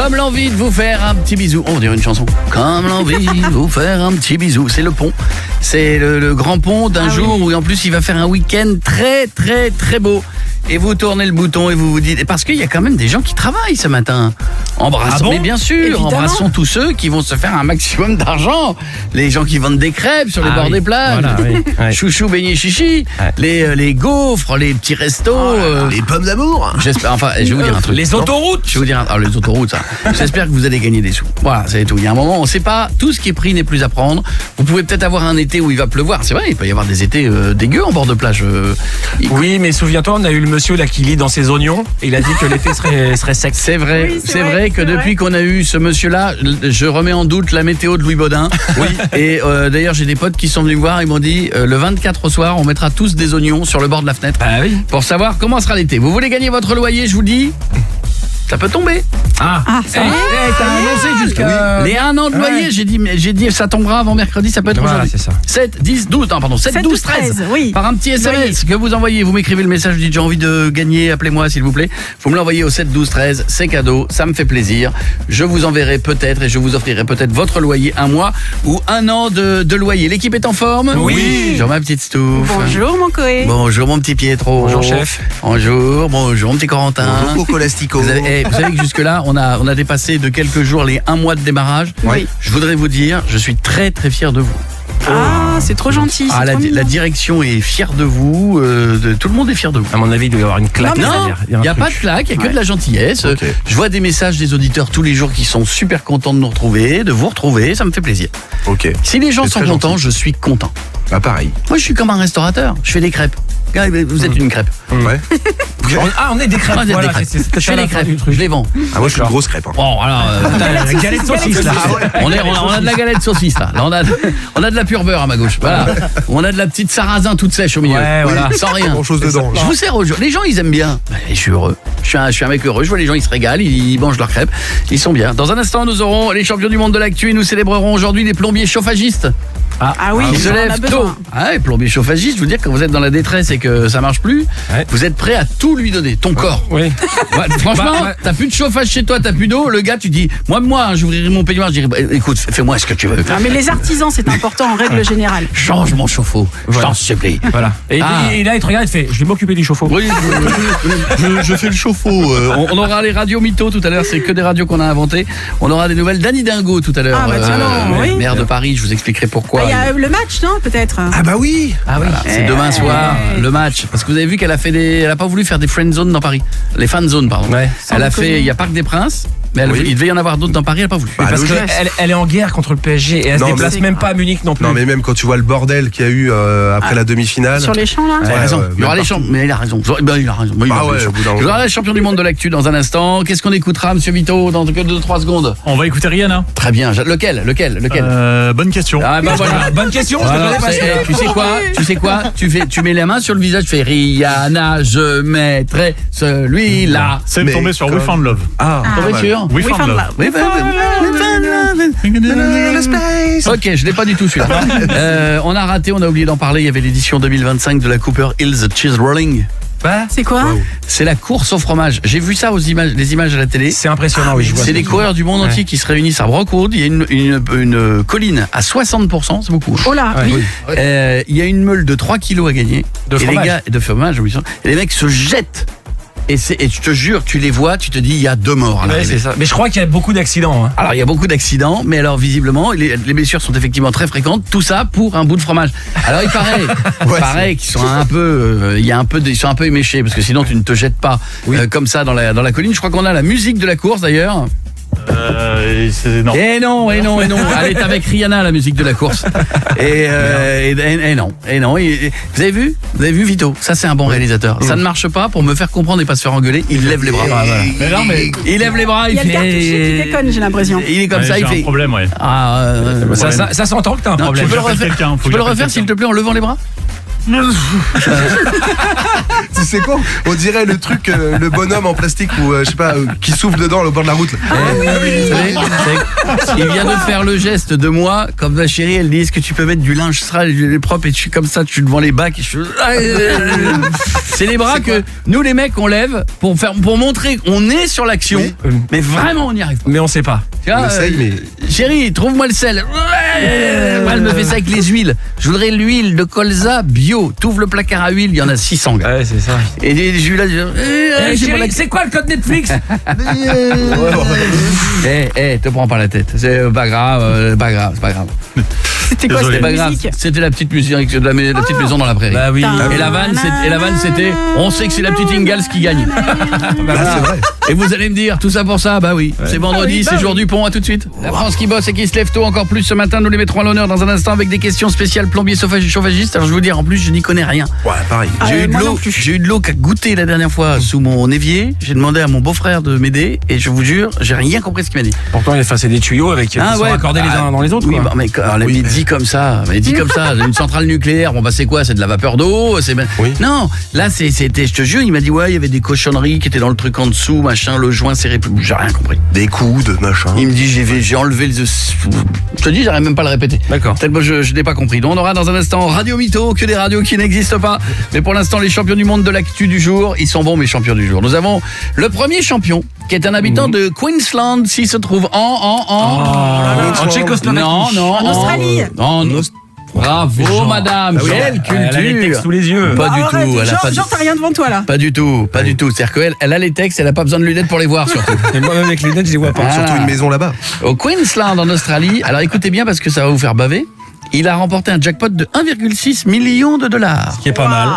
Comme l'envie de vous faire un petit bisou. On dirait une chanson. Comme l'envie de vous faire un petit bisou. C'est le pont. C'est le grand pont d'un jour où en plus il va faire un week-end très très très beau. Et vous tournez le bouton et vous vous dites... Parce qu'il y a quand même des gens qui travaillent ce matin. Embrassons, mais bien sûr, évidemment. Embrassons tous ceux qui vont se faire un maximum d'argent. Les gens qui vendent des crêpes sur les bords des plages. Voilà, oui. Chouchou, beignet, chichi. Les gaufres, les petits restos. Les pommes d'amour. J'espère, enfin, je vais vous dire un truc. Les autoroutes. Je vais vous dire les autoroutes, ça. J'espère que vous allez gagner des sous. Voilà, c'est tout. Il y a un moment, on ne sait pas, tout ce qui est pris n'est plus à prendre. Vous pouvez peut-être avoir un été où il va pleuvoir. C'est vrai, il peut y avoir des étés dégueux en bord de plage. Oui, mais souviens-toi, on a eu le monsieur là qui lit dans ses oignons et il a dit que l'été serait sec. C'est vrai, Oui, c'est vrai que depuis qu'on a eu ce monsieur-là, je remets en doute la météo de Louis Baudin. Oui. Et d'ailleurs, j'ai des potes qui sont venus me voir, ils m'ont dit le 24 au soir, on mettra tous des oignons sur le bord de la fenêtre. Ah oui. Pour savoir comment sera l'été. Vous voulez gagner votre loyer, je vous le dis, ça peut tomber. Ah, ça va. T'as annoncé jusqu'à... Les 1 an de loyer, j'ai dit ça tombera avant mercredi, ça peut être Voilà, aujourd'hui. c'est ça. 7, 10, 12, non pardon, 7, 12, 13. Oui. Par un petit SMS que vous envoyez, vous m'écrivez le message, vous dites j'ai envie de gagner, appelez-moi s'il vous plaît. Vous me l'envoyez au 7, 12, 13, c'est cadeau, ça me fait plaisir. Je vous enverrai peut-être et je vous offrirai peut-être votre loyer 1 mois ou 1 an de loyer. L'équipe est en forme? Oui. Bonjour ma petite Stouff. Bonjour mon Coé. Bonjour mon petit Pietro. Bonjour, chef. Bonjour mon petit Corentin. Bonjour Coco Lastico. Vous savez que jusque-là, on a dépassé de quelques jours les 1 mois de démarrage. Oui. Je voudrais vous dire, je suis très très fier de vous. Ah, c'est trop gentil. Ah, c'est trop la mignon. direction est fière de vous, tout le monde est fier de vous. À mon avis, il doit y avoir une claque. Non, il n'y a pas de claque, il n'y a que de la gentillesse. Ok. Je vois des messages des auditeurs tous les jours qui sont super contents de nous retrouver, de vous retrouver, ça me fait plaisir. Ok. Si les gens C'est sont très contents, gentil. je suis content. Bah pareil. Moi, je suis comme un restaurateur, je fais des crêpes. Vous êtes une crêpe. Ouais. Ah, on est des crêpes. Ah, vous êtes Voilà, des crêpes. c'est Je fais des crêpes, je les vends. Ah moi je suis une grosse crêpe. Hein. Bon, alors, La galette saucisse là. on a de la galette saucisse là. Là, on a de la pure beurre à ma gauche. Voilà. On a de la petite sarrasin toute sèche au milieu. Ouais, voilà. Sans rien. Grand chose dedans. Je vous sers au jour. Les gens, ils aiment bien. Je suis heureux. Je suis un mec heureux. Je vois les gens, ils se régalent, ils mangent leurs crêpes. Ils sont bien. Dans un instant, nous aurons les champions du monde de l'actu et nous célébrerons aujourd'hui les plombiers chauffagistes. Ah oui, Ils se on en a lèvent besoin. tôt. Ah, et plombier chauffagiste, je veux dire, quand vous êtes dans la détresse et que ça marche plus, Ouais. vous êtes prêt à tout lui donner, ton corps. Oui. Ouais, franchement, Bah, t'as plus de chauffage chez toi, t'as plus d'eau, le gars, tu dis, moi, j'ouvrirai mon peignoir, je dirais, bah, écoute, fais-moi ce que tu veux. Ah, mais les artisans, c'est important en règle générale. Change mon chauffe-eau, je Voilà. t'en supplie. Voilà. Et Ah. là, il te regarde, il te fait, je vais m'occuper du chauffe-eau. Oui, je fais le chauffe-eau. On aura les radios mythos tout à l'heure, c'est que des radios qu'on a inventées. On aura des nouvelles d'Annie Dingo tout à l'heure. Ah, bah tiens donc, oui. Maire de Paris, je vous expliquerai pourquoi. Il y a le match, non, peut-être. Ah bah oui. Ah oui. Voilà, c'est demain soir, le match. Parce que vous avez vu qu'elle a pas voulu faire des friend zones dans Paris. Les fan zones, pardon. Ouais. Elle a fait, il y a Parc des Princes, mais Oui. il devait y en avoir d'autres dans Paris, elle n'a pas voulu. Bah, Parce logique. qu'elle est en guerre contre le PSG et elle se Non, déplace mais- même pas à Munich non plus. Non mais même quand tu vois le bordel qu'il y a eu après la demi-finale. Sur les champs, là. Il a Ouais, raison. ouais, Il y aura même les champs, mais il a raison. Il a raison. Bah ouais, au bout d'un Il y aura moment. les champions du monde de l'actu dans un instant. Qu'est-ce qu'on écoutera, monsieur Vito, dans 2-3 secondes? On va écouter Rihanna. Très bien. Lequel? Bonne question. Ah bah voilà. Bonne question, je te Voilà, connais pas. c'est- tu sais quoi tu mets la main sur le visage, tu fais Rihanna, je mettrai celui-là. C'est Mais tombé sur quand We même. Found Love. Ah. Tombé sur We Found Love. Oui, Ok, je l'ai pas du tout celui-là. On a raté, on a oublié d'en parler. Il y avait l'édition 2025 de la Cooper Hills Cheese Rolling. Bah, C'est quoi? C'est la course au fromage. J'ai vu ça les images à la télé. c'est impressionnant, oui, je vois. C'est des coureurs du monde entier qui se réunissent à Brockwood. Il y a une colline à 60%, c'est beaucoup. Oh là, Ouais. oui. Il y a une meule de 3 kilos à gagner. De et les fromage. gars, de fromage, oui. Et les mecs se jettent. Et je te jure, tu les vois, tu te dis, il y a 2 morts à Ouais, l'arrivée. c'est ça. Mais je crois qu'il y a beaucoup d'accidents. Hein. Alors il y a beaucoup d'accidents, mais alors visiblement les blessures sont effectivement très fréquentes. Tout ça pour un bout de fromage. Alors il paraît qu'ils sont un peu, ils sont un peu éméchés parce que sinon tu ne te jettes pas comme ça dans la colline. Je crois qu'on a la musique de la course d'ailleurs. Non. Et non. Elle est avec Rihanna, la musique de la course. Et non. Vous avez vu Vito? Ça c'est un bon réalisateur. Ça ne marche pas pour me faire comprendre et pas se faire engueuler. Il lève les bras. Mais non, mais Il lève les bras. Il y a le cartouchier qui déconne, j'ai l'impression. Il est comme ça. j'ai Il un fait. problème, ouais. Ça s'entend que t'as un Non, problème. tu peux le J'appelle refaire, quelqu'un, faut tu que peux le j'appelle refaire s'il te plaît en levant les bras? Tu sais quoi? On dirait le truc, le bonhomme en plastique ou je sais pas, qui souffle dedans au bord de la route. Là. Vous savez, il vient de faire le geste de moi, comme ma chérie, elle dit, est-ce que tu peux mettre du linge sale, du propre, et je suis comme ça, je suis devant les bacs, et c'est les bras que nous les mecs on lève pour montrer qu'on est sur l'action, mais vraiment on n'y arrive pas. Mais on sait pas. Tu vois, On essaye, mais- chérie, trouve-moi le sel. Moi, elle me fait ça avec les huiles. Je voudrais l'huile de colza bio. T'ouvres le placard à huile, il y en a 600 gars. Ouais, c'est ça. Et j'ai eu là, C'est quoi le code Netflix? te prends pas la tête. C'est pas grave, c'est pas grave. C'était quoi Désolé. cette C'est pas grave. musique? C'était la petite musique de la petite maison dans la prairie. Bah oui. Et la vanne, c'était, on sait que c'est la petite Ingalls qui gagne. Ah, c'est vrai. Et vous allez me dire, tout ça pour ça? Bah oui, c'est vendredi, c'est jour du pont, à tout de suite. La France qui bosse et qui se lève tôt encore plus ce matin, nous les mettrons à l'honneur dans un instant avec des questions spéciales plombier chauffagiste. Alors je vous dire, en plus, je n'y connais rien. Ouais, pareil. J'ai eu de moi non l'eau, plus. j'ai eu de l'eau qu'à goûter la dernière fois sous mon évier. J'ai demandé à mon beau-frère de m'aider et je vous jure, j'ai rien compris ce qu'il m'a dit. Pourtant, c'est des tuyaux avec qui sont raccordés les uns dans les autres. Oui, quoi. bah, mais quand elle me dit comme ça, une centrale nucléaire, bon bah c'est quoi? C'est de la vapeur d'eau, Oui. Non, là c'était, je te jure, il m'a dit ouais, il y avait des cochonneries qui étaient dans le truc en dessous, machin, le joint serré, j'ai rien compris. Des coudes, machin. Il me dit j'ai enlevé le... Je te dis, j'arrive même pas à le répéter. D'accord. Tellement je n'ai pas compris. Donc on aura dans un instant Radio Mytho, que des radios qui n'existent pas. Mais pour l'instant, les champions du monde de l'actu du jour, ils sont bons, mes champions du jour. Nous avons le premier champion, qui est un habitant de Queensland, s'il se trouve En Tchécoslovaquie. Non, En Australie. Bravo, madame. Quelle culture. Elle a les textes sous les yeux. Pas du Arrête, tout. Elle a pas genre, t'as rien devant toi là. Pas du tout. C'est-à-dire qu'elle elle a les textes, elle a pas besoin de lunettes pour les voir surtout. Et moi-même avec les lunettes, je les vois pas. Ah. Surtout une maison là-bas. Au Queensland, en Australie, alors écoutez bien parce que ça va vous faire baver, il a remporté un jackpot de 1,6 million de dollars. Qui est pas mal.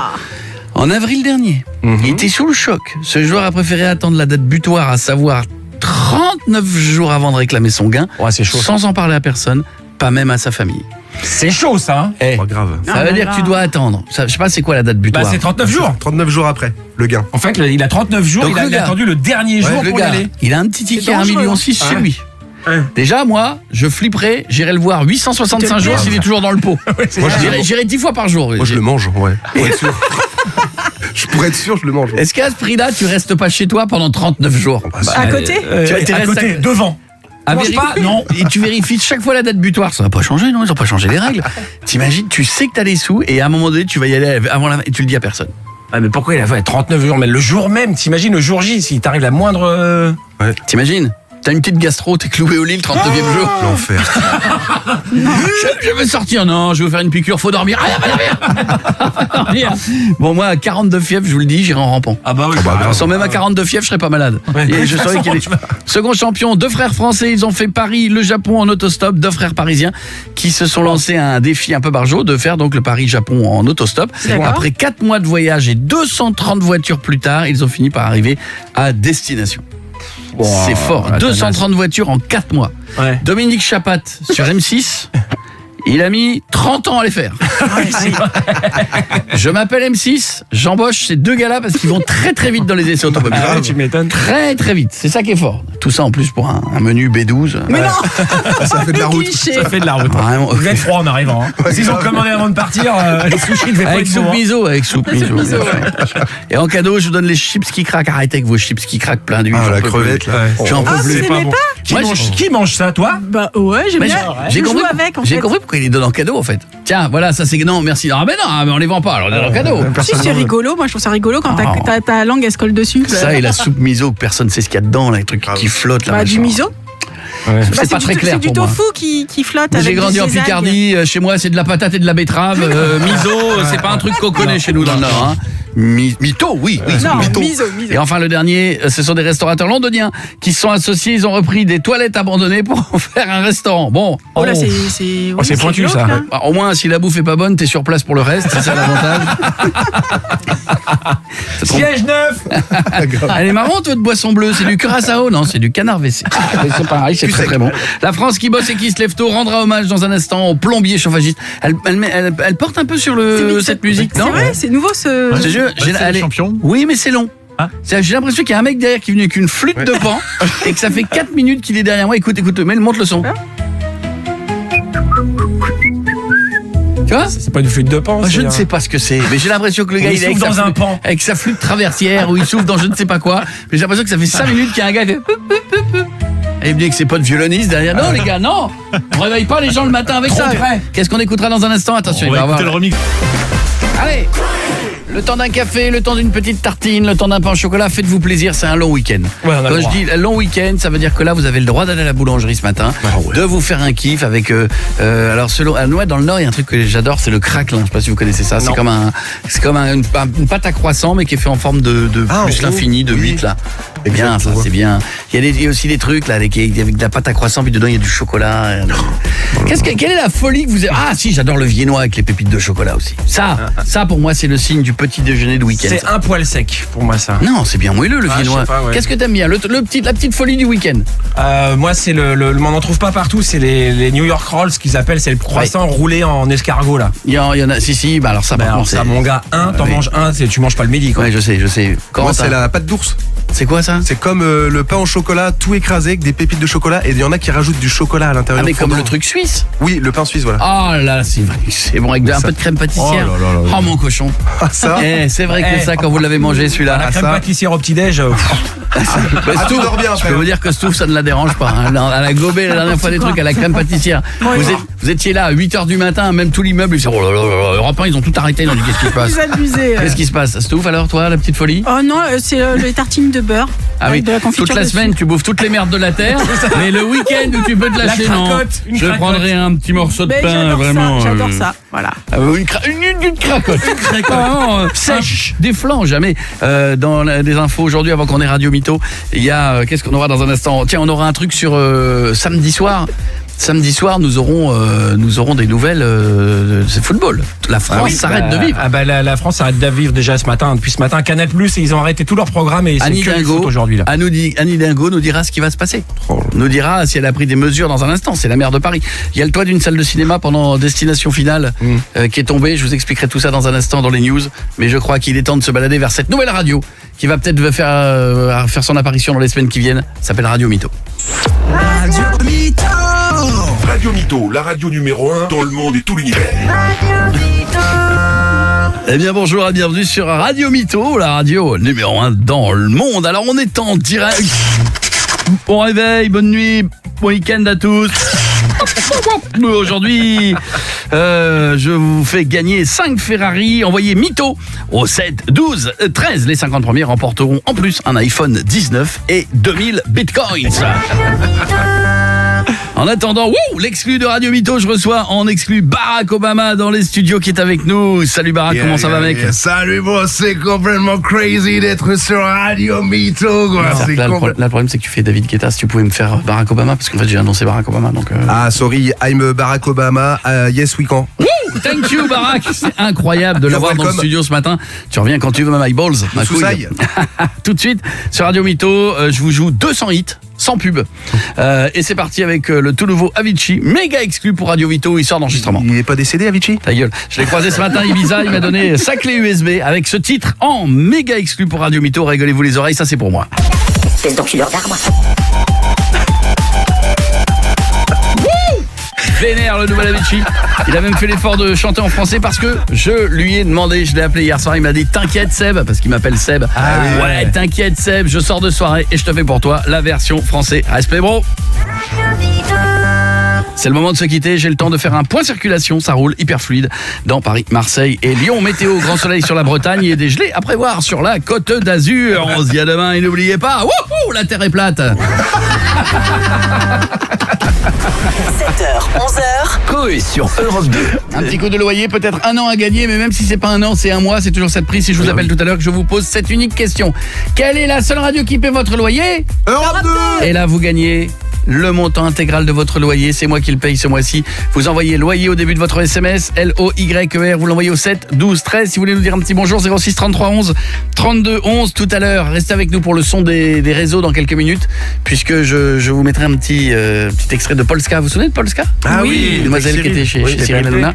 En avril dernier, il était sous le choc. Ce joueur a préféré attendre la date butoir, à savoir 39 jours avant de réclamer son gain, Ouais, c'est chaud. sans en parler à personne, pas même à sa famille. C'est chaud, ça. Hein. Eh, Oh, grave. ça Ah veut là dire là. que tu dois attendre. Je sais pas c'est quoi la date butoir. Bah, c'est 39 jours. 39 jours après, le gain. En fait, il a 39 jours, Donc, il le a gars- attendu le dernier jour Le pour y gars, aller. il a un petit ticket à 1,6 dangereux, million hein. chez Ouais. lui. Ouais. Déjà, moi, je flipperais, j'irai le voir 865 jours s'il est toujours dans le pot. Moi, J'irai 10 fois par jour. Moi, je le mange, ouais. Pour être sûr. Pour être sûr, je le mange. Est-ce qu'à ce prix-là, tu restes pas chez toi pendant 39 jours? À côté Tu à restes côté, devant. À Mange pas, non. Et tu vérifies chaque fois la date butoir. Ça va pas changer, non? Ils ont pas changé les règles. T'imagines, tu sais que t'as les sous et à un moment donné, tu vas y aller avant la... et tu le dis à personne. Ah, mais pourquoi il a fait 39 jours? Mais le jour même, t'imagines le jour J, si t'arrive la moindre. T'imagines? T'as une petite gastro, t'es cloué au lit le 39e jour. L'enfer. Je veux sortir, non, je veux faire une piqûre, faut dormir. Ah, faut dormir. Bon, moi, à 42 fièvres, je vous le dis, j'irai en rampant. Ah bah oui. Sans même à 42 fièvres, je serais pas malade. Ouais. Et je saurais qu'il est... Second champion, 2 frères français, ils ont fait Paris, le Japon en autostop, 2 frères parisiens qui se sont lancés à un défi un peu barjot de faire donc le Paris-Japon en autostop. D'accord. Après 4 mois de voyage et 230 voitures plus tard, ils ont fini par arriver à destination. C'est fort, la 230 voitures en 4 mois. Ouais. Dominique Chapat sur M6, il a mis 30 ans à les faire. Je m'appelle M6, j'embauche ces 2 gars-là parce qu'ils vont très très vite dans les essais automobiles. Ah ouais, tu m'étonnes. Très très vite, c'est ça qui est fort. Tout ça en plus pour un menu B12. Mais non. Ça fait de la Le route. cliché. Ça fait de la route. Vraiment. Vous êtes froid en arrivant. Hein. S'ils ont commandé avant de partir, les sushis devaient pas Avec être soupe bons. Hein. miso, avec soupe miso. miso, Et en cadeau, je vous donne les chips qui craquent. Arrêtez avec vos chips qui craquent plein d'huile. Ah, j'en la peux crevette, plus. là. Ouais. J'en peux Ah, plus. c'est C'est pas mais bon. pas Moi, Qui mange ça, toi? Bah ouais, j'aime Mais bien. j'ai Je joue compris, avec en j'ai fait. compris pourquoi il les donne en cadeau en fait. Tiens, voilà, ça c'est non, merci. Ah ben non, mais on les vend pas, alors on les donne en cadeau. Si, c'est rigolo. Moi, je trouve ça rigolo quand ta langue elle se colle dessus. Ça et la soupe miso que personne sait ce qu'il y a dedans, là, les trucs qui flottent là. Bah, du machin. miso. Ouais. Bah, C'est pas très clair C'est du pour moi. tofu qui flotte avec J'ai grandi en des algues. Picardie, chez moi c'est de la patate et de la betterave. Miso, c'est pas un truc qu'on connaît chez nous dans le Nord. Hein. Mytho, oui. Non, mytho. miso. Et enfin le dernier, ce sont des restaurateurs londoniens qui se sont associés, ils ont repris des toilettes abandonnées pour faire un restaurant. Bon, Oh là, oh. c'est pointu, glauque, ça. là. Bah, au moins si la bouffe est pas bonne, t'es sur place pour le reste, c'est ça l'avantage. Siège neuf. Elle est marrante votre boisson bleue, c'est du curaçao, non, c'est du canard WC. C'est pareil, c'est très très bon. La France qui bosse et qui se lève tôt rendra hommage dans un instant au plombier chauffagiste. Elle porte un peu sur cette musique, non? C'est vrai, c'est nouveau ce. Je te jure, c'est elle le est- champion. Oui, mais c'est long. Ah. J'ai l'impression qu'il y a un mec derrière qui est venu avec une flûte de pan et que ça fait 4 minutes qu'il est derrière moi. Écoute, mais monte le son. Tu Quoi? C'est pas une flûte de pan. Je ne sais pas ce que c'est, mais j'ai l'impression que le gars Il est avec souffle sa dans un flûte- pan. avec sa flûte traversière ou il souffle dans je ne sais pas quoi. Mais j'ai l'impression que ça fait 5 minutes qu'il y a un gars qui fait et il me dit que c'est pas de violoniste derrière. Non les gars, non. On réveille pas les gens le matin avec ça. Qu'est-ce qu'on écoutera dans un instant? Attention, On il va va avoir. écouter le remix. Allez. Le temps d'un café, le temps d'une petite tartine, le temps d'un pain au chocolat, faites-vous plaisir, c'est un long week-end. Ouais, on a Quand le je droit. dis long week-end, ça veut dire que là, vous avez le droit d'aller à la boulangerie ce matin, de vous faire un kiff avec... alors, selon, à Noël, dans le Nord, il y a un truc que j'adore, c'est le craquelin. Je sais pas si vous connaissez ça. C'est comme une pâte à croissant, mais qui est fait en forme de plus l'infini, de 8 là. C'est bien, ça, c'est bien. Il y a aussi des trucs là, avec de la pâte à croissant, puis dedans, il y a du chocolat. Quelle est la folie que vous avez... Ah si, j'adore le viennois avec les pépites de chocolat aussi. Ça pour moi, c'est le signe du petit déjeuner de week-end. C'est ça. un poil sec pour moi ça. Non, c'est bien moelleux le Ah, viennois. je sais pas, ouais. Qu'est-ce que t'aimes bien la petite folie du week-end. Moi c'est on n'en trouve pas partout, c'est les New York Rolls qu'ils appellent, c'est le croissant roulé en escargot là. Il y en a, si, bah alors ça par Ben, contre, ça c'est... mon gars, t'en oui. manges un, tu manges pas le midi quoi. Ouais, je sais. Moi, Corentin, c'est la pâte d'ours. c'est quoi ça? C'est comme le pain au chocolat tout écrasé avec des pépites de chocolat et il y en a qui rajoutent du chocolat à Ah l'intérieur. mais comme fondant. le truc suisse. Oui, le pain suisse, voilà. Ah là, c'est vrai, c'est bon avec un peu de crème pâtissière. Oh là là là là. Oh mon cochon. Ah, ça. C'est vrai que ça quand vous l'avez mangé celui-là. La crème ça. pâtissière au petit-déj. Bah, Ah, tu Stouff, dors bien, je peux frère. vous dire que Stouff, ça ne la dérange pas. Hein. Elle a gobé la dernière fois des trucs à la crème pâtissière. Vous étiez là à 8h du matin, même tout l'immeuble, il fait oh là là là, Europe 1, ils ont tout arrêté. Ils ont dit qu'est-ce qui se passe? Vous abusez. Qu'est-ce qui se passe? Stouff alors toi, la petite folie? Oh non, c'est les tartines de beurre. Ah oui, avec de la confiture toute la dessus. semaine tu bouffes toutes les merdes de la terre, mais le week-end où tu peux te lâcher, non. une Je cracotte. prendrai un petit morceau de Mais pain, j'adore vraiment. ça, j'adore ça. Voilà. Une cracotte. Vraiment, sèche, des flancs, jamais. Dans des infos aujourd'hui, avant qu'on ait Radio Mytho, il y a, qu'est-ce qu'on aura dans un instant? Tiens, on aura un truc sur samedi soir. Samedi soir, nous aurons des nouvelles c'est football. La France s'arrête de vivre. La France s'arrête de vivre déjà ce matin. Depuis ce matin, Canal+, et ils ont arrêté tout leur programme et c'est Annie que du Dingo, foot aujourd'hui là. Annie Dingo nous dira ce qui va se passer. Nous dira si elle a pris des mesures dans un instant. C'est la maire de Paris. Il y a le toit d'une salle de cinéma pendant Destination Finale qui est tombé. Je vous expliquerai tout ça dans un instant dans les news. Mais je crois qu'il est temps de se balader vers cette nouvelle radio qui va peut-être faire son apparition dans les semaines qui viennent. Ça s'appelle Radio Mytho. Radio Mytho, la radio numéro 1 dans le monde et tout l'univers. Eh bien bonjour et bienvenue sur Radio Mytho, la radio numéro 1 dans le monde. Alors on est en direct. Bon réveil, bonne nuit, bon week-end à tous. Aujourd'hui, je vous fais gagner 5 Ferrari. Envoyez Mytho au 7 12 13. Les 50 premiers remporteront en plus un iPhone 19 et 2000 bitcoins. En attendant, l'exclu de Radio Mytho, je reçois en exclu Barack Obama dans les studios qui est avec nous. Salut Barack, comment ça va mec? Salut boss, c'est complètement crazy d'être sur Radio Mytho quoi. C'est Là, le problème c'est que tu fais David Guetta. Si tu pouvais me faire Barack Obama, parce qu'en fait j'ai annoncé Barack Obama donc Ah sorry, I'm Barack Obama, yes we can. Thank you Barack. C'est incroyable de l'avoir dans le welcome. studio ce matin. Tu reviens quand tu veux my balls, ma couille. Soussaille. Tout de suite sur Radio Mytho, je vous joue 200 hits sans pub. Et c'est parti avec le tout nouveau Avicii, méga exclu pour Radio Mytho, il sort d'enregistrement. Il est pas décédé Avicii? Ta gueule. Je l'ai croisé ce matin Ibiza, il m'a donné sa clé USB avec ce titre en méga exclu pour Radio Mytho. Rigolez-vous les oreilles, ça c'est pour moi. Espèce d'enculeur d'arbre. Vénère le nouvel Avicii. Il a même fait l'effort de chanter en français parce que je lui ai demandé, je l'ai appelé hier soir, il m'a dit t'inquiète Seb, parce qu'il m'appelle Seb. Ouais, t'inquiète Seb, je sors de soirée et je te fais pour toi la version français. Respect bro. C'est le moment de se quitter, j'ai le temps de faire un point circulation, ça roule hyper fluide dans Paris, Marseille et Lyon. Météo, grand soleil sur la Bretagne et des gelées à prévoir sur la Côte d'Azur. On se dit à demain et n'oubliez pas, wouhou, la terre est plate. 7h, 11h. Coé sur Europe 2. Un petit coup de loyer, peut-être un an à gagner, mais même si c'est pas un an, c'est un mois, c'est toujours cette prise. Si je vous appelle tout à l'heure que je vous pose cette unique question. Quelle est la seule radio qui paie votre loyer? Europe 2. Et là, vous gagnez le montant intégral de votre loyer. C'est moi qui le paye ce mois-ci. Vous envoyez loyer au début de votre SMS, LOYER, vous l'envoyez au 7 12 13. Si vous voulez nous dire un petit bonjour, 06 33 11 32 11 tout à l'heure. Restez avec nous pour le son des réseaux dans quelques minutes, puisque je vous mettrai un petit extrait de Polska. Vous vous souvenez de Polska? Ah oui, demoiselle qui était chez Cyril Hanouna.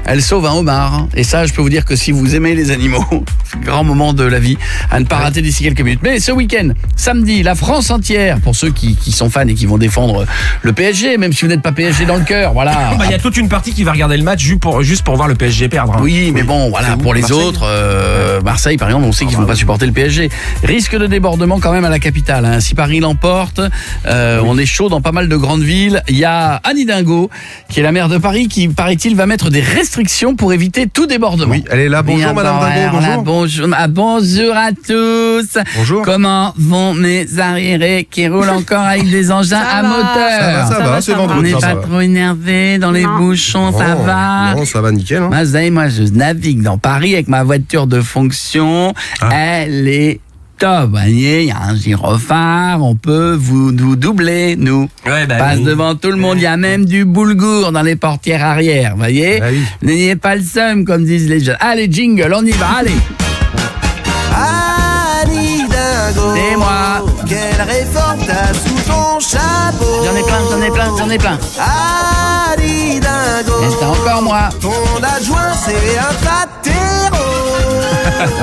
Elle sauve un homard. Et ça, je peux vous dire que si vous aimez les animaux, c'est un grand moment de la vie à ne pas rater d'ici quelques minutes. Mais ce week-end, samedi, la France entière, pour ceux qui sont fans et qui vont défiler défendre le PSG, même si vous n'êtes pas PSG dans le cœur, voilà. Il y a toute une partie qui va regarder le match juste pour voir le PSG perdre. Hein. Oui, mais bon, voilà, pour les Marseille. autres, Marseille, par exemple, on sait qu'ils vont pas supporter le PSG. Risque de débordement quand même à la capitale. Hein. Si Paris l'emporte, on est chaud dans pas mal de grandes villes. Il y a Anne Hidalgo, qui est la maire de Paris, qui, paraît-il, va mettre des restrictions pour éviter tout débordement. Oui, elle est là. Bonjour, Bien, Madame bon, Dingo, alors là, bonjour. bonjour à tous. Bonjour. Comment vont mes arriérés qui roulent encore avec des engins à moteur? Ça va, c'est ça va. On vendredi. n'est ça pas va. trop énervé dans les Non. bouchons, ça Non, va? Non, ça va nickel. Hein. Moi, vous savez, moi, je navigue dans Paris avec ma voiture de fonction. Elle est top, vous voyez, il y a un gyrophare, on peut nous doubler, nous. Ouais, bah Passe oui. devant tout le monde, il y a même du boulgour dans les portières arrière, vous voyez. Ah oui. N'ayez pas le seum, comme disent les jeunes. Allez, jingle, on y va, allez. Annie Dingo, C'est moi. quelle réforme t'as sous ton chapeau? J'en ai plein. Annie Dingo, Et c'est encore moi. ton adjoint c'est un pâtéro.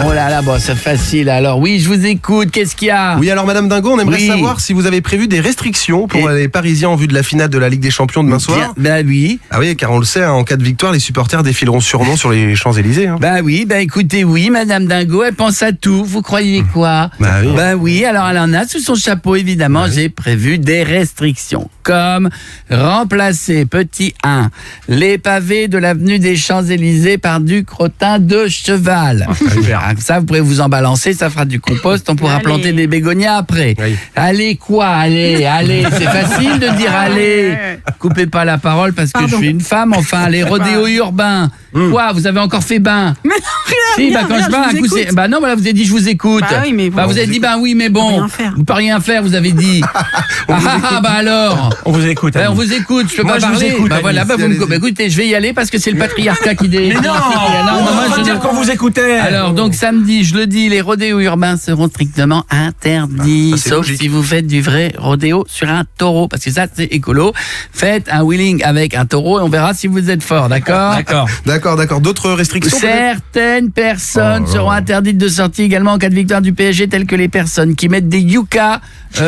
Oh là là, bon, c'est facile. Alors oui, je vous écoute, qu'est-ce qu'il y a? Oui, alors Madame Dingo, on aimerait Oui. savoir si vous avez prévu des restrictions pour Et- les Parisiens en vue de la finale de la Ligue des Champions demain soir. Bah oui. Ah oui, car on le sait, hein, en cas de victoire, les supporters défileront sûrement sur les Champs-Élysées. Hein. Bah oui, bah écoutez, oui, Madame Dingo, elle pense à tout. Vous croyez quoi? Bah oui. Bah oui, alors elle en a sous son chapeau, évidemment. J'ai prévu des restrictions, comme remplacer, petit 1, les pavés de l'avenue des Champs-Élysées par du crottin de cheval. Ah, ça, vous pourrez vous en balancer, ça fera du compost, on pourra Allez. planter des bégonias après. Oui. Allez quoi? Allez, c'est facile de dire allez. Coupez pas la parole parce que Pardon. je suis une femme, enfin, les rodéos urbains. Quoi? Vous avez encore fait bain? Mais non, rien, Si, bah, quand je parle, un coup, c'est. Bah, non, voilà, vous avez dit, je vous écoute. Bah oui, mais bon, vous avez dit, bah oui, mais On bon. peut rien faire. Vous pouvez rien faire, vous avez dit. Bah alors. On vous écoute. Bah, Annie. on vous écoute, je peux Moi, pas je vous parler. écoute, Bah Annie. voilà, bah, vous me Allez-y. bah, écoutez, je vais y aller parce que c'est le patriarcat qui dit. Mais non, non, on moi, va je dire qu'on vous écoutait. Alors, donc samedi, je le dis, les rodéos urbains seront strictement interdits, Ah, ça, c'est sauf logique. si vous faites du vrai rodéo sur un taureau, parce que ça, c'est écolo. Faites un wheeling avec un taureau et on verra si vous êtes fort, d'accord? D'accord. D'accord. D'autres restrictions peut-être Certaines personnes Oh là seront là. interdites de sortie également en cas de victoire du PSG, telles que les personnes qui mettent des yuccas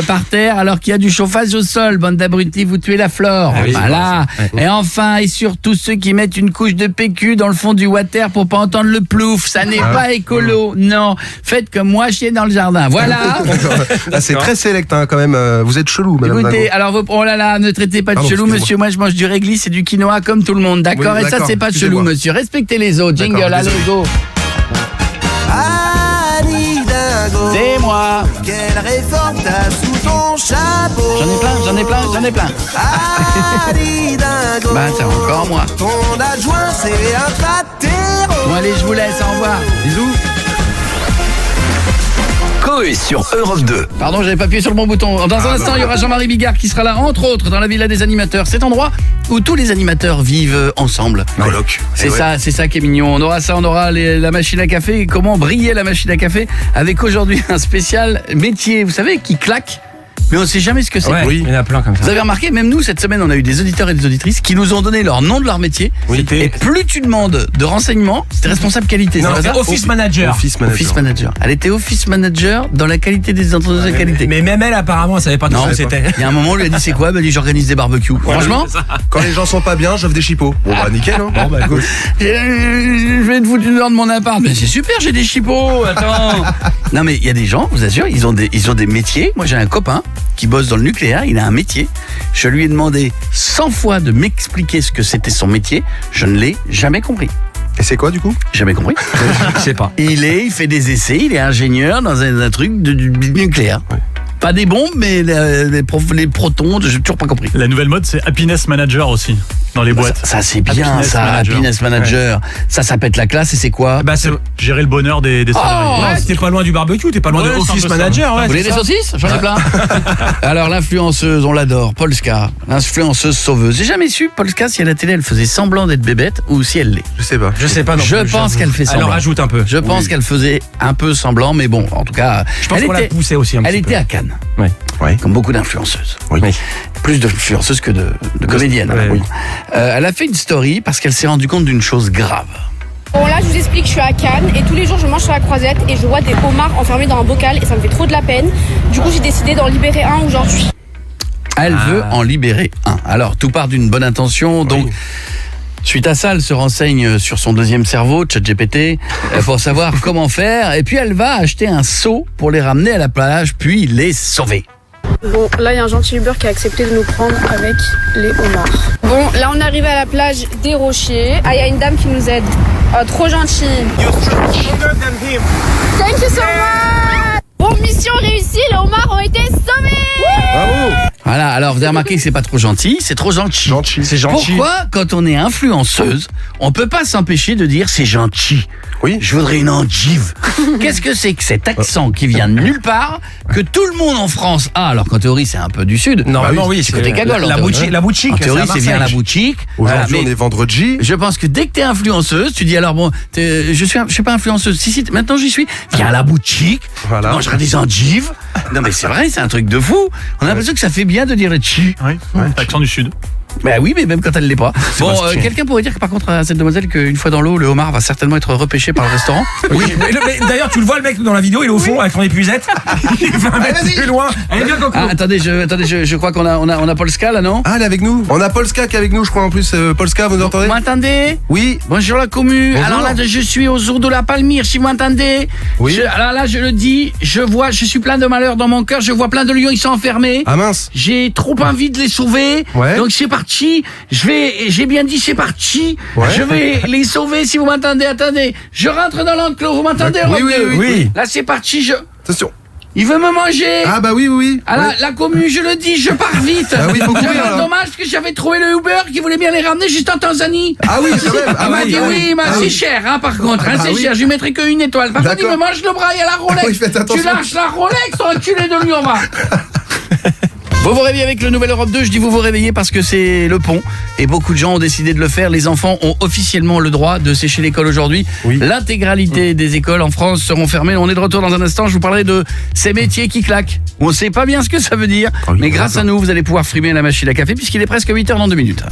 par terre alors qu'il y a du chauffage au sol. Bande d'abrutis, vous tuez la flore. Ah oui, Voilà. Et enfin, et surtout ceux qui mettent une couche de PQ dans le fond du water pour pas entendre le plouf. Ça n'est pas écolo. Non. Faites comme moi, chier dans le jardin. Voilà. Ah, c'est très sélect hein, quand même. Vous êtes chelou, Madame Écoutez, Dingo. alors, oh là là, ne traitez pas de Pardon, chelou, excusez-moi. monsieur. Moi, je mange du réglisse et du quinoa comme tout le monde, d'accord? Oui, Et ça, d'accord, c'est pas de excusez-moi. chelou, monsieur. Respectez les autres. D'accord, Jingle, allez, désolé. go. Annie Dingo, C'est moi. quelle réforme t'as sous ton chapeau? J'en ai plein. Annie Dingo, Bah, c'est encore moi. ton adjoint c'est un pâtéro. Bon, allez, je vous laisse. Au revoir. Bisous. Coé sur Europe 2. Pardon, j'avais pas appuyé sur le bon bouton. Dans un instant, il y aura Jean-Marie Bigard qui sera là, entre autres, dans la Villa des animateurs. Cet endroit où tous les animateurs vivent ensemble. Coloc. C'est ça qui est mignon. On aura ça, on aura la machine à café. Comment briller la machine à café avec aujourd'hui un spécial métier, vous savez, qui claque. Mais on ne sait jamais ce que c'est. Ouais, Oui. il y en a plein comme ça. Vous avez remarqué, même nous, cette semaine, on a eu des auditeurs et des auditrices qui nous ont donné leur nom de leur métier. Oui. Et plus tu demandes de renseignements, c'était responsable qualité. Non, c'est c'est pas ça Office Manager. Office Manager. Office Manager. Elle était Office Manager dans la qualité des entreprises de qualité. Mais même elle, apparemment, elle savait pas Non, ce que c'était. il y a un moment, on lui a dit c'est quoi? Elle m'a dit j'organise des barbecues. Franchement, Quand les gens sont pas bien, j'offre des chipots. Bon bah nickel. Hein. Bon bah écoute. je vais te foutre une heure de mon appart. Mais c'est super, j'ai des chipots. Attends. Non mais il y a des gens, je vous assure, ils ont des métiers. Moi j'ai un copain qui bosse dans le nucléaire, il a un métier. Je lui ai demandé 100 fois de m'expliquer ce que c'était son métier. Je ne l'ai jamais compris. Et c'est quoi du coup? Jamais compris. Je sais pas. Il fait des essais, il est ingénieur dans un truc du nucléaire. Pas des bombes, mais les protons, j'ai toujours pas compris. La nouvelle mode, c'est Happiness Manager aussi, dans les boîtes. Ça c'est bien, Happiness ça, Manager. Happiness Manager. Ça pète la classe et c'est quoi? Bah, c'est. Gérer le bonheur des salariés. Ouais, t'es pas loin du barbecue, t'es pas loin Ouais, de c'est un Office peu ça. Manager. Ouais, Vous voulez c'est des ça. saucisses? J'en ai plein. Alors l'influenceuse, on l'adore, Polska, l'influenceuse sauveuse. J'ai jamais su, Polska, si à la télé elle faisait semblant d'être bébête ou si elle l'est. Je sais pas. Je sais pas non Je plus, pense j'avoue. qu'elle fait semblant. Alors rajoute un peu. Je pense qu'elle faisait un peu semblant, mais bon, en tout cas, Je pense elle qu'on l'a poussé aussi un elle petit était peu. à Cannes, Ouais. comme beaucoup d'influenceuses. Oui. Plus d'influenceuses que de comédiennes. Ouais, hein. oui. Elle a fait une story parce qu'elle s'est rendue compte d'une chose grave. Bon là je vous explique, je suis à Cannes et tous les jours je mange sur la croisette et je vois des homards enfermés dans un bocal et ça me fait trop de la peine. Du coup j'ai décidé d'en libérer un aujourd'hui. Elle veut en libérer un. Alors, tout part d'une bonne intention, donc... Suite à ça, elle se renseigne sur son deuxième cerveau, ChatGPT, pour savoir comment faire. Et puis, elle va acheter un seau pour les ramener à la plage, puis les sauver. Bon, là, il y a un gentil Uber qui a accepté de nous prendre avec les homards. Bon, là, on est arrivé à la plage des Rochers. Ah, il y a une dame qui nous aide. Oh, trop gentille. Thank you so much. Bon, mission réussie, les homards ont été sauvés. Bravo. Voilà, alors vous avez remarqué que c'est pas trop gentil, c'est trop gentil. C'est gentil. Pourquoi, quand on est influenceuse, on peut pas s'empêcher de dire c'est gentil? Oui. Je voudrais une endive. Qu'est-ce que c'est que cet accent qui vient de nulle part, que tout le monde en France a, alors qu'en théorie c'est un peu du sud. Normalement, oui, c'est côté Cagole. la boutique. En théorie c'est bien la boutique. Aujourd'hui, on est vendredi. Je pense que dès que t'es influenceuse, tu dis alors bon, je suis pas influenceuse. Si, maintenant j'y suis. Viens à la boutique. Voilà. Tu mangeras des endives. Non mais c'est vrai, c'est un truc de fou. On a l'impression que ça fait bien de dire le chi. Oui, accent du sud. Bah oui, mais même quand elle l'est pas. Bon, Sébastien. quelqu'un pourrait dire que par contre à cette demoiselle qu'une fois dans l'eau, le homard va certainement être repêché par le restaurant. Oui, mais d'ailleurs, tu le vois, le mec dans la vidéo, il est au fond avec son épuisette. Il va un mètre plus loin. Allez, viens, Coco. Ah, attendez, je crois qu'on a Polska là, non? Ah, elle est avec nous. On a Polska qui est avec nous, je crois en plus. Polska, vous entendez? Vous m'entendez? Oui. Bonjour la commu. Bonjour. Alors là, je suis au Zour de la Palmyre, si vous m'entendez. Oui. Alors là, je le dis, je suis plein de malheur dans mon cœur, je vois plein de lions, ils sont enfermés. Ah mince. J'ai trop envie de les sauver. Ouais. Donc c'est parti. J'ai bien dit c'est parti. Ouais. Je vais les sauver si vous m'entendez. Attendez. Je rentre dans l'enclos. Vous m'entendez? Oui, oui, Europe 2? oui. Là c'est parti. Attention. Il veut me manger. Ah bah oui, oui, oui. Ah, la commu, je le dis, je pars vite. Ah oui, faut courir, C'est là. dommage parce que j'avais trouvé le Uber qui voulait bien les ramener juste en Tanzanie. Ah oui, quand même. Il m'a dit oui, mais c'est cher, hein, par contre, hein, c'est oui. cher, je lui mettrai qu'une étoile. Par contre, il D'accord. me mange le bras, il y a la Rolex. Oui, faites attention. Tu lâches la Rolex, enculé de Lyon, va. Vous vous réveillez avec le Nouvel Europe 2, je dis vous vous réveillez parce que c'est le pont et beaucoup de gens ont décidé de le faire. Les enfants ont officiellement le droit de sécher l'école aujourd'hui. Oui. L'intégralité des écoles en France seront fermées. On est de retour dans un instant, je vous parlerai de ces métiers qui claquent. On ne sait pas bien ce que ça veut dire, oui, mais grâce à nous, vous allez pouvoir frimer la machine à café puisqu'il est presque 8h dans 2 minutes.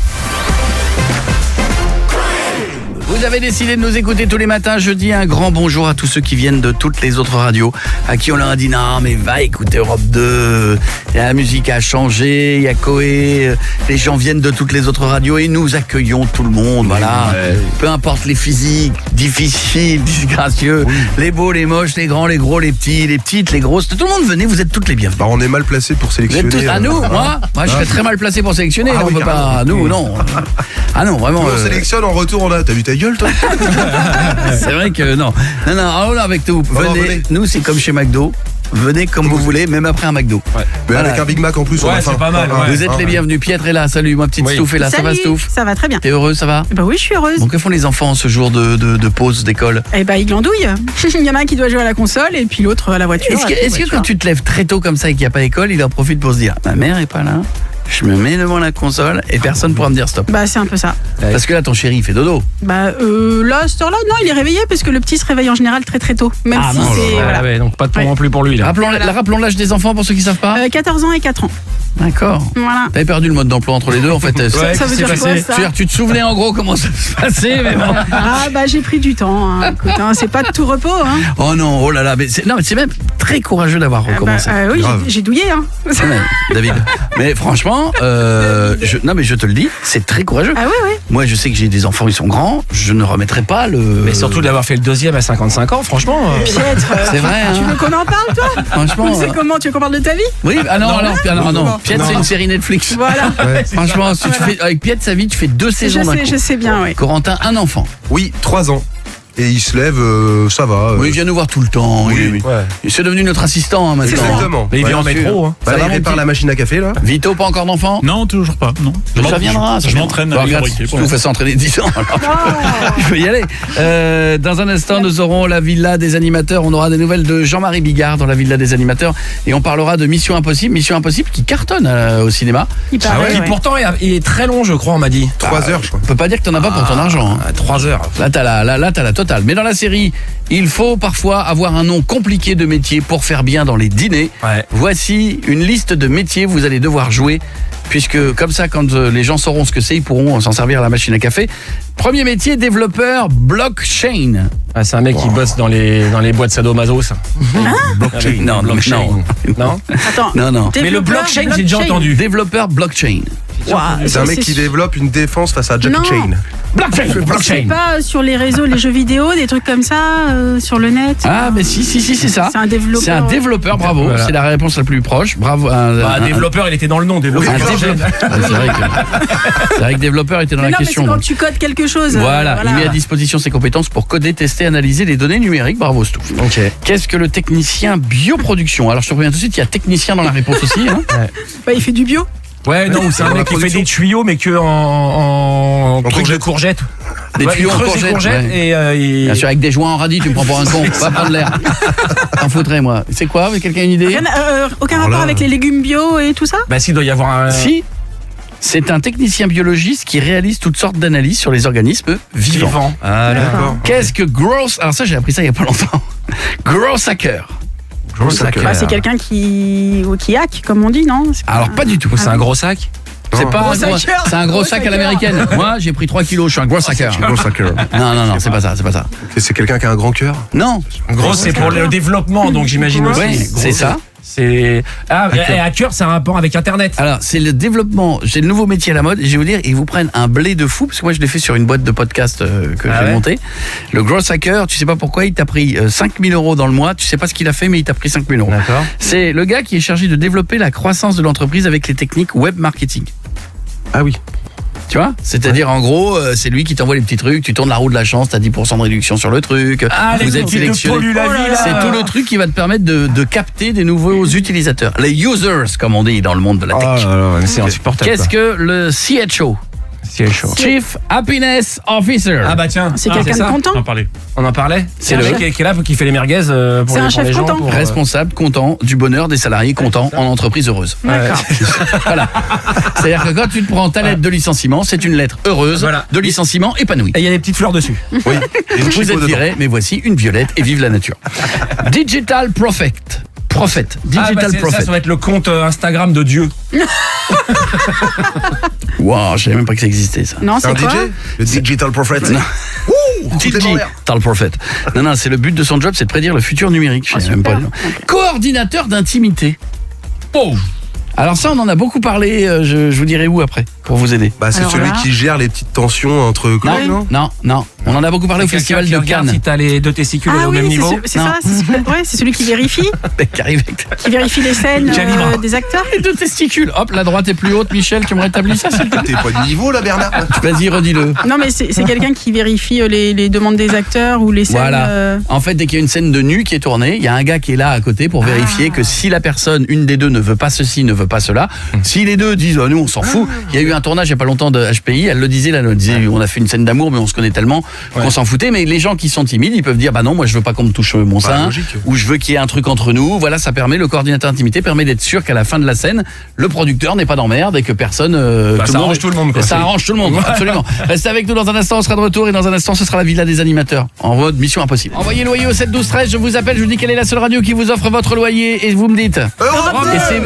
Vous avez décidé de nous écouter tous les matins. Je dis un grand bonjour à tous ceux qui viennent de toutes les autres radios, à qui on leur a dit non mais va écouter Europe 2, la musique a changé, il y a Coé, les gens viennent de toutes les autres radios et nous accueillons tout le monde, voilà. Peu importe les physiques, difficiles, disgracieux, les beaux, les moches, les grands, les gros, les petits, les petites, les grosses, tout le monde venez, vous êtes toutes les bienvenues. Bah on est mal placé pour Vous êtes sélectionner. tous à nous, moi je serais très mal placé pour sélectionner, Ah on oui, peut pas, nous non. Ah non, vraiment. Nous, on sélectionne en retour, on a. T'as vu ta gueule, toi? C'est vrai que non. Non, alors là, avec tout. Alors, Venez. venez. Nous, c'est comme chez McDo. Venez comme vous voulez, même après un McDo. Mais Voilà. avec un Big Mac en plus, on Ouais, a faim. c'est pas mal, ouais. Vous êtes les bienvenus. Pietre est là. Salut, ma petite Oui. Stouff est là. Ça va, Salut, Stouff? ça va très bien. T'es heureux, ça va? Bah oui, je suis heureuse. Bon, que font les enfants ce jour de pause d'école? Eh bah, ils glandouillent. Il y en a un qui doit jouer à la console et puis l'autre à la voiture. Est-ce que quand tu te lèves très tôt comme ça et qu'il n'y a pas d'école, il en profite pour se dire ma mère est pas là, je me mets devant la console et personne pourra me dire stop? Bah, c'est un peu ça. Parce que là, ton chéri, il fait dodo. Bah, là, à cette heure-là, non, il est réveillé parce que le petit se réveille en général très très tôt. Même Ah, si mince. c'est. Voilà. Ouais, donc pas de pont Ouais. non plus pour lui, là. Rappelons l'âge des enfants pour ceux qui savent pas. 14 ans et 4 ans. D'accord. Voilà. T'avais perdu le mode d'emploi entre les deux, en fait. Ouais, Ça veut qu'est-ce dire qui s'est quoi, passé ça? C'est-à-dire, tu te souvenais en gros comment ça se passait, mais bon. Ah, bah, j'ai pris du temps. Hein. Écoute, hein, c'est pas de tout repos. Hein. Oh non, oh là là, mais c'est même très courageux d'avoir recommencé. Oui, Grave. j'ai douillé. Hein. Ouais, David. Mais franchement, non mais je te le dis, c'est très courageux. Ah oui, oui. Moi, je sais que j'ai des enfants, ils sont grands, je ne remettrai pas le. Mais surtout de l'avoir fait le deuxième à 55 ans, franchement. Pietre. C'est vrai, Tu hein. veux qu'on en parle, toi? Franchement. C'est comment? Tu veux qu'on parle de ta vie? Oui, ah non, non. Piette, Non. c'est une série Netflix. Voilà. Franchement, si tu fais avec Piette sa vie, tu fais 2 saisons d'un coup. Je sais bien, oui. Corentin, un enfant. Oui, 3 ans. Et il se lève, ça va. Oui, il vient nous voir tout le temps. Oui. Il est devenu notre assistant hein, maintenant. Exactement. Mais il vit en bien sûr. métro, hein. Bah, là, Ça va, il mon répare petit la machine à café, là. Vito, pas encore d'enfant? Non, toujours pas. Non. Ça viendra. Je m'entraîne à les fabriquer. Tout fait s'entraîner 10 ans. alors. Je peux y aller. Dans un instant, nous aurons la Villa des animateurs. On aura des nouvelles de Jean-Marie Bigard dans la Villa des animateurs. Et on parlera de Mission Impossible. Mission Impossible qui cartonne au cinéma. Il Ah paraît, ouais, qui ouais. pourtant est très long, je crois, on m'a dit. 3 heures, je crois. On peut pas dire que t'en as pas pour ton argent. hein. 3 heures. Là, t'as la totale. Mais dans la série, il faut parfois avoir un nom compliqué de métier pour faire bien dans les dîners. Ouais. Voici une liste de métiers. Vous allez devoir jouer puisque comme ça, quand les gens sauront ce que c'est, ils pourront s'en servir à la machine à café. Premier métier, développeur blockchain. Ah, c'est un mec qui bosse dans les boîtes sadomaso, ça. Blockchain. Non, blockchain. non. Attends. Non. Mais le blockchain, j'ai déjà entendu. Développeur blockchain. C'est un mec qui développe une défense face à Jackie Non. Chain. C'est Blockchain. pas sur les réseaux, les jeux vidéo, des trucs comme ça, sur le net. Ah, mais si, c'est ça. C'est un développeur. C'est un développeur, bravo. Voilà. C'est la réponse la plus proche. Bravo. Développeur, il était dans le nom, développeur. Un développeur. C'est vrai que développeur était dans Mais la non, mais question. c'est quand tu codes quelque chose. Voilà, il met à disposition ses compétences pour coder, tester, analyser les données numériques. Bravo, Stouff. Ok. Qu'est-ce que le technicien bioproduction? Alors, je te préviens tout de suite, il y a technicien dans la réponse aussi. Hein. Bah, il fait du bio. Ouais, non, c'est un mec qui fait des tuyaux, mais que en truc de courgette. Des tuyaux en il creuse des courgette. Ouais. et Bien sûr, avec des joints en radis, tu me prends pour un con. Va prendre l'air. T'en foutrais, moi. C'est quoi? Quelqu'un a une idée? Aucun rapport avec les légumes bio et tout ça? Bah si, il doit y avoir un... Si. C'est un technicien biologiste qui réalise toutes sortes d'analyses sur les organismes vivants. Ah, d'accord. Qu'est-ce que growth? Alors ça, j'ai appris ça il y a pas longtemps. Growth hacker. Bah, c'est quelqu'un qui hack, comme on dit, non? Alors pas du tout. C'est un gros sac. C'est pas Gros un gros, hacker. c'est un gros sac à l'américaine. Moi, j'ai pris 3 kilos, je suis un gros hacker. Gros hacker. Non, c'est pas ça. C'est quelqu'un qui a un grand cœur. Non. Gros, c'est pour le développement, donc j'imagine aussi. Oui, c'est ça. C'est... Ah, et hacker, c'est un rapport avec Internet. Alors, c'est le développement, c'est le nouveau métier à la mode, et je vais vous dire, ils vous prennent un blé de fou, parce que moi je l'ai fait sur une boîte de podcast que j'ai montée. Le Growth Hacker, tu sais pas pourquoi, il t'a pris 5 000 € dans le mois, tu sais pas ce qu'il a fait, mais il t'a pris 5 000 €. D'accord. C'est le gars qui est chargé de développer la croissance de l'entreprise avec les techniques web marketing. Ah oui. Tu vois? C'est-à-dire, en gros, c'est lui qui t'envoie les petits trucs, tu tournes la roue de la chance, t'as 10% de réduction sur le truc, vous êtes sélectionné. C'est tout le truc qui va te permettre de capter des nouveaux utilisateurs. Les users, comme on dit dans le monde de la tech. C'est insupportable. Qu'est-ce que le CHO? Chief Happiness Officer. Ah bah tiens, C'est quelqu'un de content. On en parlait. C'est le mec qui est là, qui fait les merguez pour C'est un les chef gens. content. Responsable, content, du bonheur des salariés, content, en entreprise heureuse. D'accord. Voilà. C'est-à-dire que quand tu te prends ta lettre de licenciement, c'est une lettre heureuse de licenciement épanouie. Et il y a des petites fleurs dessus. Oui. Et une Vous chico êtes dedans. viré, mais voici une violette et vive la nature. Digital Prophet. Digital Ça, Prophet. ça va être le compte Instagram de Dieu. Wow, je savais même pas que ça existait, ça. Non, C'est un c'est quoi? DJ. Le Digital Prophet. Digital Prophet. Non, c'est le but de son job, c'est de prédire le futur numérique. Je sais même pas. super. Coordinateur d'intimité. Oh. Alors ça, on en a beaucoup parlé, je vous dirai où après, pour vous aider. Bah, c'est Alors celui là- qui gère les petites tensions entre collègues, non? Non. On en a beaucoup parlé au festival de Cannes. Si t'as les deux testicules Ah au même oui, niveau. c'est Non. ça. C'est celui qui vérifie Qui arrive avec les scènes Calibre. des acteurs. les deux testicules. Hop, la droite est plus haute. Michel, tu me rétablis ça, s'il te plaît? T'es pas de niveau là, Bernard? Vas-y, redis-le. Non, mais c'est quelqu'un qui vérifie les demandes des acteurs ou les scènes. Voilà. En fait, dès qu'il y a une scène de nu qui est tournée, il y a un gars qui est là à côté pour vérifier que si la personne, une des deux, ne veut pas ceci, ne veut pas cela, si les deux disent nous on s'en fout. Il y a eu un tournage il y a pas longtemps de HPI, elle le disait, on a fait une scène d'amour, mais on se connaît tellement qu'on s'en foutait. Mais les gens qui sont timides, ils peuvent dire bah non, moi je veux pas qu'on me touche mon sein, logique. ou je veux qu'il y ait un truc entre nous. Voilà, ça permet, le coordinateur intimité permet d'être sûr qu'à la fin de la scène, le producteur n'est pas dans merde et que personne. Ça arrange tout le monde, quoi. Ça arrange tout le monde, absolument. Restez avec nous dans un instant, on sera de retour et dans un instant, ce sera la villa des animateurs en mode mission impossible. Envoyez loyer au 7 12 13, je vous appelle, je vous dis quelle est la seule radio qui vous offre votre loyer et vous me dites.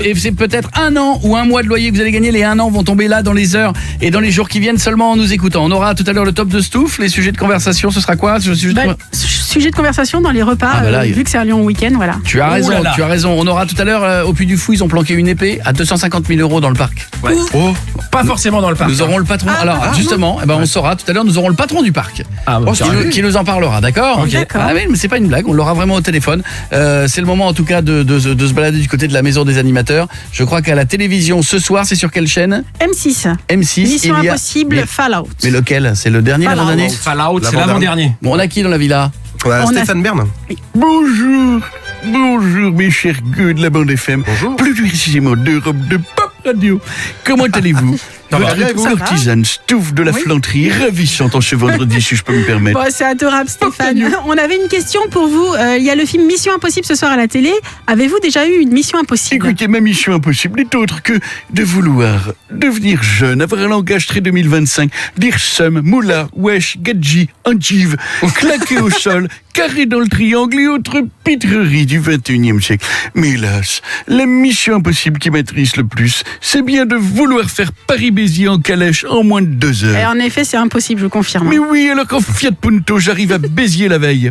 Et c'est peut-être 1 an ou 1 mois de loyer que vous allez gagner. Les 1 an vont tomber là dans les heures et dans les jours qui viennent seulement en nous écoutant. On aura tout à l'heure le top de Stouff, les sujets de conversation, ce sera quoi? Sujet de conversation dans les repas, Ah, bah là, vu que c'est à Lyon week-end, voilà. Tu as raison, là là. tu as raison. On aura tout à l'heure au Puy du Fou, ils ont planqué une épée à 250 000 € dans le parc. Ouais. Oh. Pas forcément dans le parc. Nous aurons le patron. Alors justement, on saura tout à l'heure, nous aurons le patron du parc. Ah, bon, Qui nous en parlera, d'accord? Ok. D'accord. Ah oui, mais c'est pas une blague, on l'aura vraiment au téléphone. C'est le moment en tout cas de se balader du côté de la maison des animateurs. Je crois qu'à la télévision ce soir, c'est sur quelle chaîne? M6. M6. Mission il y a... Impossible, Fallout. Mais lequel? C'est le dernier, Fallout. l'avant-dernier? Fallout, c'est L'avant-dernier. l'avant-dernier. Bon, on a qui dans la villa? On a- Stéphane Bern. Bonjour mes chers gueux de la bande FM. Bonjour. Plus précisément d'Europe de Pop Radio. Comment allez-vous? Votre courtisane Stouff de la Flanterie, ravissante en ce vendredi, si je peux me permettre. Bon, c'est adorable, Stéphane. On avait une question pour vous. Il y a le film Mission Impossible ce soir à la télé. Avez-vous déjà eu une mission impossible? Écoutez, ma mission impossible n'est autre que de vouloir devenir jeune, avoir un langage très 2025, dire somme, moula, wesh, gadji, anjive, claquer au sol, carré dans le triangle et autres pitreries du 21e siècle. Mais hélas, la mission impossible qui m'intéresse le plus, c'est bien de vouloir faire Paris-Béziers en calèche en moins de 2 heures. Et en effet, c'est impossible, je confirme. Mais oui, alors qu'en Fiat Punto, j'arrive à Béziers la veille.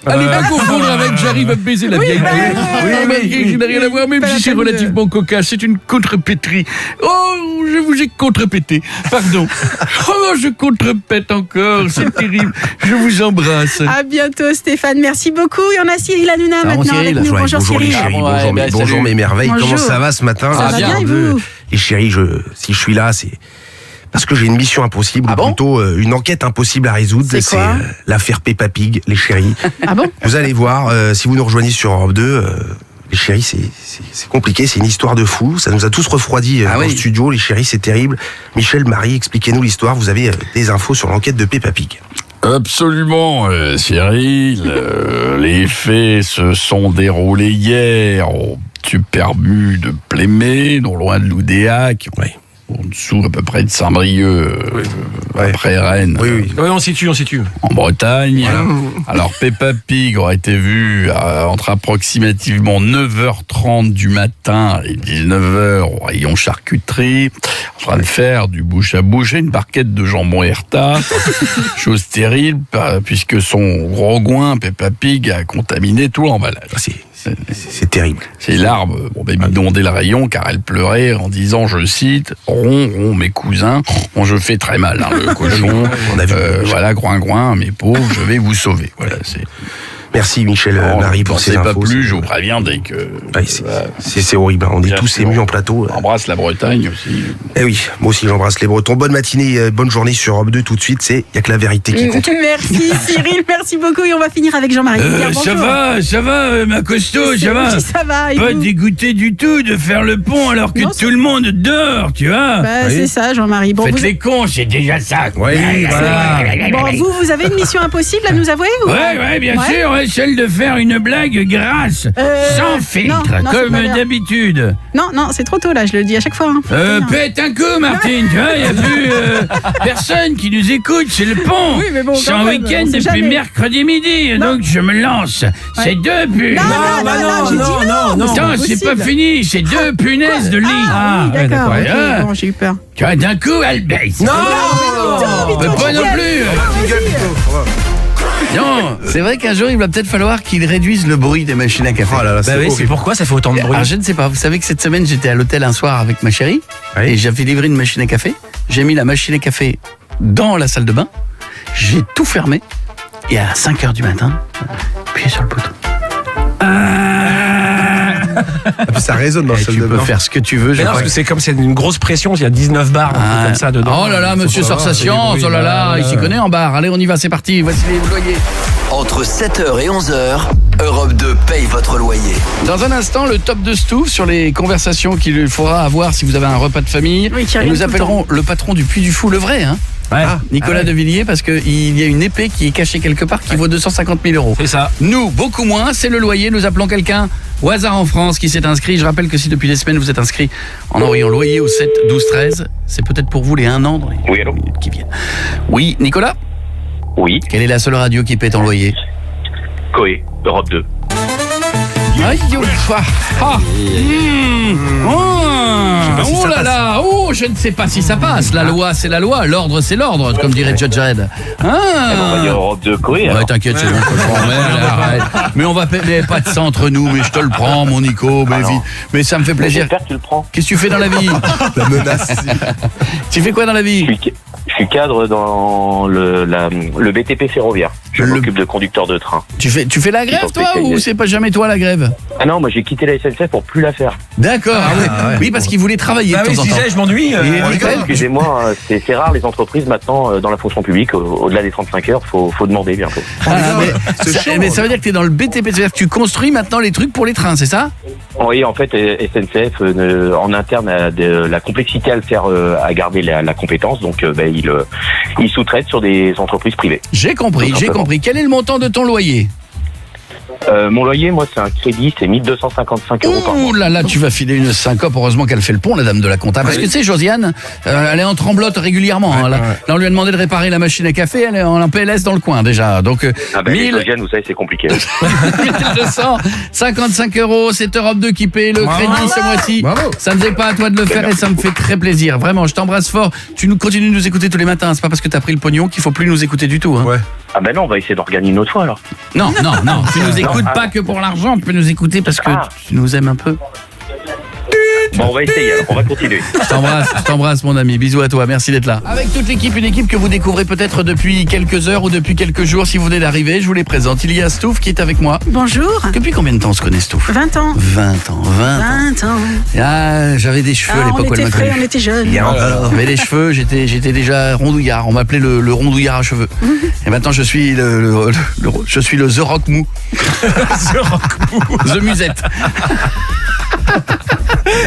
Allez, pas confondre avec j'arrive à baiser la vieille. Je n'ai rien à voir, même si c'est relativement cocasse, c'est une contrepétrie. Oh, je vous ai contrepété. Pardon. Oh, je contrepète encore, c'est terrible. Je vous embrasse. À bientôt, Stéphane. Merci beaucoup. Il y en a Cyril Hanouna maintenant Cyril. avec nous. Bonjour les Cyril. chéris, Ah, bon, bonjour mes merveilles. Bonjour. Comment ça va ce matin? Ça va bien, et vous? Les chéris, si je suis là, c'est parce que j'ai une mission impossible, ou plutôt une enquête impossible à résoudre. C'est quoi l'affaire Peppa Pig, les chéris. Ah bon? Vous allez voir, si vous nous rejoignez sur Europe 2, les chéris, c'est compliqué, c'est une histoire de fou. Ça nous a tous refroidis dans le studio, les chéris, c'est terrible. Michel, Marie, expliquez-nous l'histoire. Vous avez des infos sur l'enquête de Peppa Pig. Absolument, Cyril. Les faits se sont déroulés hier au Superbu de Plémé, non loin de Loudéac. En dessous à peu près de Saint-Brieuc, après Rennes. Oui, on situe. En Bretagne. Alors Peppa Pig aurait été vue entre approximativement 9h30 du matin et 19h au rayon charcuterie, en train de faire du bouche à bouche et une barquette de jambon Herta. Chose terrible, puisque son gros goin, Peppa Pig, a contaminé tout l'emballage. C'est terrible. C'est l'arbre m'a inondé le rayon car elle pleurait en disant, je cite, ron, mes cousins, je fais très mal, le cochon. On a vu. Voilà, groin, mes pauvres, je vais vous sauver. Voilà, c'est. Merci Michel, Marie pour ces infos. Pas plus, je vous préviens dès que. C'est horrible, on est tous émus en plateau. On embrasse la Bretagne aussi. Eh oui, moi aussi j'embrasse les Bretons. Bonne matinée, bonne journée sur Europe 2 tout de suite, il n'y a que la vérité qui compte. Merci Cyril, merci beaucoup et on va finir avec Jean-Marie. Ça va, ma costaud, ça va. Oui, ça va. Pas dégoûté du tout de faire le pont alors que tout le monde dort, tu vois. C'est ça, Jean-Marie. Bon, faites les cons, c'est déjà ça. Oui, voilà. Bon, vous avez une mission impossible à nous avouer ou... Ouais, bien sûr, celle de faire une blague grasse, sans filtre, comme d'habitude. Non, c'est trop tôt là, je le dis à chaque fois. Pète un coup, Martine, tu vois, il n'y a plus personne qui nous écoute, c'est le pont. Oui, mais bon, c'est en week-end depuis mercredi midi, donc je me lance. C'est 2 punaises. Non, attends, c'est pas fini, c'est 2 punaises de lit. Oui, d'accord, ok, bon, j'ai eu peur. Tu vois, d'un coup, elle baisse. Non, pas non plus. Non, c'est vrai qu'un jour, il va peut-être falloir qu'il réduise le bruit des machines à café. Oh là là, c'est pourquoi ça fait autant de bruit? Alors, je ne sais pas. Vous savez que cette semaine, j'étais à l'hôtel un soir avec ma chérie et j'avais livré une machine à café. J'ai mis la machine à café dans la salle de bain. J'ai tout fermé et à 5h du matin, appuyé sur le bouton. Ça résonne dans la salle de bain. Tu peux faire ce que tu veux. Parce que c'est comme c'est une grosse pression, il y a 19 bars comme ça dedans. Oh là là, monsieur sort sa science, oh là là, il s'y connaît en bar. Allez, on y va, c'est parti, voici les loyers. Entre 7h et 11h, Europe 2 paye votre loyer. Dans un instant, le top de Stouff sur les conversations qu'il faudra avoir si vous avez un repas de famille. Oui, et nous appellerons le patron du Puy du Fou, le vrai, hein. Nicolas de Villiers, parce qu'il y a une épée qui est cachée quelque part qui vaut 250 000 euros. C'est ça. Nous, beaucoup moins, c'est le loyer. Nous appelons quelqu'un au hasard en France qui s'est inscrit. Je rappelle que si depuis des semaines vous êtes inscrit en envoyant loyer au 7 12 13, c'est peut-être pour vous les 1 an dans les minutes qui viennent. Oui, Nicolas ? Oui. Quelle est la seule radio qui paie ton loyer ? Coé, Europe 2. Aïe, oh là là, je ne sais pas si ça passe. La loi, c'est la loi. L'ordre, c'est l'ordre, comme dirait Judge Red. On va dire Europe 2 Coé. Ouais, t'inquiète, c'est bon, je te le prends. Arrête. Mais on va payer pas de ça entre nous, mais je te le prends, mon Nico. Mais, mais ça me fait plaisir. J'espère que tu le prends. Qu'est-ce que tu fais dans la vie ? La menace. Tu fais quoi dans la vie ? Je suis cadre dans le BTP ferroviaire. Je m'occupe de conducteur de train. Tu fais la grève, toi, ou c'est pas jamais toi la grève? Ah non, moi j'ai quitté la SNCF pour plus la faire. D'accord. Oui, parce qu'il voulait travailler de temps en temps. Je m'ennuie. Excusez-moi, c'est rare les entreprises maintenant dans la fonction publique. Au-delà des 35 heures, faut demander bientôt. Mais ça veut dire que tu es dans le BTP, c'est-à-dire que tu construis maintenant les trucs pour les trains, c'est ça? Oui, en fait, SNCF en interne a de la complexité à le faire, à garder la compétence, donc il sous-traite sur des entreprises privées. J'ai compris. Quel est le montant de ton loyer? Mon loyer, moi, c'est un crédit, c'est 1255 € par mois. Oh là là, tu vas filer une syncope. Heureusement qu'elle fait le pont, la dame de la compta. Parce que tu sais, Josiane, elle est en tremblote réguliement. Là, on lui a demandé de réparer la machine à café. Elle est en PLS dans le coin déjà. Donc, Josiane, vous savez, c'est compliqué. 1255 €, c'est Europe 2 qui paye le crédit ce mois-ci. Ça ne fait pas à toi de le faire et ça me fait très plaisir. Vraiment, je t'embrasse fort. Tu continues de nous écouter tous les matins. C'est pas parce que t'as pris le pognon qu'il faut plus nous écouter du tout. Hein. Ah ben non, on va essayer d'organiser une autre fois alors. Non, tu nous écoutes pas que pour l'argent, tu peux nous écouter parce que tu nous aimes un peu. Bon, on va essayer, alors on va continuer. Je t'embrasse mon ami, bisous à toi, merci d'être là. Avec toute l'équipe, une équipe que vous découvrez peut-être depuis quelques heures ou depuis quelques jours si vous venez d'arriver, je vous les présente. Il y a Stouff qui est avec moi. Bonjour. Depuis combien de temps on se connaît Stouff? 20 ans. 20 ans. Ah, j'avais des cheveux à l'époque où elle m'a connu. On était jeunes. J'avais des cheveux, j'étais déjà rondouillard, on m'appelait le rondouillard à cheveux. Et maintenant je suis je suis le The Rock Mou. The Rock Mou. The Musette.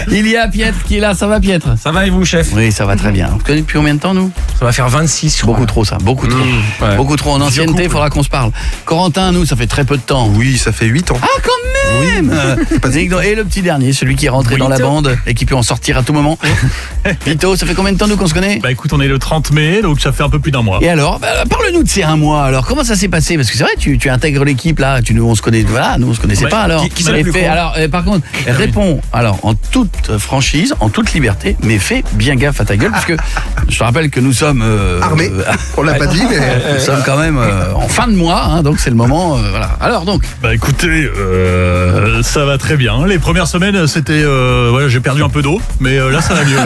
Il y a Pietre qui est là, ça va Pietre? Ça va et vous, chef? Oui, ça va très bien. On te connaît depuis combien de temps nous? Ça va faire 26, je crois. Beaucoup trop ça, beaucoup trop. Ouais. Beaucoup trop en ancienneté, il faudra qu'on se parle. Corentin, nous, ça fait très peu de temps. Oui, ça fait 8 ans. Ah, quand même. Et le petit dernier, celui qui est rentré dans la bande et qui peut en sortir à tout moment. Vito, ça fait combien de temps nous qu'on se connaît? Bah écoute, on est le 30 mai, donc ça fait un peu plus d'un mois. Et alors, parle-nous de ces un mois. Alors, comment ça s'est passé? Parce que c'est vrai, tu intègres l'équipe là, on se connaît, voilà, nous on se connaissait pas alors. Qui c'est le plus con? Alors, par contre, réponds alors en toute franchise, en toute liberté, mais fais bien gaffe à ta gueule, parce que je te rappelle que nous sommes armés. On l'a pas dit, mais nous sommes quand même en fin de mois, hein, donc c'est le moment. Voilà. Alors donc. Bah écoutez, ça va très bien. Les premières semaines, c'était, j'ai perdu un peu d'eau, mais là ça va mieux.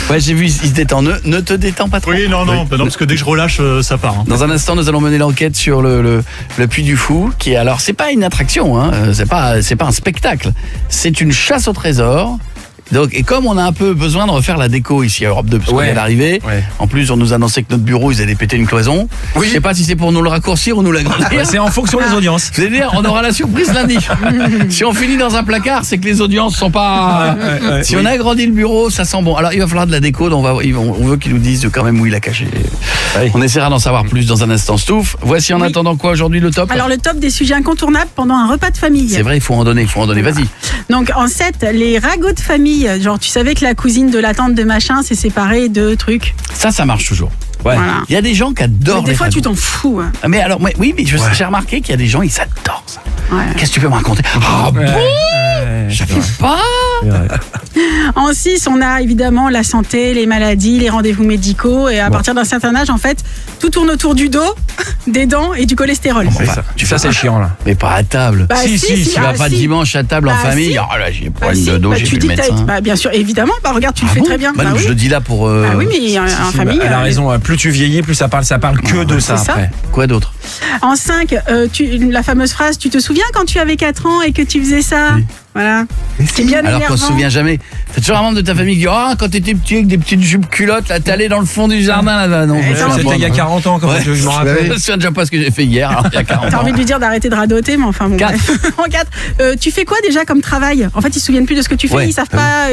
Ouais, j'ai vu, il se détend. Ne te détends pas trop. Oui, non, parce que dès que je relâche, ça part. Hein. Dans un instant, nous allons mener l'enquête sur le Puy du Fou, qui est alors, c'est pas une attraction, hein, c'est pas un spectacle, c'est une chasse au trésor. Donc, et comme on a un peu besoin de refaire la déco ici à Europe 2, parce qu'on vient d'arriver, en plus on nous annonçait que notre bureau ils allaient péter une cloison. Je sais pas si c'est pour nous le raccourcir ou nous l'agrandir. C'est en fonction des audiences. C'est-à-dire, on aura la surprise lundi. Si on finit dans un placard, c'est que les audiences sont pas. Si on agrandit le bureau, ça sent bon. Alors il va falloir de la déco, donc on veut qu'ils nous disent quand même où il a caché. On essaiera d'en savoir plus dans un instant. Stouff, voici en attendant quoi aujourd'hui le top? Alors le top des sujets incontournables pendant un repas de famille. C'est vrai, il faut en donner, vas-y. Donc en 7, les ragots de famille. Genre tu savais que la cousine de la tante de machin s'est séparée de trucs. Ça marche toujours. Ouais. Voilà. Il y a des gens qui adorent. Mais des fois ragots. Tu t'en fous. Hein. Mais alors, oui, mais j'ai remarqué qu'il y a des gens, ils adorent ça. Ouais. Qu'est-ce que tu peux me raconter? Ah bon? Je savais pas. En 6, on a évidemment la santé, les maladies, les rendez-vous médicaux. Et à partir d'un certain âge, en fait, tout tourne autour du dos, des dents et du cholestérol. Ça, c'est chiant, là. Mais pas à table. Bah, si, tu vas pas dimanche à table en famille. Si. Oh là, j'ai problème de dos, j'ai vu le médecin. Bien sûr, évidemment. Regarde, tu le fais très bien. Oui. Je le dis là pour. oui, mais en famille. Elle a raison. Plus tu vieillis, plus ça parle que de ça après. Quoi d'autre? En 5, la fameuse phrase, tu te souviens quand tu avais 4 ans et que tu faisais ça? Oui. Voilà. C'est bien énervant. Alors qu'on se souvient jamais. T'as toujours un membre de ta famille qui dit quand t'étais petit avec des petites jupes culottes, là t'es allé dans le fond du jardin là-bas. Non, c'était il y a 40 ans, comme je me rappelle. Je me souviens déjà pas ce que j'ai fait hier, alors, il y a 40 ans. T'as envie de lui dire d'arrêter de radoter, mais enfin bon. 4. En 4, tu fais quoi déjà comme travail? En fait, ils se souviennent plus de ce que tu fais, ils savent pas,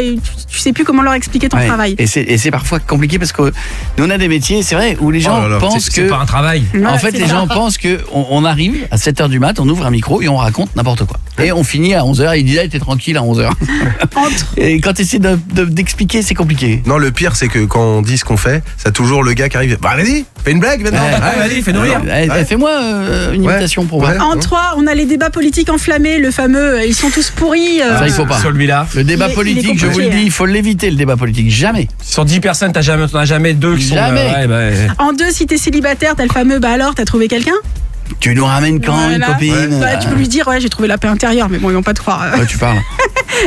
tu sais plus comment leur expliquer ton travail. Et c'est parfois compliqué parce que nous on a des métiers, c'est vrai, où les gens pensent que c'est pas un travail. En fait, les gens pensent que on arrive à 7h du mat, on ouvre un micro et on raconte n'importe quoi. Et on finit à 11h, il dit t'es tranquille à 11h. Et quand tu essaies d'expliquer, c'est compliqué. Non, le pire, c'est que quand on dit ce qu'on fait, ça a toujours le gars qui arrive. Bah, vas-y, fais une blague maintenant. Vas-y, fais-nous rire. Fais-moi une imitation pour voir. En 3, on a les débats politiques enflammés, le fameux ils sont tous pourris. Ça, il faut pas. Celui-là. Le débat politique, je vous le dis, il faut l'éviter, le débat politique. Jamais. Sur 10 personnes, t'en as jamais 2 qui sont. Jamais. En 2, si t'es célibataire, t'as le fameux alors, t'as trouvé quelqu'un? Tu nous ramènes quand, une copine? Bah, tu peux lui dire, j'ai trouvé la paix intérieure, mais bon, ils vont pas te croire. Ouais, tu parles.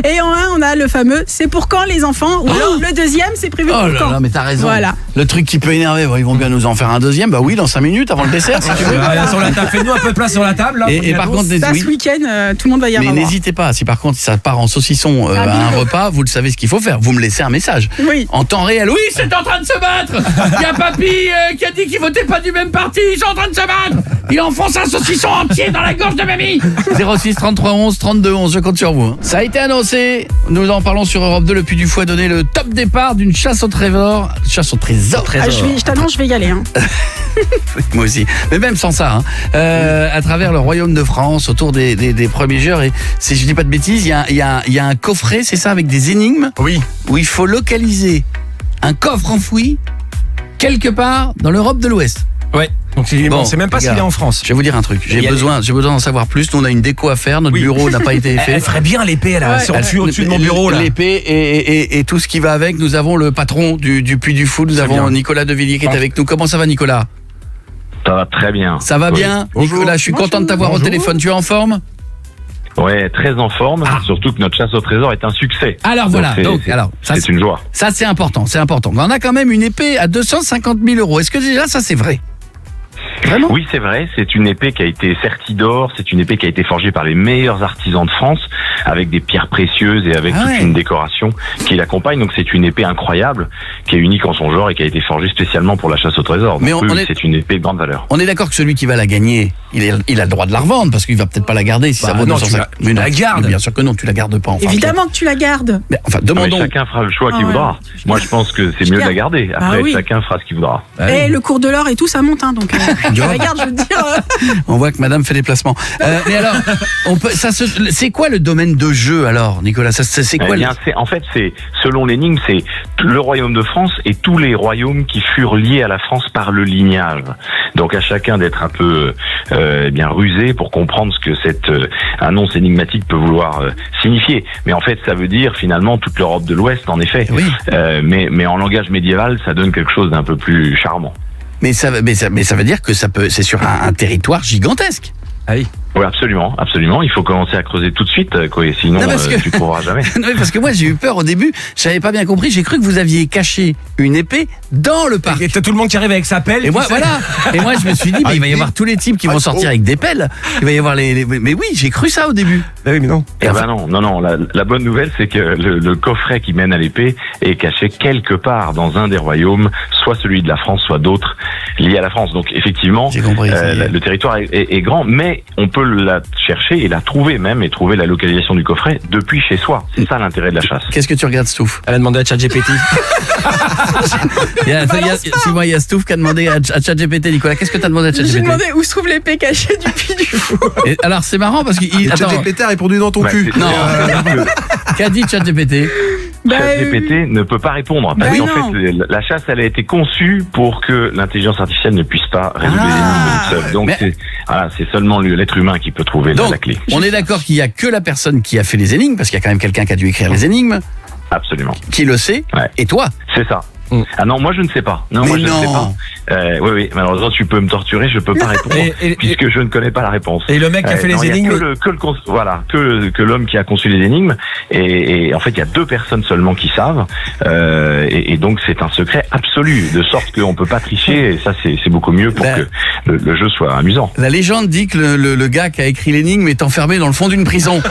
Et en 1, on a le fameux c'est pour quand les enfants? Ou alors le deuxième, c'est prévu pour quand? Non, mais t'as raison. Voilà. Le truc qui peut énerver, ils vont bien nous en faire un deuxième. Bah oui, dans 5 minutes avant le dessert, si tu veux. Sur la table, fais-nous un peu de place sur la table. Là, et par contre, ça, ce week-end, tout le monde va y avoir. Mais n'hésitez pas, si par contre ça part en saucisson à un repas, vous le savez ce qu'il faut faire. Vous me laissez un message. Oui. En temps réel. Oui, c'est en train de se battre. Il y a papy qui a dit qu'il votait pas du même parti. Ils sont en train de se battre. Il enfonce un saucisson entier dans la gorge de mamie. 06 33 11 32 11, je compte sur vous. Ça a été annoncé. Nous en parlons sur Europe 2. Le Puy du Fou a donné le top départ d'une chasse au trésor. Chasse au trésor. Je t'annonce, je vais y aller. Moi aussi. Mais même sans ça, à travers le royaume de France, autour des premiers joueurs. Et si je dis pas de bêtises, il y a un coffret, c'est ça, avec des énigmes. Oui. Où il faut localiser un coffre enfoui quelque part dans l'Europe de l'Ouest. Ouais. Donc on sait même pas s'il est en France. Je vais vous dire un truc. J'ai besoin d'en savoir plus. Nous, on a une déco à faire. Notre bureau n'a pas été fait. Elle ferait bien l'épée là, au-dessus de mon bureau là. L'épée et tout ce qui va avec. Nous avons le patron du Puy du Fou. Nous avons Nicolas Devilliers qui est avec nous. Comment ça va, Nicolas? Ça va très bien. Ça va bien, Nicolas. Je suis content de t'avoir au téléphone. Tu es en forme? Ouais, très en forme. Surtout que notre chasse au trésor est un succès. Alors voilà. C'est une joie. Ça, c'est important. Mais on a quand même une épée à 250 000 €. Est-ce que déjà ça, c'est vrai? Vraiment? Oui, c'est vrai. C'est une épée qui a été sertie d'or. C'est une épée qui a été forgée par les meilleurs artisans de France, avec des pierres précieuses et avec toute une décoration qui l'accompagne. Donc c'est une épée incroyable, qui est unique en son genre et qui a été forgée spécialement pour la chasse au trésor. Donc, c'est une épée de grande valeur. On est d'accord que celui qui va la gagner, il a le droit de la revendre parce qu'il va peut-être pas la garder si ça vaut 250. Tu la gardes. Bien sûr que non, tu la gardes pas. Évidemment que tu la gardes. Mais enfin, demandons. Mais chacun fera le choix qu'il voudra. Moi, je pense que c'est mieux de la garder. Après, chacun fera ce qu'il voudra. Et le cours de l'or et tout, ça monte, donc. Regarde, je veux dire. On voit que madame fait des placements. Mais alors, c'est quoi le domaine de jeu alors, Nicolas? C'est quoi En fait, c'est selon l'énigme, c'est le royaume de France et tous les royaumes qui furent liés à la France par le lignage. Donc à chacun d'être un peu bien rusé pour comprendre ce que cette annonce énigmatique peut vouloir signifier. Mais en fait, ça veut dire finalement toute l'Europe de l'Ouest, en effet. Oui. Mais en langage médiéval, ça donne quelque chose d'un peu plus charmant. Mais ça veut dire que c'est sur un territoire gigantesque. Ah oui. Oui, absolument. Il faut commencer à creuser tout de suite, sinon tu ne trouveras jamais. Non, parce que moi j'ai eu peur au début, j'avais pas bien compris, j'ai cru que vous aviez caché une épée dans le parc. Et t'as tout le monde qui arrive avec sa pelle. Et moi, et moi je me suis dit, il va y avoir tous les types qui vont sortir avec des pelles. Il va y avoir mais oui, j'ai cru ça au début. Oui, mais non. Non. La bonne nouvelle, c'est que le coffret qui mène à l'épée est caché quelque part dans un des royaumes, soit celui de la France, soit d'autres liés à la France. Donc effectivement, le territoire est grand, mais on peut la chercher et la trouver même, et trouver la localisation du coffret depuis chez soi. C'est ça l'intérêt de la chasse. Qu'est-ce que tu regardes, Stouff? Elle a demandé à ChatGPT. Il y a Stouff qui a demandé à ChatGPT. Nicolas, qu'est-ce que tu as demandé à ChatGPT? J'ai demandé où se trouve l'épée cachée du Puy du Fou. Et alors c'est marrant parce qu'il ChatGPT a répondu dans ton cul. Non. Qu'a dit ChatGPT? ChatGPT ne peut pas répondre. Parce qu'en fait, la chasse, elle a été conçue pour que l'intelligence artificielle ne puisse pas résoudre les énigmes toute seule. Donc c'est seulement l'être humain qui peut trouver la clé. On est d'accord qu'il n'y a que la personne qui a fait les énigmes, parce qu'il y a quand même quelqu'un qui a dû écrire les énigmes. Absolument. Qui le sait. Et toi? C'est ça. Ah non, moi je ne sais pas. Non, moi je ne sais pas. Oui, malheureusement tu peux me torturer, je peux pas répondre puisque je ne connais pas la réponse. Et le mec qui a fait les énigmes, que l'homme qui a conçu les énigmes, et en fait il y a 2 personnes seulement qui savent, et donc c'est un secret absolu, de sorte qu'on peut pas tricher, et ça c'est beaucoup mieux pour que le jeu soit amusant. La légende dit que le gars qui a écrit l'énigme est enfermé dans le fond d'une prison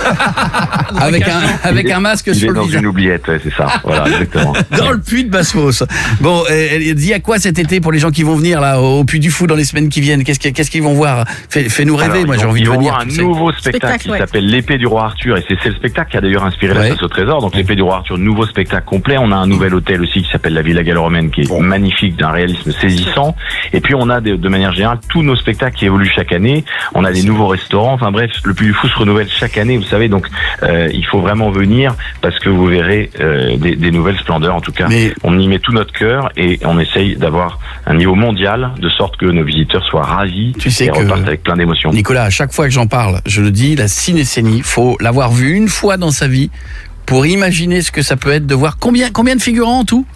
avec un masque sur le visage. Il est dans une oubliette, c'est ça. Voilà, exactement. Dans le puits de Basse-Fosse. Bon, elle dit à quoi cet été pour les gens qui vont venir là au Puy du Fou dans les semaines qui viennent? Qu'est-ce qu'ils vont voir? Fais-nous rêver. Moi j'ai envie de venir. Ils vont voir un nouveau spectacle qui s'appelle l'épée du roi Arthur, et c'est le spectacle qui a d'ailleurs inspiré la chasse au trésor. Donc l'épée du roi Arthur, nouveau spectacle complet. On a un nouvel hôtel aussi qui s'appelle la Villa Gallo-Romaine, qui est magnifique, d'un réalisme saisissant. Et puis on a de manière générale tous nos spectacles qui évoluent chaque année. On a des nouveaux restaurants. Enfin bref, le Puy du Fou se renouvelle chaque année, vous savez. Donc il faut vraiment venir parce que vous verrez des nouvelles splendeurs. En tout cas, on y met tout notre cœur et on essaye d'avoir un niveau mondial de sorte que nos visiteurs soient ravis et repartent avec plein d'émotions. Nicolas, à chaque fois que j'en parle, je le dis, la cinécénie, faut l'avoir vu une fois dans sa vie pour imaginer ce que ça peut être de voir combien de figurants en tout?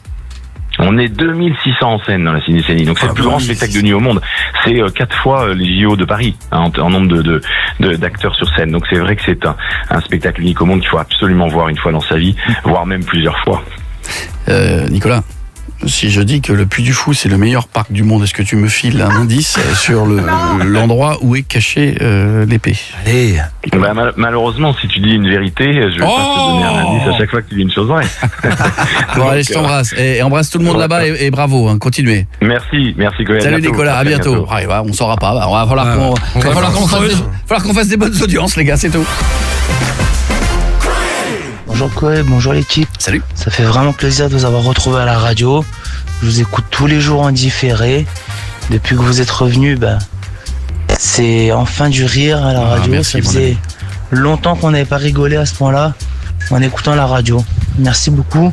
On est 2600 en scène dans la Cinécénie, donc c'est le plus grand spectacle de nuit au monde. C'est 4 fois les JO de Paris en nombre d'acteurs sur scène. Donc c'est vrai que c'est un spectacle unique au monde qu'il faut absolument voir une fois dans sa vie, voire même plusieurs fois. Nicolas, si je dis que le Puy du Fou c'est le meilleur parc du monde, est-ce que tu me files un indice sur l'endroit où est cachée l'épée? Allez. Malheureusement, si tu dis une vérité, je vais pas te donner un indice à chaque fois que tu dis une chose vraie. Bon, allez, je t'embrasse. Et embrasse tout le monde là-bas et bravo, hein, continuez. Merci Cohen. Salut Nicolas, à bientôt. Ah, bah, on saura pas, on va falloir qu'on fasse des bonnes audiences, les gars, c'est tout. Bonjour Cohen, bonjour l'équipe. Salut. Ça fait vraiment plaisir de vous avoir retrouvé à la radio. Je vous écoute tous les jours en différé. Depuis que vous êtes revenus, c'est enfin du rire à la radio. Merci, ça faisait longtemps qu'on n'avait pas rigolé à ce point-là en écoutant la radio. Merci beaucoup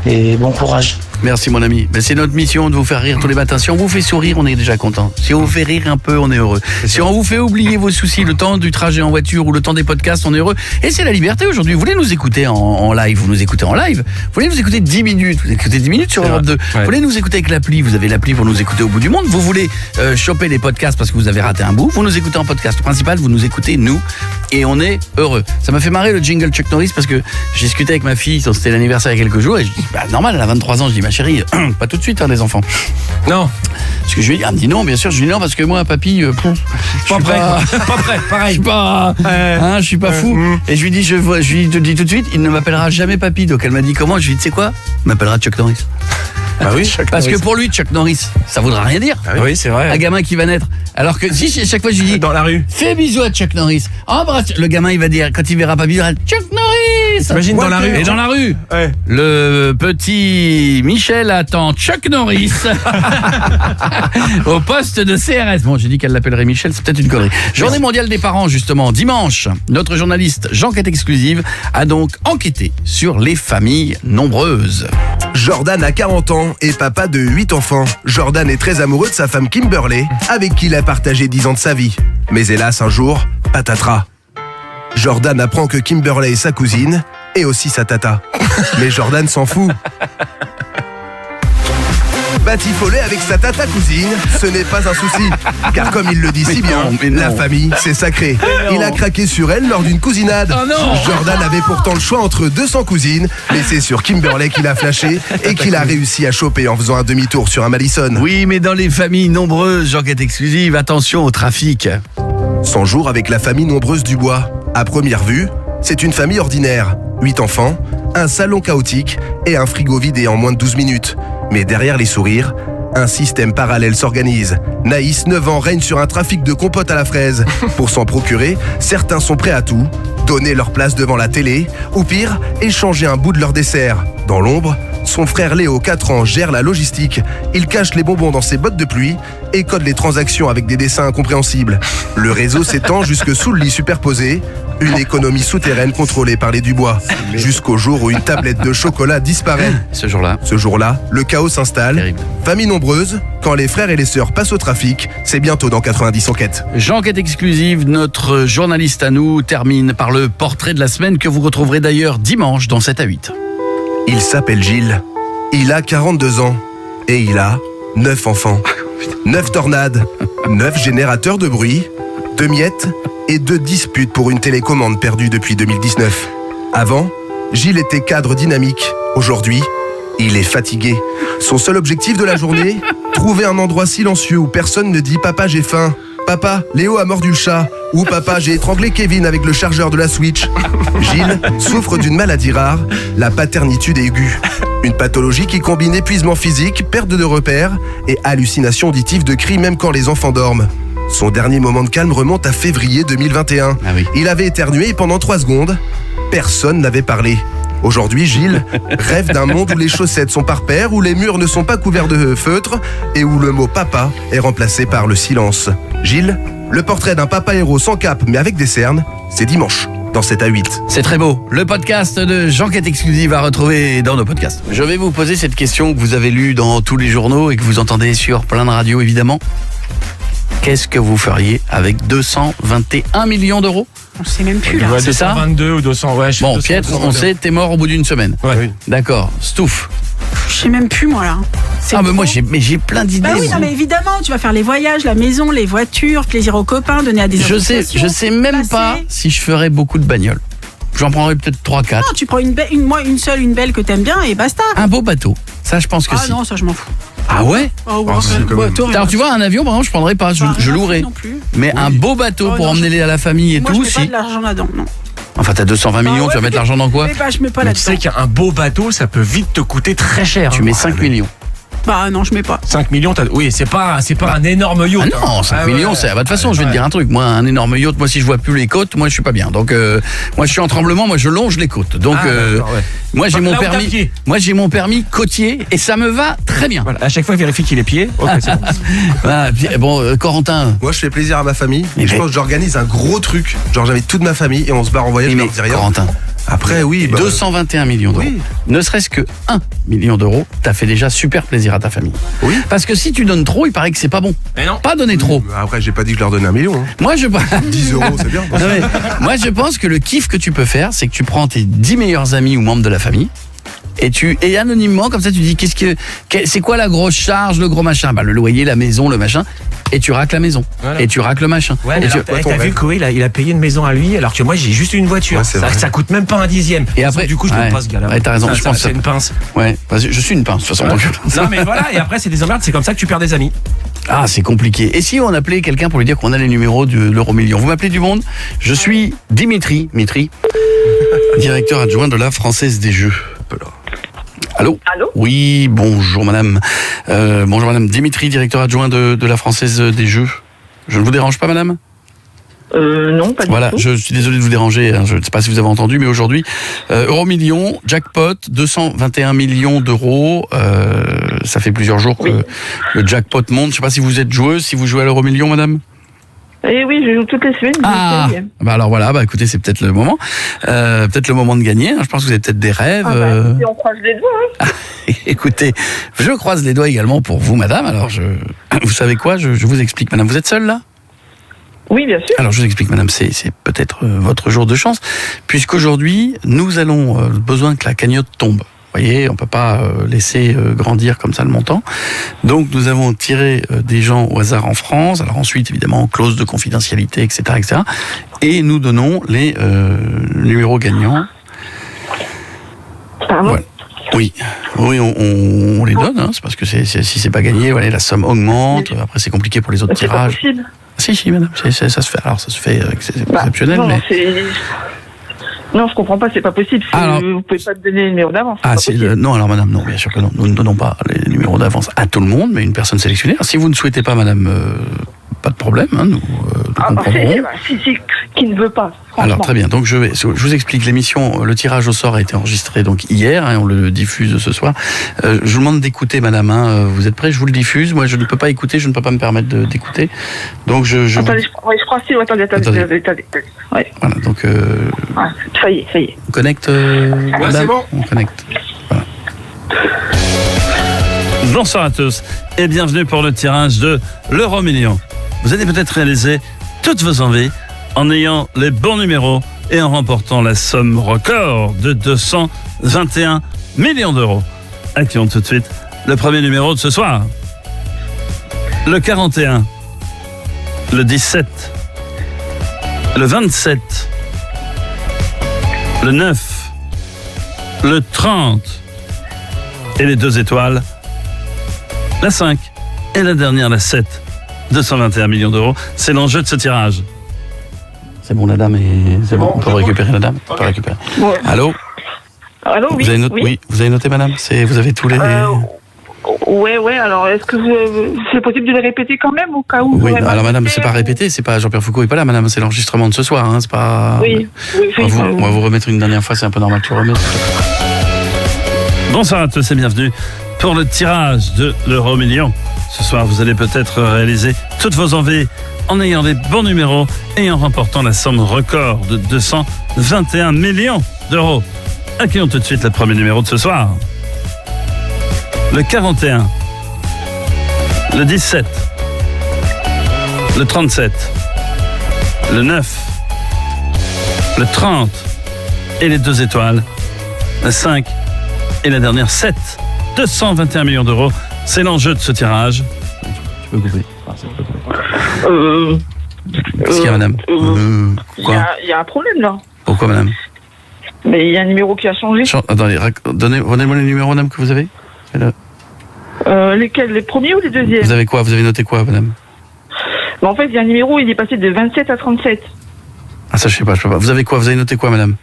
et bon courage. Merci mon ami. C'est notre mission de vous faire rire tous les matins. Si on vous fait sourire, on est déjà content. Si on vous fait rire un peu, on est heureux. Si on vous fait oublier vos soucis le temps du trajet en voiture ou le temps des podcasts, on est heureux. Et c'est la liberté aujourd'hui. Vous voulez nous écouter en live, vous nous écoutez en live. Vous voulez nous écouter 10 minutes, vous écoutez 10 minutes sur Europe 2. Vous voulez nous écouter avec l'appli, vous avez l'appli pour nous écouter au bout du monde. Vous voulez choper les podcasts parce que vous avez raté un bout, vous nous écoutez en podcast principal, vous nous écoutez nous et on est heureux. Ça m'a fait marrer le jingle Chuck Norris parce que j'ai discuté avec ma fille, c'était l'anniversaire il y a quelques jours et je dis normal, elle a 23 ans, je dis ma chérie, pas tout de suite les enfants. Non. Parce que je lui ai dit, elle me dit non, bien sûr, je lui ai dit non parce que moi papy, je suis pas prêt, pareil. Je suis pas fou. Et je lui dis te dis tout de suite, il ne m'appellera jamais papy. Donc elle m'a dit comment? Je lui ai dit tu sais quoi? Il m'appellera Chuck Norris. Ah oui, parce que pour lui, Chuck Norris, ça voudra rien dire. Ah oui, c'est vrai. Un gamin qui va naître. Alors que si chaque fois je lui dis dans la rue, fais bisous à Chuck Norris, embrasse, le gamin il va dire quand il verra pas bisous, Chuck Norris. Imagine dans la rue. Et dans la rue, ouais. Le petit Michel attend Chuck Norris au poste de CRS. Bon, j'ai dit qu'elle l'appellerait Michel, c'est peut-être une connerie. Journée mondiale des parents justement, dimanche. Notre journaliste Jean-Quête Exclusive a donc enquêté sur les familles nombreuses. Jordan a 40 ans et papa de 8 enfants. Jordan est très amoureux de sa femme Kimberley, avec qui il a partagé 10 ans de sa vie. Mais hélas, un jour, patatras. Jordan apprend que Kimberley est sa cousine et aussi sa tata. Mais Jordan s'en fout. Batifoler avec sa tata cousine, ce n'est pas un souci. Car comme il le dit si bien, la famille, c'est sacré. Il a craqué sur elle lors d'une cousinade. Oh non. Jordan avait pourtant le choix entre 200 cousines, mais c'est sur Kimberley qu'il a flashé et qu'il a réussi à choper en faisant un demi-tour sur un Madison. Oui, mais dans les familles nombreuses, Jean-Quête Exclusive, attention au trafic. 100 jours avec la famille nombreuse du Bois. À première vue, c'est une famille ordinaire. 8 enfants, un salon chaotique et un frigo vidé en moins de 12 minutes. Mais derrière les sourires, un système parallèle s'organise. Naïs, 9 ans, règne sur un trafic de compote à la fraise. Pour s'en procurer, certains sont prêts à tout, donner leur place devant la télé, ou pire, échanger un bout de leur dessert. Dans l'ombre, son frère Léo, 4 ans, gère la logistique. Il cache les bonbons dans ses bottes de pluie et code les transactions avec des dessins incompréhensibles. Le réseau s'étend jusque sous le lit superposé, une économie souterraine contrôlée par les Dubois. Jusqu'au jour où une tablette de chocolat disparaît. Ce jour-là, le chaos s'installe. Terrible. Famille nombreuse, quand les frères et les sœurs passent au trafic, c'est bientôt dans 90 enquêtes. Jean-Quête Exclusive, notre journaliste à nous, termine par le portrait de la semaine que vous retrouverez d'ailleurs dimanche dans 7 à 8. Il s'appelle Gilles, il a 42 ans et il a 9 enfants. 9 tornades, 9 générateurs de bruit, 2 miettes et 2 disputes pour une télécommande perdue depuis 2019. Avant, Gilles était cadre dynamique. Aujourd'hui, il est fatigué. Son seul objectif de la journée, trouver un endroit silencieux où personne ne dit « Papa, j'ai faim ». Papa, Léo a mordu le chat. Ou papa, j'ai étranglé Kevin avec le chargeur de la Switch. Gilles souffre d'une maladie rare, la paternitude aiguë. Une pathologie qui combine épuisement physique, perte de repères et hallucination auditive de cris même quand les enfants dorment. Son dernier moment de calme remonte à février 2021. Ah oui. Il avait éternué et pendant 3 secondes, personne n'avait parlé. Aujourd'hui, Gilles rêve d'un monde où les chaussettes sont par paire, où les murs ne sont pas couverts de feutre et où le mot papa est remplacé par le silence. Gilles, le portrait d'un papa héros sans cape mais avec des cernes, c'est dimanche dans 7 à 8. C'est très beau. Le podcast de Jean-Quête Exclusive à retrouver dans nos podcasts. Je vais vous poser cette question que vous avez lue dans tous les journaux et que vous entendez sur plein de radios évidemment. Qu'est-ce que vous feriez avec 221 millions d'euros ? On sait même plus là. C'est ça ? 222 ou 200, ouais. Bon, Pietre, on sait, t'es mort au bout d'une semaine. Ouais. D'accord. Stouff. Je sais même plus, moi, là. Ah, mais moi, j'ai plein d'idées. Bah oui, non, mais évidemment, tu vas faire les voyages, la maison, les voitures, plaisir aux copains, donner à des associations. Je sais même pas si je ferais beaucoup de bagnoles. J'en prendrais peut-être 3-4. Non, tu prends une belle que t'aimes bien et basta. Un beau bateau. Ça, je pense que si. Ah non, ça, je m'en fous. Ah ouais? Alors tu vois, un avion, par exemple, je prendrais pas, je louerais. Mais un beau bateau pour emmener à la famille et moi, tout, je mets pas de l'argent là-dedans, non. Enfin, t'as 220 millions, tu vas mettre l'argent dans quoi? Je mets pas là-dedans. Tu sais qu'un beau bateau, ça peut vite te coûter très cher. Tu mets 5 millions. Bah non, je mets pas. 5 millions, oui, c'est pas un énorme yacht. Ah non, 5 millions, c'est. De toute façon, je vais te dire un truc. Moi, un énorme yacht, moi, si je vois plus les côtes, moi, je suis pas bien. Donc, moi, je suis en tremblement, moi, je longe les côtes. Donc, moi, j'ai mon permis. Moi, j'ai mon permis côtier et ça me va très bien. Voilà, à chaque fois, vérifie qu'il est pied. Ok, c'est bon. Voilà, bon, Corentin. Moi, je fais plaisir à ma famille. Et je pense que j'organise un gros truc. Genre, j'invite toute ma famille et on se barre en voyage. Je leur dis rien. Corentin. Après, oui. 221 millions d'euros. Oui. Ne serait-ce que 1 million d'euros, t'as fait déjà super plaisir à ta famille. Oui. Parce que si tu donnes trop, il paraît que c'est pas bon. Mais non. Pas donner trop. Après, j'ai pas dit que je leur donnais 1 million. Hein. Moi, je 10 euros, c'est bien. Non, mais, moi, je pense que le kiff que tu peux faire, c'est que tu prends tes 10 meilleurs amis ou membres de la famille. Et anonymement, comme ça, tu dis c'est quoi la grosse charge, le gros machin? Bah, le loyer, la maison, le machin. Et tu racles la maison. Voilà. Et tu racles le machin. Ouais, t'as vu Koé, il a payé une maison à lui, alors que moi j'ai juste une voiture. Ouais, ça coûte même pas un dixième. Et après, du coup, je ne pas ce gars-là. Ouais, t'as raison. Je pense c'est une pince. Ouais, je suis une pince de toute façon. Non, mais voilà. Et après, c'est des emmerdes. C'est comme ça que tu perds des amis. Ah, c'est compliqué. Et si on appelait quelqu'un pour lui dire qu'on a les numéros de l'euro-million? Vous m'appelez du monde? Je suis Dimitri, directeur adjoint de la Française des Jeux. Allô? Allô? Oui, bonjour madame. Bonjour madame. Dimitri, directeur adjoint de la Française des Jeux. Je ne vous dérange pas, madame? Non, pas du tout. Voilà, je suis désolé de vous déranger, hein. Je ne sais pas si vous avez entendu, mais aujourd'hui, euro-million, jackpot, 221 millions d'euros. Ça fait plusieurs jours que le jackpot monte. Je ne sais pas si vous êtes joueuse, si vous jouez à l'euro-million, madame? Eh oui, je joue toutes les semaines. Ah, bah alors voilà, bah écoutez, c'est peut-être le moment. Peut-être le moment de gagner. Hein. Je pense que vous avez peut-être des rêves. On croise les doigts. Hein. Écoutez, je croise les doigts également pour vous, madame. Alors, vous savez quoi? Je vous explique, madame. Vous êtes seule, là? Oui, bien sûr. Alors, je vous explique, madame, c'est peut-être votre jour de chance, puisqu'aujourd'hui, nous allons besoin que la cagnotte tombe. Vous voyez, on ne peut pas laisser grandir comme ça le montant. Donc, nous avons tiré des gens au hasard en France. Alors ensuite, évidemment, clause de confidentialité, etc., etc. Et nous donnons les numéros gagnants. Pardon? Voilà. Oui, on les donne. Hein. C'est parce que si c'est pas gagné, voilà, la somme augmente. Après, c'est compliqué pour les autres tirages. C'est pas possible. Si, madame, ça se fait. Alors, ça se fait exceptionnel, non, mais... Non, je comprends pas, c'est pas possible. Alors, vous pouvez pas te donner le numéro d'avance. Non, alors madame, non, bien sûr que non. Nous ne donnons pas les numéros d'avance à tout le monde, mais une personne sélectionnée. Alors, si vous ne souhaitez pas, madame, pas de problème, hein, nous comprendrons. Qui ne veut pas. Alors très bien, donc je vous explique l'émission, le tirage au sort a été enregistré donc hier, hein, on le diffuse ce soir. Je vous demande d'écouter, madame, hein, vous êtes prêts? Je vous le diffuse, moi je ne peux pas écouter, je ne peux pas me permettre d'écouter. Donc Attendez, je crois si, attendez. Ouais. Voilà, donc... ça y est. On connecte, madame, c'est bon. On connecte, voilà. Bonsoir à tous et bienvenue pour le tirage de l'euro-million. Vous allez peut-être réaliser toutes vos envies en ayant les bons numéros et en remportant la somme record de 221 millions d'euros. Activons tout de suite le premier numéro de ce soir. Le 41, le 17, le 27, le 9, le 30 et les 2 étoiles, la 5 et la dernière, la 7. 221 millions d'euros, c'est l'enjeu de ce tirage. C'est bon, la dame, c'est bon, on peut récupérer la dame. On peut récupérer. Ouais. Allô, oui. Vous avez noté, oui, vous avez noté, madame? Vous avez tous les... Ouais, alors est-ce que c'est possible de le répéter quand même au cas où? Oui, alors madame, c'est pas répété, c'est pas Jean-Pierre Foucault est pas là, madame, c'est l'enregistrement de ce soir, hein, c'est pas... Oui. On va vous remettre une dernière fois, c'est un peu normal que tu remettes. Bonsoir à tous et bienvenue pour le tirage de l'euro-million. Ce soir, vous allez peut-être réaliser toutes vos envies en ayant les bons numéros et en remportant la somme record de 221 millions d'euros. Accueillons tout de suite le premier numéro de ce soir. Le 41, le 17, le 37, le 9, le 30 et les 2 étoiles, la 5 et la dernière 7. 221 millions d'euros. C'est l'enjeu de ce tirage. Tu peux couper. Qu'est-ce qu'il y a, madame? Il y a un problème là. Pourquoi, madame? Mais il y a un numéro qui a changé. Attendez, donnez-moi les numéros, madame, que vous avez. Lesquels? Les premiers ou les deuxièmes? Vous avez quoi? Vous avez noté quoi, madame? En fait, il y a un numéro, il est passé de 27 à 37. Ah, ça, je sais pas. Vous avez quoi? Vous avez noté quoi, madame?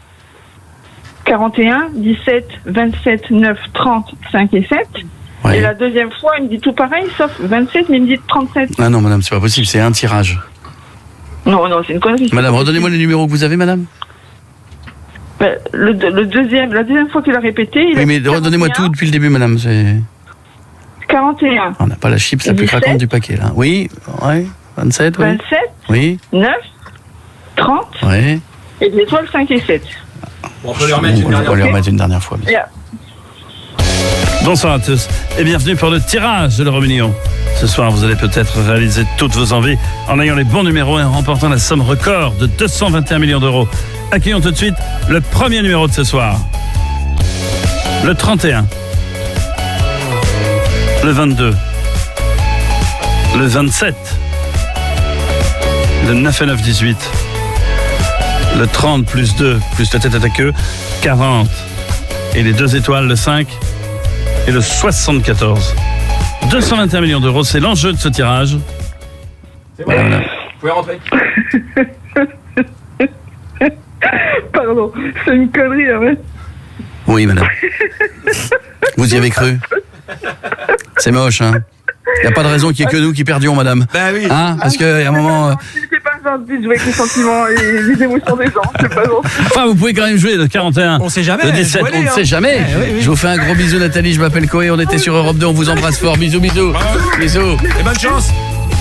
41, 17, 27, 9, 30, 5 et 7. Ouais. Et la deuxième fois, il me dit tout pareil, sauf 27, mais il me dit 37. Ah non, madame, c'est pas possible, c'est un tirage. Non, c'est une connerie. Madame, redonnez-moi les numéros que vous avez, madame. La deuxième fois qu'il a répété, il a mais redonnez-moi tout depuis le début, madame. 41. On n'a pas la chips la plus craquante du paquet, là. Oui, ouais, 27, oui. 27, oui. 9, 30, oui. Et l'étoile 5 et 7. On peut les remettre une dernière fois. Yeah. Bonsoir à tous et bienvenue pour le tirage de l'euro million. Ce soir, vous allez peut-être réaliser toutes vos envies en ayant les bons numéros et en remportant la somme record de 221 millions d'euros. Accueillons tout de suite le premier numéro de ce soir. Le 31. Le 22. Le 27. Le 9 et 9, 18. Le 30 plus 2 plus la tête à ta queue, 40. Et les 2 étoiles, le 5 et le 74. 221 millions d'euros, c'est l'enjeu de ce tirage. C'est bon, vous pouvez rentrer. Pardon, c'est une connerie, hein. Oui, madame. Vous y avez cru? C'est moche, hein. Il n'y a pas de raison qu'il n'y ait que nous qui perdions, madame. Ben oui. Hein? Parce qu'il y a un moment... C'est pas gentil de jouer avec les sentiments et les émotions des gens, c'est pas gentil. Enfin, vous pouvez quand même jouer le 41. On sait jamais. Le 17, on ne sait jamais. Oui. Je vous fais un gros bisou, Nathalie. Je m'appelle Koé. On était sur Europe 2. On vous embrasse fort. Bisous. Bisous. Et bonne chance.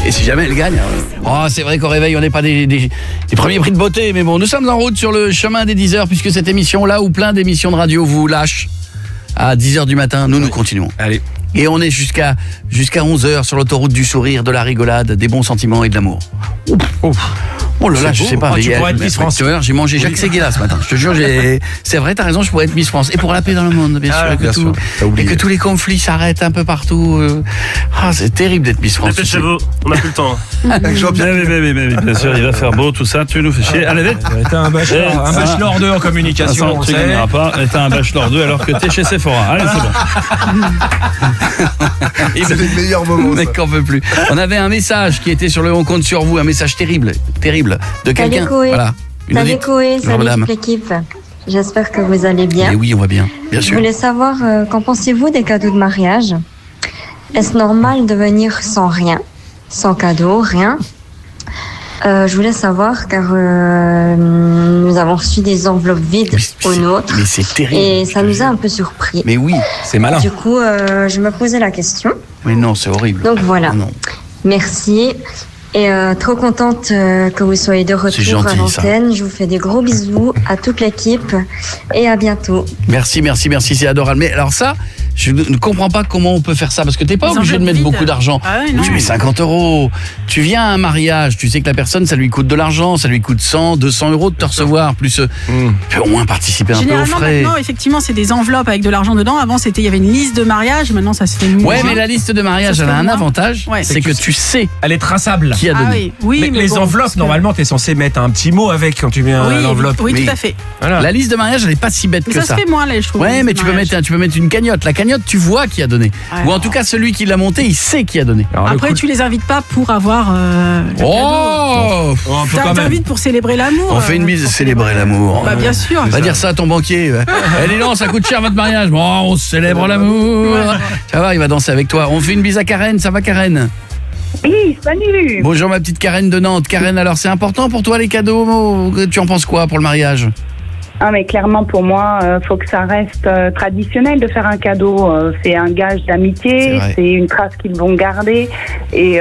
Et si jamais elle gagne. Oh, c'est vrai qu'au réveil, on n'est pas des premiers prix de beauté. Mais bon, nous sommes en route sur le chemin des 10 heures, puisque cette émission-là, où plein d'émissions de radio vous lâchent à 10 heures du matin, nous continuons. Allez. Et on est jusqu'à 11 heures sur l'autoroute du sourire, de la rigolade, des bons sentiments et de l'amour. Oh là là, je sais pas. Tu pourrais être Miss France. J'ai mangé Jacques Séguéla ce matin. Je te jure, c'est vrai, t'as raison, je pourrais être Miss France. Et pour la paix dans le monde, bien sûr. Et que tous les conflits s'arrêtent un peu partout. C'est terrible d'être Miss France. Dépêchez-vous, on n'a plus le temps. Avec Jean-Pierre. Mais bien sûr, il va faire beau, tout ça, tu nous fais chier. Allez, vite. T'as un bachelor 2 en communication. Tu gagneras pas, mais t'as un bachelor 2 alors que t'es chez Sephora. Allez, c'est bon. C'est les meilleurs moments. Mec, qu'en veut plus. On avait un message qui était sur le On compte sur vous, un message terrible de quelqu'un. Voilà. Salut Koé, salut toute l'équipe. J'espère que vous allez bien. Et oui, on va bien sûr. Je voulais savoir, qu'en pensez-vous des cadeaux de mariage? Est-ce normal de venir sans rien, sans cadeau, rien? Je voulais savoir car nous avons reçu des enveloppes vides aux nôtres. Mais c'est terrible. Et ça nous a un peu surpris. Mais oui, c'est malin. Du coup, je me posais la question. Mais non, c'est horrible. Donc voilà. Non. Merci. Et trop contente que vous soyez de retour à l'antenne. Je vous fais des gros bisous à toute l'équipe et à bientôt. Merci, c'est adorable. Mais alors ça, je ne comprends pas comment on peut faire ça, parce que t'es pas obligé de mettre beaucoup d'argent. Tu mets 50 €. Tu viens à un mariage, tu sais que la personne, ça lui coûte de l'argent, ça lui coûte 100, 200 € de te recevoir, plus tu peux au moins participer un peu aux frais. Maintenant, effectivement, c'est des enveloppes avec de l'argent dedans. Avant, il y avait une liste de mariage. Maintenant, ça se fait moins. Ouais, mais la liste de mariage, elle a un avantage, c'est que tu sais. Elle est traçable. Qui a donné. Oui, mais les enveloppes, normalement, t'es censé mettre un petit mot avec quand tu viens à l'enveloppe. Oui, tout à fait. Voilà. La liste de mariage, elle n'est pas si bête que ça. Ça se fait moins, là, je trouve. Ouais, mais tu peux mettre une cagnotte. La cagnotte, tu vois qui a donné. Ouais. Ou en tout cas, celui qui l'a monté, il sait qui a donné. Alors, après, tu les invites pas pour avoir le cadeau. T'invites pour célébrer l'amour. On fait une bise, célébrer l'amour. Bah, bien sûr. Va dire ça à ton banquier. Elle dit non, ça coûte cher votre mariage. Bon, on célèbre l'amour. Ça va, il va danser avec toi. On fait une bise à Karen. Ça va, Karen? Oui, salut. Bonjour ma petite Karen de Nantes. Karen, alors c'est important pour toi les cadeaux? Tu en penses quoi pour le mariage? Ah mais clairement pour moi, faut que ça reste traditionnel de faire un cadeau. C'est un gage d'amitié, c'est une trace qu'ils vont garder et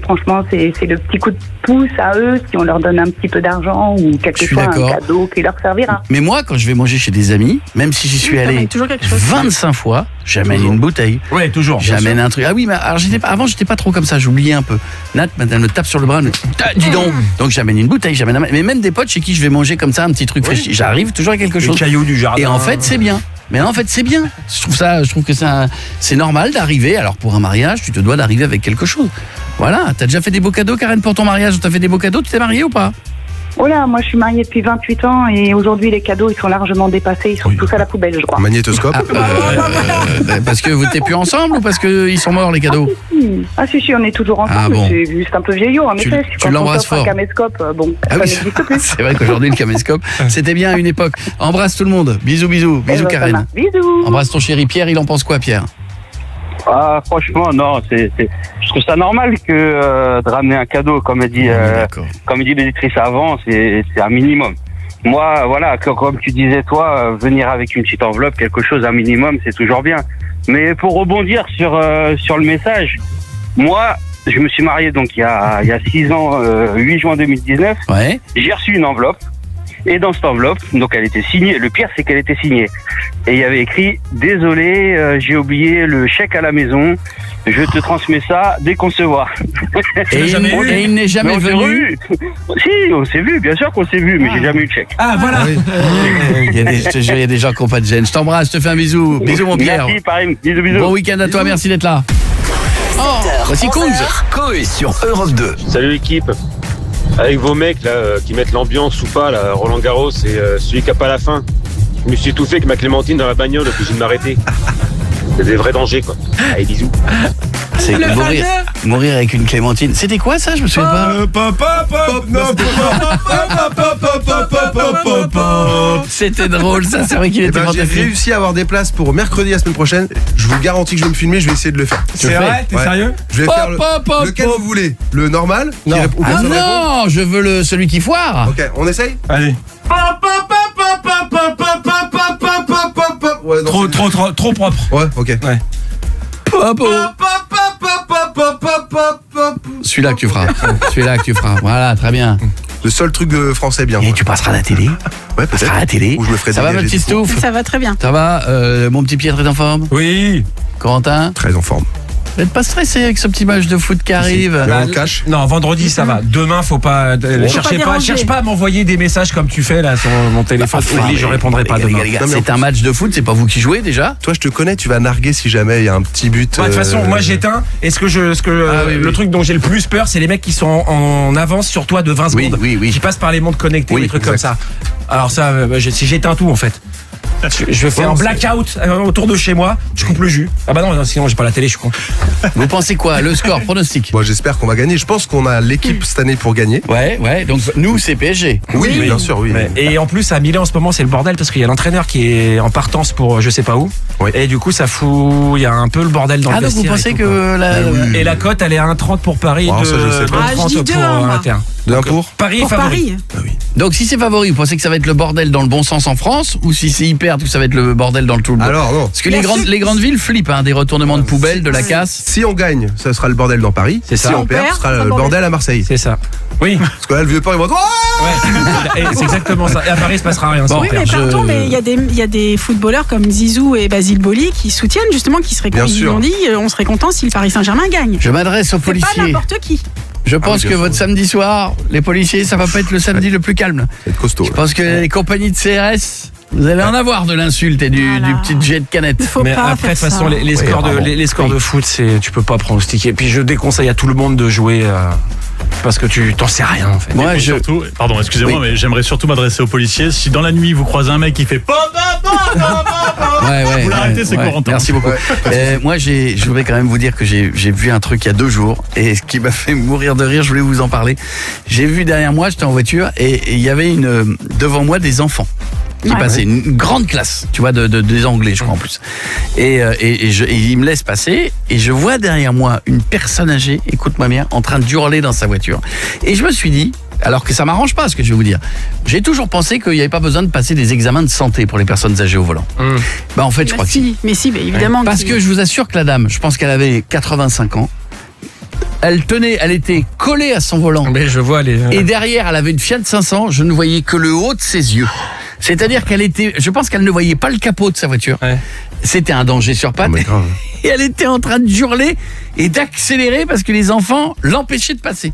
franchement c'est le petit coup de pouce à eux si on leur donne un petit peu d'argent ou quelque chose, un cadeau qui leur servira. Mais moi quand je vais manger chez des amis, même si j'y suis allé 25 fois, j'amène une bouteille. Ouais, toujours. J'amène un truc. Ah oui, mais alors avant j'étais pas trop comme ça, j'oubliais un peu. Nat me tape sur le bras, dis donc. Donc j'amène une bouteille, mais même des potes chez qui je vais manger comme ça un petit truc fraîche. J'arrive toujours à quelque chose. Les cailloux du jardin. Et en fait, c'est bien. Mais en fait, c'est bien. Je trouve que c'est normal d'arriver. Alors, pour un mariage, tu te dois d'arriver avec quelque chose. Voilà. T'as déjà fait des beaux cadeaux, Karen, pour ton mariage? T'as fait des beaux cadeaux? Tu t'es mariée ou pas? Oh là, moi je suis mariée depuis 28 ans et aujourd'hui les cadeaux ils sont largement dépassés, ils sont tous à la poubelle je crois. Magnétoscope. Parce que vous t'es plus ensemble ou parce qu'ils sont morts les cadeaux? Si, on est toujours ensemble, c'est juste un peu vieillot en effet. Tu l'embrasses fort. Un caméscope, ça n'existe plus. C'est vrai qu'aujourd'hui le caméscope, c'était bien à une époque. Embrasse tout le monde, bisous Karen. Bisous. Embrasse ton chéri Pierre, il en pense quoi Pierre? Ah, franchement, non, je trouve ça normal que de ramener un cadeau, comme dit l'éditrice avant, c'est un minimum. Moi, voilà, comme tu disais toi, venir avec une petite enveloppe, quelque chose, un minimum, c'est toujours bien. Mais pour rebondir sur le message, moi, je me suis marié donc il y a 6 ans, 8 juin 2019. Ouais. J'ai reçu une enveloppe. Et dans cette enveloppe, donc elle était signée. Le pire, c'est qu'elle était signée. Et il y avait écrit « Désolé, j'ai oublié le chèque à la maison. Je te transmets ça dès qu'on se voit. » Et il n'est jamais venu. Si, on s'est vu, bien sûr qu'on s'est vu, mais j'ai jamais eu de chèque. Ah, voilà. Il y a des gens qui n'ont pas de gêne. Je t'embrasse, je te fais un bisou. Bisous, mon Pierre. Merci, pareil. Bisous. Bon week-end à toi, merci d'être là. Voici Kunz. Coé sur Europe 2. Salut l'équipe. Avec vos mecs là qui mettent l'ambiance ou pas, là, Roland Garros et celui qui a pas la fin. Je me suis étouffé avec ma Clémentine dans la bagnole, puis je m'arrêter. C'est des vrais dangers quoi. Allez, bisous. C'est mourir avec une Clémentine. C'était quoi ça? Je me souviens pas. C'était drôle ça, c'est vrai qu'il était fantastique. J'ai réussi à avoir des places pour mercredi la semaine prochaine. Je vous garantis que je vais me filmer, je vais essayer de le faire. C'est vrai? T'es sérieux? Je vais faire lequel vous voulez. Le normal? Non, je veux celui qui foire. Ok, on essaye? Allez. Ouais, trop propre. Ouais, ok. Ouais. Celui-là que tu feras. Voilà, très bien. Le seul truc de français bien. Et tu passeras à la télé? Ouais, peut-être. À la télé. Ou je me ferai ça va, ma petite Stouff? Ça va très bien. Ça va, mon petit Pierre est en forme? Oui. Corentin? Très en forme. Vous n'êtes pas stressé avec ce petit match de foot qui arrive? On le cache. Non, vendredi ça va. Demain, faut pas cherche pas à m'envoyer des messages comme tu fais là sur mon téléphone. Je répondrai pas demain. C'est un match de foot, c'est pas vous qui jouez déjà? Toi, je te connais, tu vas narguer si jamais il y a un petit but. De toute façon, moi j'éteins. Et le truc dont j'ai le plus peur, c'est les mecs qui sont en avance sur toi de 20 secondes. Oui. Qui passent par les montres connectées, des trucs comme ça. Alors ça, si j'éteins tout en fait. Je fais un blackout autour de chez moi, je coupe le jus. Ah bah non, sinon j'ai pas la télé, je suis con. Vous pensez quoi? Le score, pronostic? Moi j'espère qu'on va gagner. Je pense qu'on a l'équipe cette année pour gagner. Ouais. Donc nous c'est PSG. Oui, bien sûr, oui. Et en plus à Milan en ce moment c'est le bordel parce qu'il y a l'entraîneur qui est en partance pour je sais pas où. Oui. Et du coup ça fout, il y a un peu le bordel dans le vestiaire. Ah donc vous pensez que et la cote elle est à 1,30 pour Paris, ça, je sais pas. 2,30 pour Inter. Pour Paris est favori. Ah oui. Donc si c'est favori, vous pensez que ça va être le bordel dans le bon sens en France, ou si c'est hyper que ça va être le bordel dans le tout le Alors non. Parce que les grandes villes flippent, des retournements de poubelles, de la casse. Si on gagne, ça sera le bordel dans Paris. C'est ça. Si on perd, ce sera le bordel à Marseille. C'est ça. Oui. Parce que là, le vieux port, il va dire ouais. C'est exactement ça. Et à Paris, il se passera rien. Oui, mais pardon, mais il y a des footballeurs comme Zizou et Basile Boli qui soutiennent justement, qui seraient on dit, on serait content si le Paris Saint-Germain gagne. Je m'adresse aux policiers. C'est pas n'importe qui. Je pense que votre samedi soir, les policiers, ça va pas être le samedi le plus calme. Ça va être costaud. Je pense que les compagnies de CRS, vous allez en avoir de l'insulte et du petit jet de canette. Mais après, de toute façon, les scores de foot, tu peux pas pronostiquer. Puis je déconseille à tout le monde de jouer parce que tu t'en sais rien en fait. Moi, surtout, pardon, excusez-moi, mais j'aimerais surtout m'adresser aux policiers. Si dans la nuit vous croisez un mec qui fait vous l'arrêtez, c'est Corentin. Merci beaucoup. Moi, je voudrais quand même vous dire que j'ai vu un truc il y a 2 jours et ce qui m'a fait mourir de rire, je voulais vous en parler. J'ai vu derrière moi, j'étais en voiture et il y avait devant moi des enfants qui passaient, une grande classe, tu vois, des Anglais, je crois en plus. Et ils me laissent passer et je vois derrière moi une personne âgée, écoute-moi bien, en train de hurler dans sa voiture. Et je me suis dit, alors que ça m'arrange pas ce que je vais vous dire, j'ai toujours pensé qu'il n'y avait pas besoin de passer des examens de santé pour les personnes âgées au volant. En fait, je crois que si. Mais si, évidemment. Parce que je vous assure que la dame, je pense qu'elle avait 85 ans. Elle était collée à son volant. Mais je vois Et derrière, elle avait une Fiat 500, je ne voyais que le haut de ses yeux. C'est-à-dire je pense qu'elle ne voyait pas le capot de sa voiture. Ouais. C'était un danger sur pattes. Et elle était en train de hurler et d'accélérer parce que les enfants l'empêchaient de passer.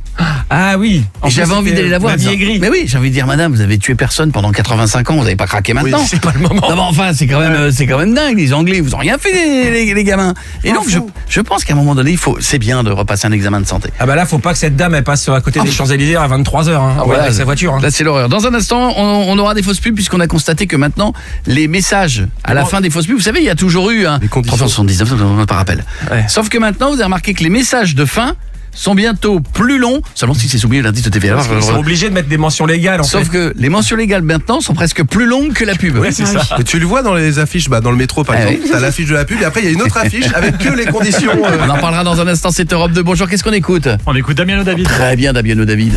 Ah oui. Et j'avais envie d'aller la voir. Gris. Mais oui, j'ai envie de dire, madame, vous avez tué personne pendant 85 ans, vous n'avez pas craqué maintenant. Oui, c'est pas le moment. Non, mais enfin, c'est quand même dingue. Les Anglais, vous ont rien fait, les gamins. Et donc, je pense qu'à un moment donné, c'est bien de repasser un examen de santé. Ah bah là, faut pas que cette dame elle passe à côté des Champs-Élysées à 23h avec sa voiture. Là, c'est l'horreur. Dans un instant, on aura des fausses pubs puisqu'on a constaté que maintenant, les messages à la fin des fausses pubs, vous savez, il y a toujours eu un 379 par appel. Ouais. Sauf que maintenant, vous avez remarqué que les messages de fin sont bientôt plus longs, seulement si c'est soumis l'indice de TVA. Ils sont obligés de mettre des mentions légales. Sauf que les mentions légales maintenant sont presque plus longues que la pub. Oui, c'est ça. Et tu le vois dans les affiches, dans le métro par exemple. T'as l'affiche de la pub et après il y a une autre affiche avec que les conditions. On en parlera dans un instant. C'est Europe 2. Bonjour, qu'est-ce qu'on écoute? On écoute Damiano David. Très bien, Damiano David.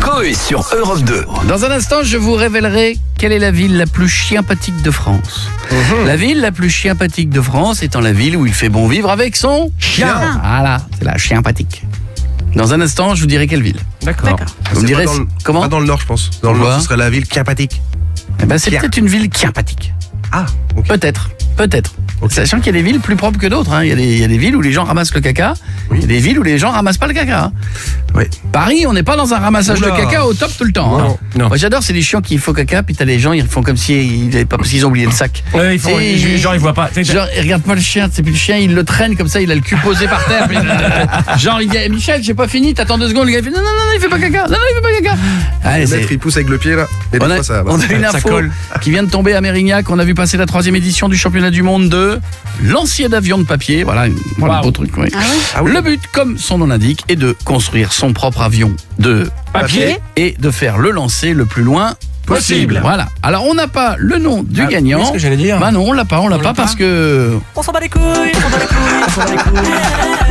Coé sur Europe 2. Dans un instant, je vous révélerai quelle est la ville la plus chiempathique de France. La ville la plus chiempathique de France étant la ville où il fait bon vivre avec son chien. Voilà, c'est la chiempathique. Dans un instant, je vous dirai quelle ville. D'accord. Vous me direz comment? Pas dans le Nord, je pense. Dans le Nord, ce serait la ville chiempathique. Eh ben, c'est peut-être une ville chiempathique. Ah, ok. Peut-être. Okay. Sachant qu'il y a des villes plus propres que d'autres. Hein. Il y a des villes où les gens ramassent le caca. Il y a des villes où les gens ramassent pas le caca. Hein. Oui. Paris, on n'est pas dans un ramassage de caca au top tout le temps. Hein. Non. Moi, j'adore, c'est des chiants qui font caca, puis t'as les gens, ils font comme s'ils n'avaient pas, parce qu'ils ont oublié le sac. Ouais, genre, ils voient pas. Genre, ils regardent pas le chien, c'est plus le chien, il le traîne comme ça, il a le cul posé par terre. Puis, genre, il dit, Michel, j'ai pas fini, t'attends 2 secondes, le gars il fait, non, il fait pas caca. Non, il fait pas caca. Allez, le maître, il pousse avec le pied là. Et on a une info qui vient de tomber à Mérignac. On a vu passer la 3e édition du championnat du monde de lancier d'avion de papier. Voilà un beau truc. Oui. Ah oui. Le but, comme son nom l'indique, est de construire son propre avion de papier et de faire le lancer le plus loin possible. Voilà. Alors, on n'a pas le nom du gagnant. C'est ce que j'allais dire. Bah non, on l'a pas parce que... On s'en bat les couilles.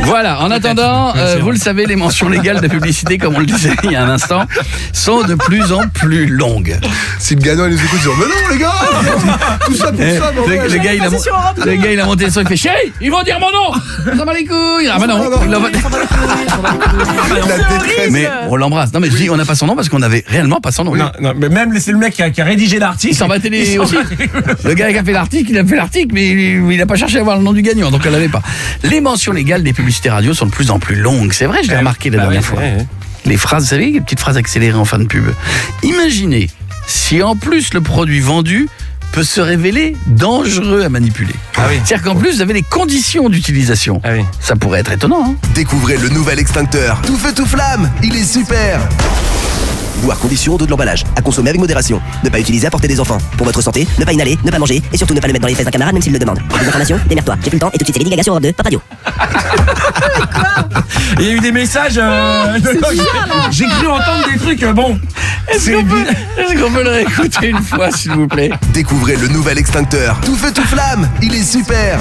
Voilà, en attendant, vous le savez, les mentions légales de publicité, comme on le disait il y a un instant, sont de plus en plus longues. Si le gagnant il nous écoute, il dit mais non les gars, tout ça pour ça. Le gars il a monté le son, il fait chérie, ils vont dire mon nom. On s'en bat les couilles. Ah bah non, mais on l'embrasse. Non mais je dis on n'a pas son nom parce qu'on avait réellement pas son nom. Non, mais même c'est le mec qui a rédigé l'article. Il s'en battait les aussi. Le gars qui a fait l'article, il a fait l'article, mais il n'a pas cherché à avoir le nom du gagnant, donc elle l'avait pas. Les mentions légales des publicités radio sont de plus en plus longues. C'est vrai, je l'ai remarqué la dernière fois. Les phrases, vous savez, les petites phrases accélérées en fin de pub. Imaginez si en plus le produit vendu peut se révéler dangereux à manipuler. C'est-à-dire qu'en plus vous avez les conditions d'utilisation. Ça pourrait être étonnant. Hein. Découvrez le nouvel extincteur. Tout feu, tout flamme. Il est super. Voir conditions d'eau de l'emballage. À consommer avec modération. Ne pas utiliser à portée des enfants. Pour votre santé, ne pas inhaler, ne pas manger et surtout ne pas le mettre dans les fesses d'un camarade même s'il le demande. Pour plus d'informations, démerde-toi. J'ai plus le temps et tout de suite c'est Lady Gaga sur Europe 2, Pop Radio. Il y a eu des messages. J'ai cru entendre des trucs. Bon. Est-ce qu'on peut le réécouter une fois, s'il vous plaît? Découvrez le nouvel extincteur. Tout feu, tout flamme. Il est super.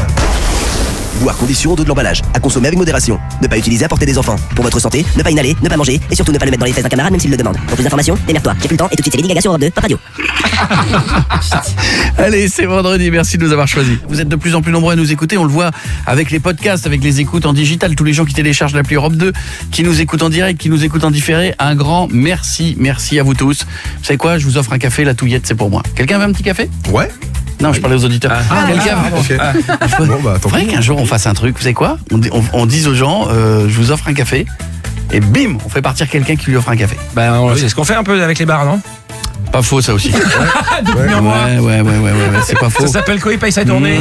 Voir conditions d'eau de l'emballage. À consommer avec modération. Ne pas utiliser à portée des enfants. Pour votre santé, ne pas inhaler, ne pas manger et surtout ne pas le mettre dans les fesses d'un camarade même s'il le demande. Pour plus d'informations, démerde-toi. J'ai plus le temps et tout de suite c'est Lady Gaga sur Europe 2, Pop Radio. Allez, c'est vendredi, merci de nous avoir choisis. Vous êtes de plus en plus nombreux à nous écouter, on le voit avec les podcasts, avec les écoutes en digital, tous les gens qui téléchargent l'appli Europe 2, qui nous écoutent en direct, qui nous écoutent en différé. Un grand merci à vous tous. Vous savez quoi, je vous offre un café, la touillette c'est pour moi. Quelqu'un veut un petit café? Ouais. Non, je parlais aux auditeurs. Quelqu'un il faudrait qu'un jour on fasse un truc, vous savez quoi, on dise aux gens, je vous offre un café, et bim, on fait partir quelqu'un qui lui offre un café. C'est ce qu'on fait un peu avec les bars, non? Pas faux ça aussi. Ouais, c'est pas faux. Ça s'appelle quoi, il paye sa tournée?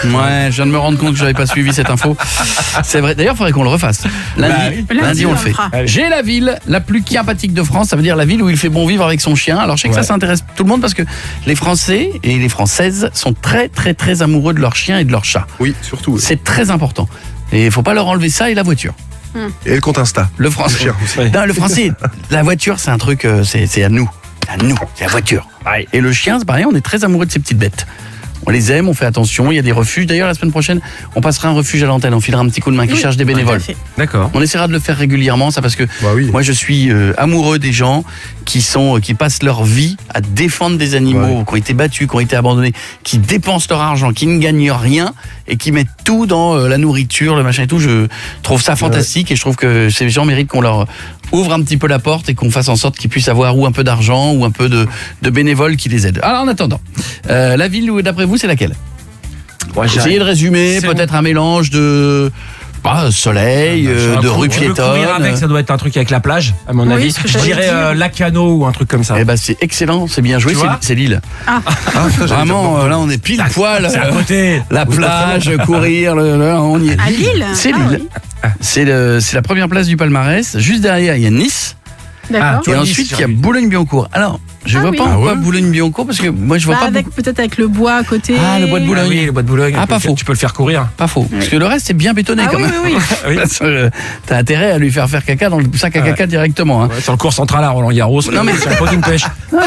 Ouais, je viens de me rendre compte que j'avais pas suivi cette info. C'est vrai, d'ailleurs il faudrait qu'on le refasse. Lundi on le fait. J'ai la ville la plus chiempathique de France, ça veut dire la ville où il fait bon vivre avec son chien. Alors je sais que ça intéresse tout le monde parce que les Français et les Françaises sont très très très amoureux de leur chien et de leur chat. Oui, surtout. Oui. C'est très important. Et il faut pas leur enlever ça et la voiture. Et le compte Insta. Le français. Le français, la voiture c'est un truc, c'est à nous. À nous, c'est la voiture. Et le chien, c'est pareil, on est très amoureux de ces petites bêtes. On les aime, on fait attention, il y a des refuges. D'ailleurs, la semaine prochaine, on passera un refuge à l'antenne, on filera un petit coup de main qui cherche des bénévoles. D'accord. On essaiera de le faire régulièrement, ça, parce que moi, je suis amoureux des gens qui passent leur vie à défendre des animaux, qui ont été battus, qui ont été abandonnés, qui dépensent leur argent, qui ne gagnent rien et qui mettent tout dans la nourriture, le machin et tout. Je trouve ça fantastique et je trouve que ces gens méritent qu'on leur ouvre un petit peu la porte et qu'on fasse en sorte qu'ils puissent avoir ou un peu d'argent ou un peu de bénévoles qui les aident. Alors en attendant, la ville où d'après vous c'est laquelle? Essayez de résumer, peut-être un mélange de pas, soleil, de rue piétonne. Courir avec, ça doit être un truc avec la plage, à mon avis. Je dirais Lacano ou un truc comme ça. Eh ben c'est excellent, c'est bien joué, c'est Lille. Ah. Vraiment, là on est pile poil. C'est à côté. La plage, courir, on y est. À Lille. C'est Lille. Oui. C'est la première place du palmarès. Juste derrière, il y a Nice. D'accord. Et ensuite, il y a Boulogne-Billancourt. Alors, je vois pas en quoi Boulogne-Billancourt, parce que moi, je vois pas. Peut-être avec le bois à côté. Ah, le bois de Boulogne. Oui, le bois de Boulogne. Ah, pas faux. Tu peux le faire courir. Pas faux. Parce que le reste, c'est bien bétonné quand même. Oui. T'as intérêt à lui faire caca dans le sac à caca directement. Hein. Ouais, sur le cours central à Roland-Garros. Non, mais c'est un pot d'une pêche.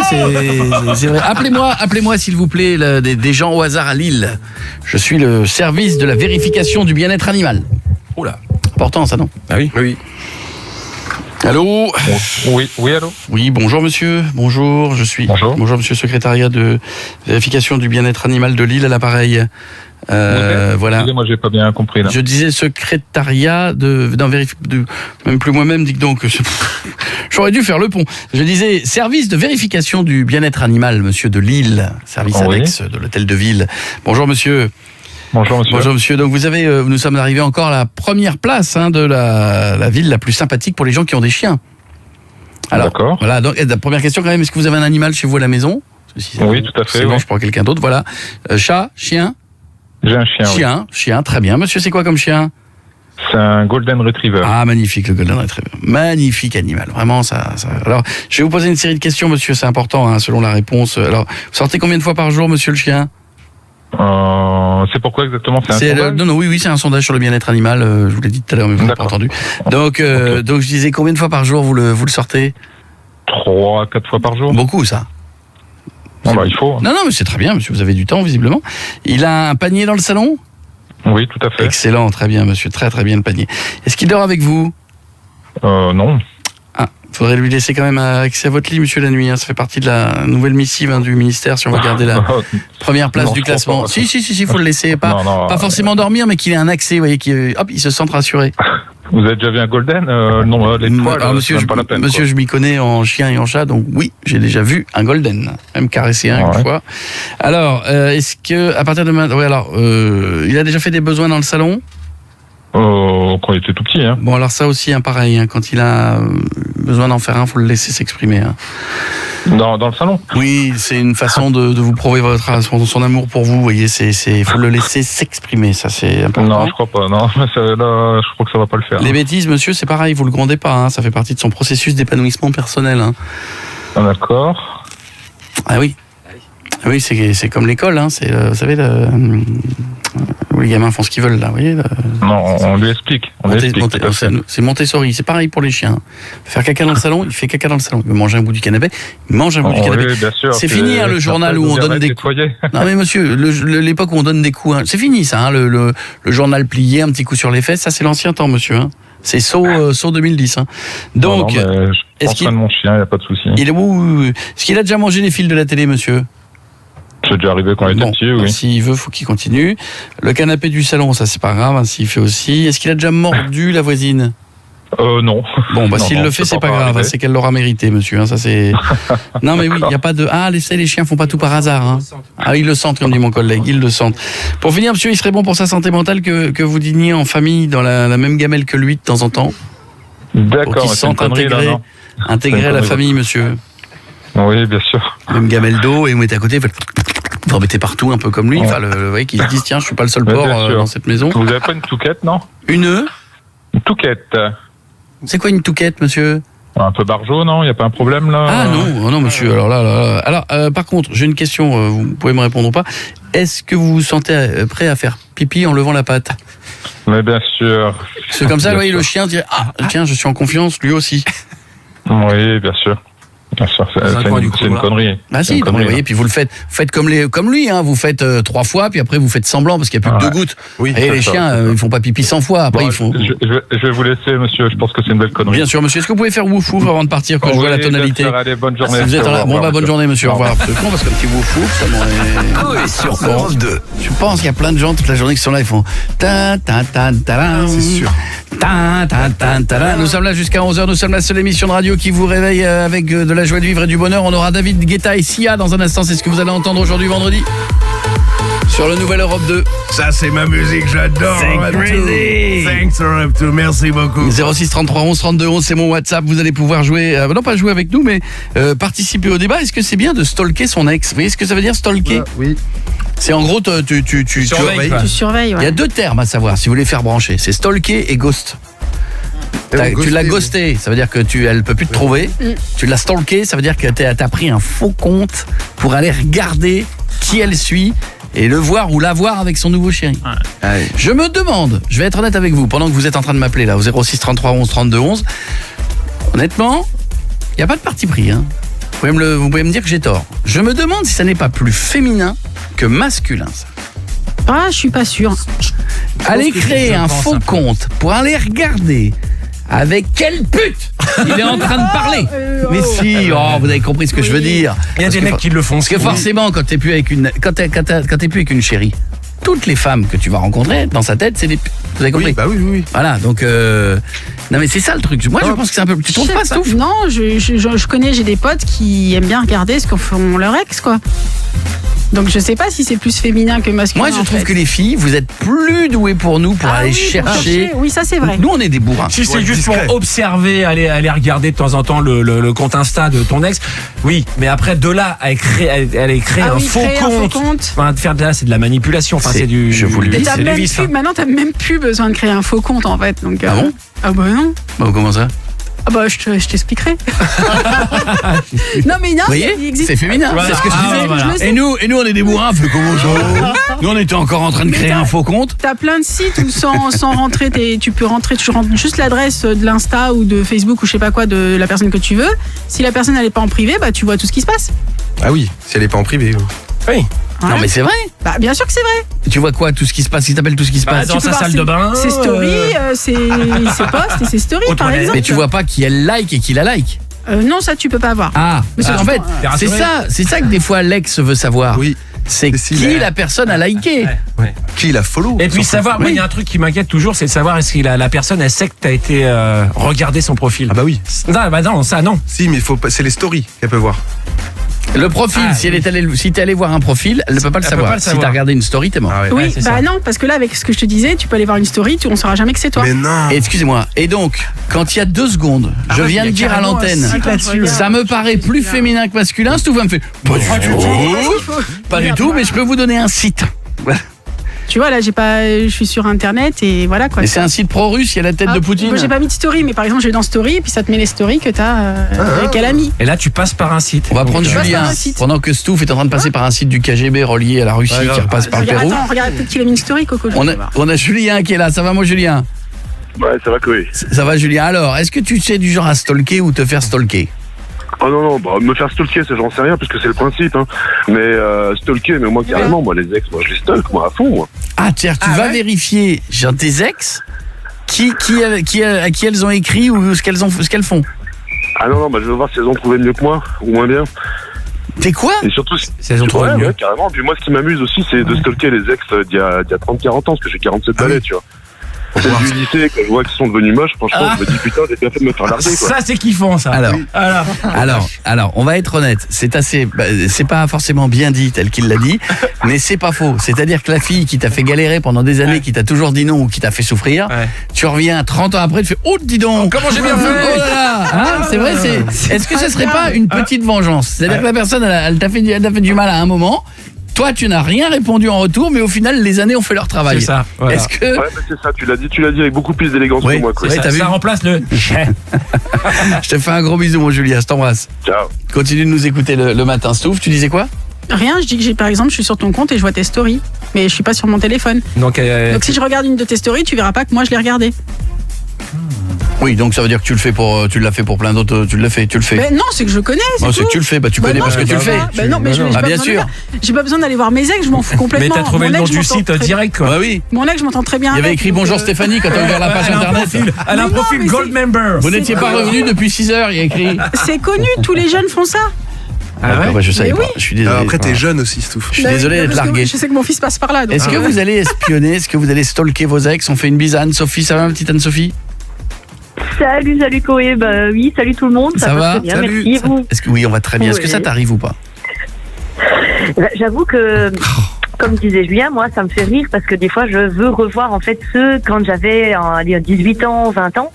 C'est vrai. Appelez-moi s'il vous plaît, des gens au hasard à Lille. Je suis le service de la vérification du bien-être animal. Oh là. Important ça, non? Ah oui. Oui. Allô? Oui, allô? Oui, bonjour monsieur. Bonjour, Bonjour monsieur, secrétariat de vérification du bien-être animal de Lille à l'appareil. Voilà. Excusez-moi, j'ai pas bien compris là. Je disais secrétariat même plus moi-même, dites donc. J'aurais dû faire le pont. Je disais service de vérification du bien-être animal, monsieur de Lille, service annexe de l'hôtel de ville. Bonjour monsieur. Bonjour monsieur. Bonjour monsieur. Donc nous sommes arrivés encore à la première place de la ville la plus sympathique pour les gens qui ont des chiens. Alors, d'accord. Voilà. Donc la première question quand même, est-ce que vous avez un animal chez vous à la maison? Oui, tout à fait. Sinon, je prends quelqu'un d'autre. Voilà. Chat, chien. J'ai un chien. Chien. Très bien. Monsieur, c'est quoi comme chien? C'est un Golden Retriever. Ah, magnifique le Golden Retriever. Magnifique animal. Vraiment ça. Alors, je vais vous poser une série de questions, monsieur. C'est important selon la réponse. Alors, vous sortez combien de fois par jour, monsieur le chien? C'est pourquoi exactement? C'est un sondage? Non, oui, c'est un sondage sur le bien-être animal. Je vous l'ai dit tout à l'heure, mais vous n'avez pas entendu. Donc, je disais, combien de fois par jour vous le sortez? 3 à 4 fois par jour. Beaucoup, ça. Il faut. Non, mais c'est très bien, monsieur. Vous avez du temps, visiblement. Il a un panier dans le salon? Oui, tout à fait. Excellent, très bien, monsieur. Très, très bien le panier. Est-ce qu'il dort avec vous? Non. Faudrait lui laisser quand même accès à votre lit, monsieur, la nuit. Ça fait partie de la nouvelle missive du ministère, si on veut garder la première place du classement. Si, faut le laisser. Pas forcément dormir, mais qu'il ait un accès, vous voyez, il se sente rassuré. Vous avez déjà vu un Golden? Non, l'étoile, monsieur, pas la peine. Monsieur, je m'y connais en chien et en chat, donc oui, j'ai déjà vu un Golden. Même caressé une fois. Alors, est-ce que, à partir de maintenant, il a déjà fait des besoins dans le salon? Quand il était tout petit. Bon, alors ça aussi, pareil, quand il a besoin d'en faire faut le laisser s'exprimer. Dans le salon? Oui, c'est une façon de vous prouver son amour pour vous, vous voyez, faut le laisser s'exprimer, ça c'est important. Non, je crois pas, non, là, je crois que ça va pas le faire. Les bêtises, monsieur, c'est pareil, vous le grondez pas, ça fait partie de son processus d'épanouissement personnel. Ah, d'accord. Ah oui. Oui, c'est comme l'école, c'est, vous savez, où les gamins font ce qu'ils veulent, là, vous voyez. Non, on lui explique. C'est Montessori, c'est pareil pour les chiens. Faire caca dans le salon, il fait caca dans le salon. Il veut manger un bout du canapé, il mange un bout du canapé. Oui, bien sûr, c'est fini, le journal où on donne des coups. Non mais monsieur, l'époque où on donne des coups, c'est fini ça, le journal plié, un petit coup sur les fesses, ça c'est l'ancien temps, monsieur. C'est saut 2010. Donc, je prends soin de mon chien, il n'y a pas de souci. Est-ce qu'il a déjà mangé les fils de la télé, monsieur? C'est déjà arrivé quand il était petit, oui. S'il veut, faut qu'il continue. Le canapé du salon, ça c'est pas grave, s'il fait aussi. Est-ce qu'il a déjà mordu la voisine? Non. Bon, s'il le fait, c'est pas grave, c'est qu'elle l'aura mérité, monsieur. Ça c'est. Non, mais oui, il n'y a pas de. Les chiens font pas tout par hasard. Ils le sentent, comme dit mon collègue, ils le sentent. Pour finir, monsieur, il serait bon pour sa santé mentale que vous dîniez en famille dans la même gamelle que lui de temps en temps. D'accord. Pour qu'il se sente intégré à la famille, monsieur. Oui, bien sûr. Même gamelle d'eau, et vous mettez à côté, vous remettez partout, un peu comme lui. Vous voyez, qu'il se dise, tiens, je suis pas le seul porc dans cette maison. Vous avez pas une touquette, non? Une touquette. C'est quoi une touquette, monsieur? Un peu barjot, non? Il n'y a pas un problème, là? Ah non, monsieur. Alors par contre, j'ai une question, vous pouvez me répondre ou pas. Est-ce que vous vous sentez prêt à faire pipi en levant la patte? Mais bien sûr. C'est comme ça, vous voyez, le chien dirait, tiens, je suis en confiance, lui aussi. Oui, bien sûr. Bien sûr, c'est une connerie. Si, vous voyez, puis vous le faites comme lui, vous faites 3 fois, puis après vous faites semblant parce qu'il n'y a plus que 2 gouttes. Oui, et les chiens, ils font pas pipi 100 fois. Après ils font. Je vais vous laisser, monsieur. Je pense que c'est une belle connerie. Bien sûr, monsieur. Est-ce que vous pouvez faire wouf wouf avant de partir quand je vois la tonalité? Allez, bonne journée. Vous êtes bonne journée, monsieur. Au revoir. Absolument, parce qu'un petit wouf wouf, ça m'aurait. Sur France 2. Je pense qu'il y a plein de gens toute la journée qui sont là, ils font ta ta ta ta. C'est sûr. Ta ta ta ta. Nous sommes là jusqu'à 11h. Nous sommes la seule émission de radio qui vous réveille avec de la joie de vivre et du bonheur. On aura David Guetta et Sia dans un instant. C'est ce que vous allez entendre aujourd'hui vendredi sur le Nouvel Europe 2. Ça c'est ma musique, j'adore. C'est crazy. Thanks Merci beaucoup. 06 33 11 32 11, c'est mon WhatsApp. Vous allez pouvoir jouer, non pas jouer avec nous, mais participer au débat. Est-ce que c'est bien de stalker son ex? Vous voyez ce que ça veut dire, stalker? Oui. C'est en gros, tu surveilles. Tu surveilles, ouais. Il y a 2 termes à savoir si vous voulez faire brancher. C'est stalker et ghost. Tu l'as ghosté, ça veut dire que elle peut plus te trouver. Tu l'as stalké, ça veut dire que t'as pris un faux compte pour aller regarder qui elle suit et le voir ou la voir avec son nouveau chéri. Ouais. Je me demande, je vais être honnête avec vous, pendant que vous êtes en train de m'appeler là au 06 33 11 32 11, honnêtement, il n'y a pas de parti pris. Hein. Vous pouvez me dire que j'ai tort. Je me demande si ça n'est pas plus féminin que masculin, ça. Ah, je suis pas sûre. Allez créer un faux compte pour aller regarder avec quelle pute il est en train de parler. Mais si, vous avez compris ce que je veux dire. Il y a des mecs qui le font. Parce que forcément, quand t'es plus avec une chérie, toutes les femmes que tu vas rencontrer, dans sa tête, c'est des putes. Vous avez compris? Oui. Voilà, donc non mais c'est ça le truc. Moi je pense que c'est un peu plus. Tu trouves pas, Stouff? Non, je connais, j'ai des potes qui aiment bien regarder ce qu'en font leur ex, quoi. Donc je sais pas si c'est plus féminin que masculin. Moi je trouve que les filles, vous êtes plus douées pour nous pour aller chercher. Oui, ça c'est vrai. Nous on est des bourrins. Si c'est juste pour observer, aller regarder de temps en temps le compte Insta de ton ex, oui. Mais après de là à aller créer un faux compte. Enfin, de faire de là, c'est de la manipulation. Enfin, c'est du. Je vous le dis. Maintenant t'as même plus besoin de créer un faux compte en fait. Donc, ah bon? Ah bah non. Bah comment ça? Ah bah je t'expliquerai. Non mais non, vous voyez, il existe. c'est féminin, c'est ce que je disais. Voilà. Et nous on est des bourrins, fait comment ça? Nous on était encore en train de créer un faux compte. T'as plein de sites où sans rentrer, tu rentres juste l'adresse de l'Insta ou de Facebook ou je sais pas quoi de la personne que tu veux. Si la personne elle est pas en privé, bah tu vois tout ce qui se passe. Ah oui, si elle est pas en privé. Oui. Non mais c'est vrai. Bah bien sûr que c'est vrai. Et tu vois quoi, tout ce qui se passe, il t'appelle tout ce qui se passe dans sa salle de bain. Ses stories, ses posts et ses stories par exemple. Mais tu vois pas qui elle like et qui la like. Non, ça tu peux pas voir. Ah, en fait, c'est ça que des fois l'ex veut savoir. Oui. C'est qui la personne a liké. Ouais. Qui la follow. Et puis savoir, il y a un truc qui m'inquiète toujours, c'est de savoir est-ce que la personne elle sait que t'as été regarder son profil. Ah bah oui. Non, ça non. Si, mais c'est les stories qu'elle peut voir. Le profil, si t'es allé voir un profil, elle ne peut pas le savoir. Si t'as regardé une story, t'es mort. Ah ouais. Oui, bah non, parce que là, avec ce que je te disais, tu peux aller voir une story, on saura jamais que c'est toi. Mais non. Excusez-moi. Et donc, quand il y a 2 secondes, je viens de dire à l'antenne, ça me paraît plus féminin que masculin, Stouff me fait pas du tout. Pas du tout, mais je peux vous donner un site. Tu vois, là, je suis sur Internet et voilà quoi. Mais c'est un site pro-russe, il y a la tête de Poutine. Moi, j'ai pas mis de story, mais par exemple, je vais dans story et puis ça te met les stories que t'as avec quel ami. Et là, tu passes par un site. On va prendre Julien. Pendant que Stouff est en train de passer par un site du KGB relié à la Russie qui repasse par le Pérou. Attends, regarde, peut-être qu'il a mis une story, Coco. On a Julien qui est là. Ça va, moi, Julien? Ouais, ça va, Chloé. Ça va, Julien. Alors, est-ce que tu sais du genre à stalker ou te faire stalker? Oh non, me faire stalker, ça j'en sais rien, puisque c'est le principe, hein. Mais stalker, mais moi carrément, moi les ex, moi je les stalk, moi à fond, moi. Ah, tiens, tu vas vérifier, genre tes ex, à qui elles ont écrit ou ce qu'elles font. Ah non, je veux voir si elles ont trouvé mieux que moi, ou moins bien. T'es quoi? Et surtout, si elles ont trouvé mieux. Ouais, carrément. Puis moi, ce qui m'amuse aussi, c'est de stalker les ex d'il y a 30-40 ans, parce que j'ai 47 balais, tu vois. C'est du lycée, quand je vois qu'ils sont devenus moches, franchement, je me dis putain, j'ai bien fait de me faire larguer, quoi. Ça, c'est kiffant, ça. Alors, on va être honnête. C'est pas forcément bien dit tel qu'il l'a dit, mais c'est pas faux. C'est-à-dire que la fille qui t'a fait galérer pendant des années, qui t'a toujours dit non ou qui t'a fait souffrir, tu reviens 30 ans après, tu fais oh, dis donc. Comment j'ai bien fait? Oh là là. Hein, c'est vrai, est-ce que ce serait pas une petite vengeance? C'est-à-dire que la personne, elle t'a fait du mal à un moment. Toi, tu n'as rien répondu en retour, mais au final, les années ont fait leur travail. C'est ça. Voilà. Est-ce que... Ouais, mais c'est ça, tu l'as dit avec beaucoup plus d'élégance que moi. Quoi. Ouais, ça remplace le... Je te fais un gros bisou, mon Julien, je t'embrasse. Ciao. Continue de nous écouter le matin. Stouff, tu disais quoi? Rien, je dis que par exemple, je suis sur ton compte et je vois tes stories, mais je suis pas sur mon téléphone. Donc si je regarde une de tes stories, tu verras pas que moi je l'ai regardée. Oui, donc ça veut dire que tu l'as fait pour plein d'autres, tu le fais. Mais non, c'est que je connais, c'est que tu le fais, tu connais parce que tu le fais. Non, mais bien sûr. J'ai pas besoin d'aller voir mes ex, je m'en fous complètement. Mais t'as trouvé le nom du site direct, quoi. Bah oui. Mon ex, je m'entends très bien. Il y avait écrit bonjour Stéphanie quand t'as ouvert la page internet. Elle a un profil Gold Member. Vous n'étiez pas revenu depuis 6 heures, il y a écrit. C'est connu, tous les jeunes font ça. Ah ouais, je savais pas. Je suis désolé. Après, t'es jeune aussi, Stouff. Je suis désolé d'être largué. Je sais que mon fils passe par là. Est-ce que vous allez espionner? Est-ce que vous allez stalker vos ex? On fait une bise à Anne-Sophie. Ça va, ma petite Anne-Sophie? Salut Chloé. Bah oui, salut tout le monde. Ça va? Très bien, merci. Et vous? Est-ce que oui, on va très bien. Est-ce que ça t'arrive ou pas? J'avoue que comme disait Julien, moi, ça me fait rire parce que des fois, je veux revoir en fait ceux quand j'avais 18 ans, 20 ans,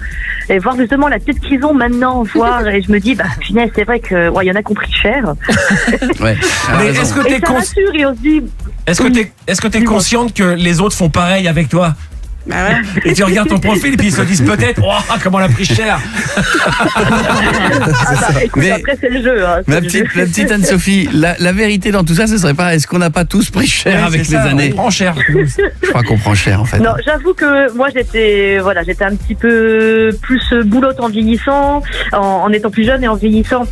et voir justement la tête qu'ils ont maintenant, voir, et je me dis, punaise, c'est vrai que y en a compris cher. Ouais. Mais est-ce que t'es Est-ce que t'es consciente que les autres font pareil avec toi? Bah ouais. Et tu regardes ton profil et puis ils se disent peut-être comment elle a pris cher. Écoute, après c'est le jeu. Hein, ma petite Anne-Sophie, la vérité dans tout ça, ce serait pas est-ce qu'on n'a pas tous pris cher avec les années? On prend cher. Je crois qu'on prend cher en fait. Non, j'avoue que moi j'étais un petit peu plus boulotte en vieillissant, en étant plus jeune et en vieillissant.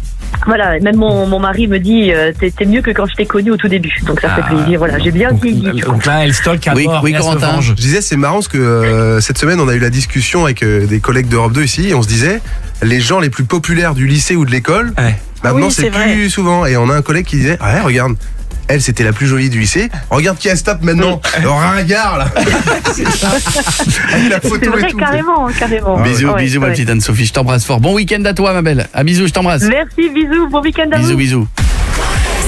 Voilà, même mon mari me dit t'es mieux que quand je t'ai connu au tout début. Donc ça fait plaisir. Voilà, j'ai bien vieilli. Donc là, elle stalk à mort. Oui, Corentin. Je disais, c'est marrant parce que cette semaine, on a eu la discussion avec des collègues d'Europe 2 ici et on se disait, les gens les plus populaires du lycée ou de l'école, maintenant c'est plus souvent. Et on a un collègue qui disait, ouais, regarde, elle c'était la plus jolie du lycée, regarde qui elle se tape maintenant, le ringard là. Avec la photo c'est vrai, et tout. Carrément. Bisous ma petite Anne-Sophie, je t'embrasse fort. Bon week-end à toi ma belle. À bisous, je t'embrasse. Merci, bisous, bon week-end à vous. Bisous.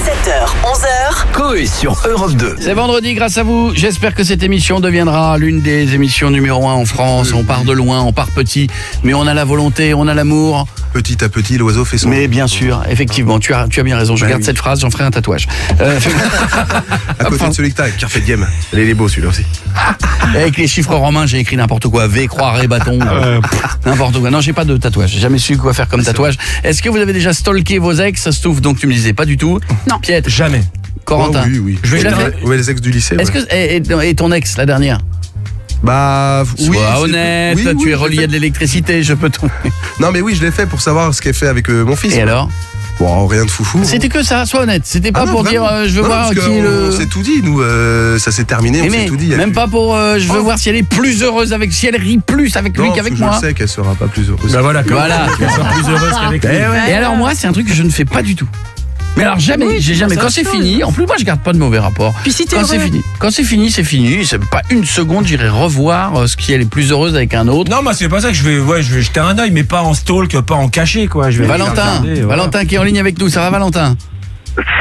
7h, 11h, Coé sur Europe 2. C'est vendredi grâce à vous. J'espère que cette émission deviendra l'une des émissions numéro 1 en France. On part de loin, on part petit, mais on a la volonté, on a l'amour. Petit à petit, l'oiseau fait son. Mais bien sûr, effectivement, tu as bien raison. Je garde cette phrase, j'en ferai un tatouage. À côté de celui que t'as, Carpe Diem. Il est beau celui-là aussi. Avec les chiffres romains, j'ai écrit n'importe quoi. V, croix, ré, bâton. N'importe quoi. Non, j'ai pas de tatouage. J'ai jamais su quoi faire comme tatouage. Est-ce que vous avez déjà stalké vos ex, Stouff? Donc tu me disais pas du tout. Non. Piette. Jamais. Corentin. Oui. Je vais les ex du lycée. Est-ce que et ton ex, la dernière? Bah oui. Sois honnête, tu es relié à de l'électricité, je peux tout. Non mais oui, je l'ai fait pour savoir ce qu'elle fait avec mon fils. Et alors? Bon, rien de foufou. C'était que ça, sois honnête. C'était pas pour dire je veux voir qui est le. On s'est tout dit, nous. Ça s'est terminé, on s'est tout dit. Même pas pour je veux voir si elle est plus heureuse si elle rit plus avec lui qu'avec moi. Je sais qu'elle sera pas plus heureuse. Bah voilà. Qu'elle sera plus heureuse qu'avec lui. Et alors moi, c'est un truc que je ne fais pas du tout. Mais alors jamais, j'ai jamais. Quand c'est fini, en plus moi je garde pas de mauvais rapports. Puis si quand c'est fini, c'est fini. C'est pas une seconde, j'irai revoir ce qui elle est plus heureuse avec un autre. Non, moi c'est pas ça que je vais jeter un œil, mais pas en stalk, pas en caché quoi. Je vais Valentin qui est en ligne avec nous. Ça va Valentin?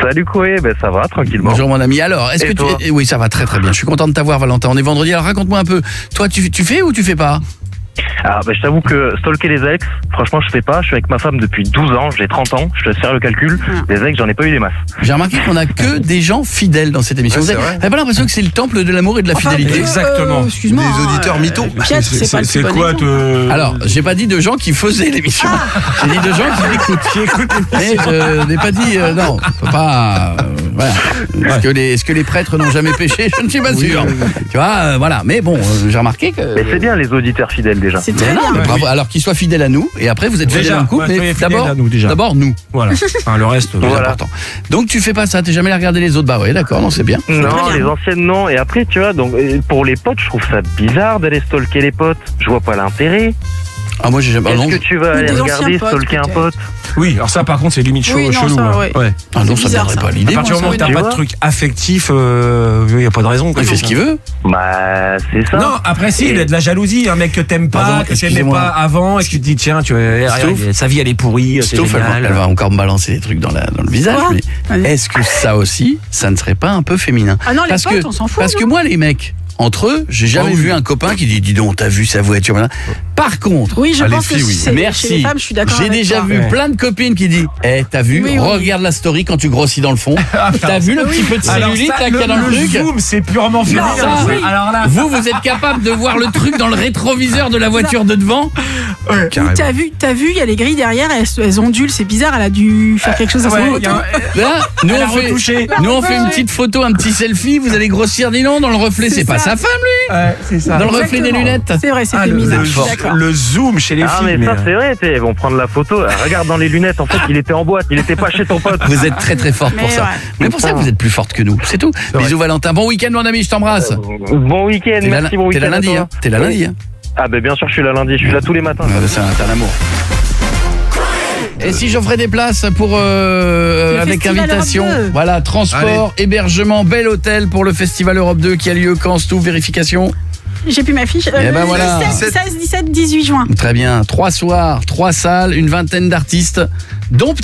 Salut Coé, ça va tranquillement. Bonjour mon ami. Alors, est-ce que oui, ça va très très bien. Je suis content de t'avoir Valentin. On est vendredi. Alors raconte-moi un peu. Toi, tu fais ou tu fais pas? Alors, je t'avoue que stalker les ex, franchement, je fais pas. Je suis avec ma femme depuis 12 ans, j'ai 30 ans, je te laisse faire le calcul. Les ex, j'en ai pas eu des masses. J'ai remarqué qu'on a que des gens fidèles dans cette émission. Vous n'avez pas l'impression que c'est le temple de l'amour et de la fidélité? Exactement. Excuse-moi. Des auditeurs mythos. C'est quoi Alors, j'ai pas dit de gens qui faisaient l'émission. J'ai dit de gens qui écoutent. Mais je n'ai pas dit non. Faut pas. Voilà. Est-ce que les prêtres n'ont jamais péché? Je ne suis pas sûr. Tu vois, voilà. Mais bon, j'ai remarqué que. Mais c'est bien les auditeurs fidèles déjà. C'est très bien. Bravo. Alors qu'ils soient fidèles à nous, et après vous êtes fidèles à un couple, mais d'abord nous. Voilà. Enfin, le reste, c'est important. Donc tu fais pas ça, t'es jamais allé regarder les autres. Bah ouais, d'accord, non, c'est bien. Non, les anciennes non. Et après, tu vois, donc pour les potes, je trouve ça bizarre d'aller stalker les potes. Je vois pas l'intérêt. Ah moi j'ai jamais. Est-ce que tu vas aller regarder stalker un pote? Oui, alors ça par contre c'est limite chelou. Ah non, ça ne viendrait pas l'idée. À partir du moment où t'as pas de truc affectif, il y a pas de raison. Il fait ce qu'il veut. Bah c'est ça. Non, après si, il y a de la jalousie, un mec que t'aimes pas, que t'aimais pas avant, et que tu te dis tiens, sa vie elle est pourrie, c'est génial. Elle va encore me balancer des trucs dans le visage. Mais est-ce que ça aussi, ça ne serait pas un peu féminin? Ah non, les potes, on s'en fout. Parce que moi les mecs, entre eux, j'ai jamais vu un copain qui dit dis donc, t'as vu sa voiture? Par contre, oui, je pense que merci. Chez les femmes, je suis d'accord. J'ai déjà vu plein de copines qui disent t'as vu, regarde la story quand tu grossis dans le fond. T'as vu le petit peu de cellulite qu'il y a dans le truc? Zoom, c'est purement féminin. Alors là, vous êtes capable de voir le truc dans le rétroviseur de la voiture de devant? T'as vu, il y a les grilles derrière, elles ondulent, c'est bizarre, elle a dû faire quelque chose à son moto. Là, nous on fait une petite photo, un petit selfie, vous allez grossir, dis non, dans le reflet, c'est pas sa femme lui. C'est ça. Dans le reflet des lunettes. C'est vrai, c'est féminin. Le zoom chez les filles. Mais ça c'est vrai, ils vont prendre la photo. Regarde dans les lunettes, en fait, il était en boîte, il était pas chez ton pote. Vous êtes très très forte pour ça. Mais pour ça, vous êtes plus forte que nous. C'est tout. Bisous Valentin. Bon week-end mon ami, je t'embrasse. Bon week-end, merci, bon week-end. T'es là lundi, hein? T'es là lundi, hein? Ah bien sûr, je suis là lundi, je suis là tous les matins. C'est un amour. Et si j'offrais des places pour avec invitation, voilà, transport, hébergement, bel hôtel pour le Festival Europe 2 qui a lieu quand? Tout vérification. J'ai plus ma fiche. Voilà. 16, 17, 18 juin. Très bien. 3 soirs, 3 salles, une vingtaine d'artistes, dont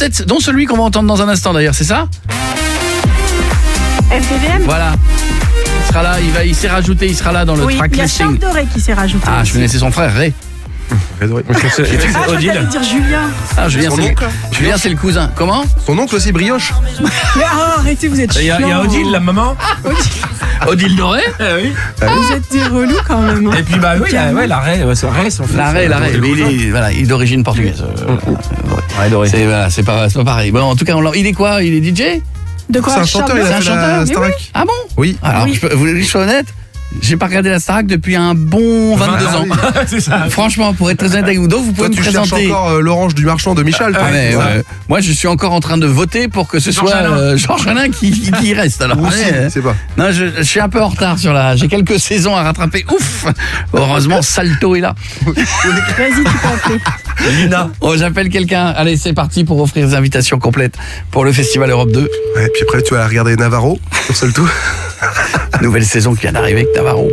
celui qu'on va entendre dans un instant d'ailleurs, c'est ça? MPVM. Voilà. sera là, il s'est rajouté, il sera là dans le track listing. Il y a Charles Doré qui s'est rajouté. Ah, je connaissais son frère, Ray. Je voulais dire Julien. Ah, Julien, c'est le cousin. Comment? Son oncle aussi, Brioche. Mais arrêtez, vous êtes chiant. Il y a Odile, la maman. Odile Doré. Oui. Vous êtes des relous quand même. Et puis bah oui, l'arrêt, son fils. L'arrêt. Mais il est d'origine portugaise. C'est pas pareil. Bon, en tout cas, il est quoi? Il est DJ? De quoi? C'est un chanteur, il a fait la Starac. Ah bon? Oui. Alors, vous voulez que je sois honnête? J'ai pas regardé la Starac depuis un bon 22 ans. C'est ça. Franchement, pour être très honnête avec vous, donc vous pouvez me présenter. Tu cherches encore l'orange du marchand de Michel. Moi, je suis encore en train de voter pour que ce soit Georges Alain qui reste. Alors, c'est pas. Non, je suis un peu en retard sur j'ai quelques saisons à rattraper. Ouf. Heureusement, Salto est là. Vas-y, tu peux appeler. Lina. Oh, j'appelle quelqu'un. Allez, c'est parti pour offrir des invitations complètes pour le Festival Europe 2. Ouais, puis après, tu vas regarder Navarro sur Salto. Nouvelle saison qui vient d'arriver avec Navarro.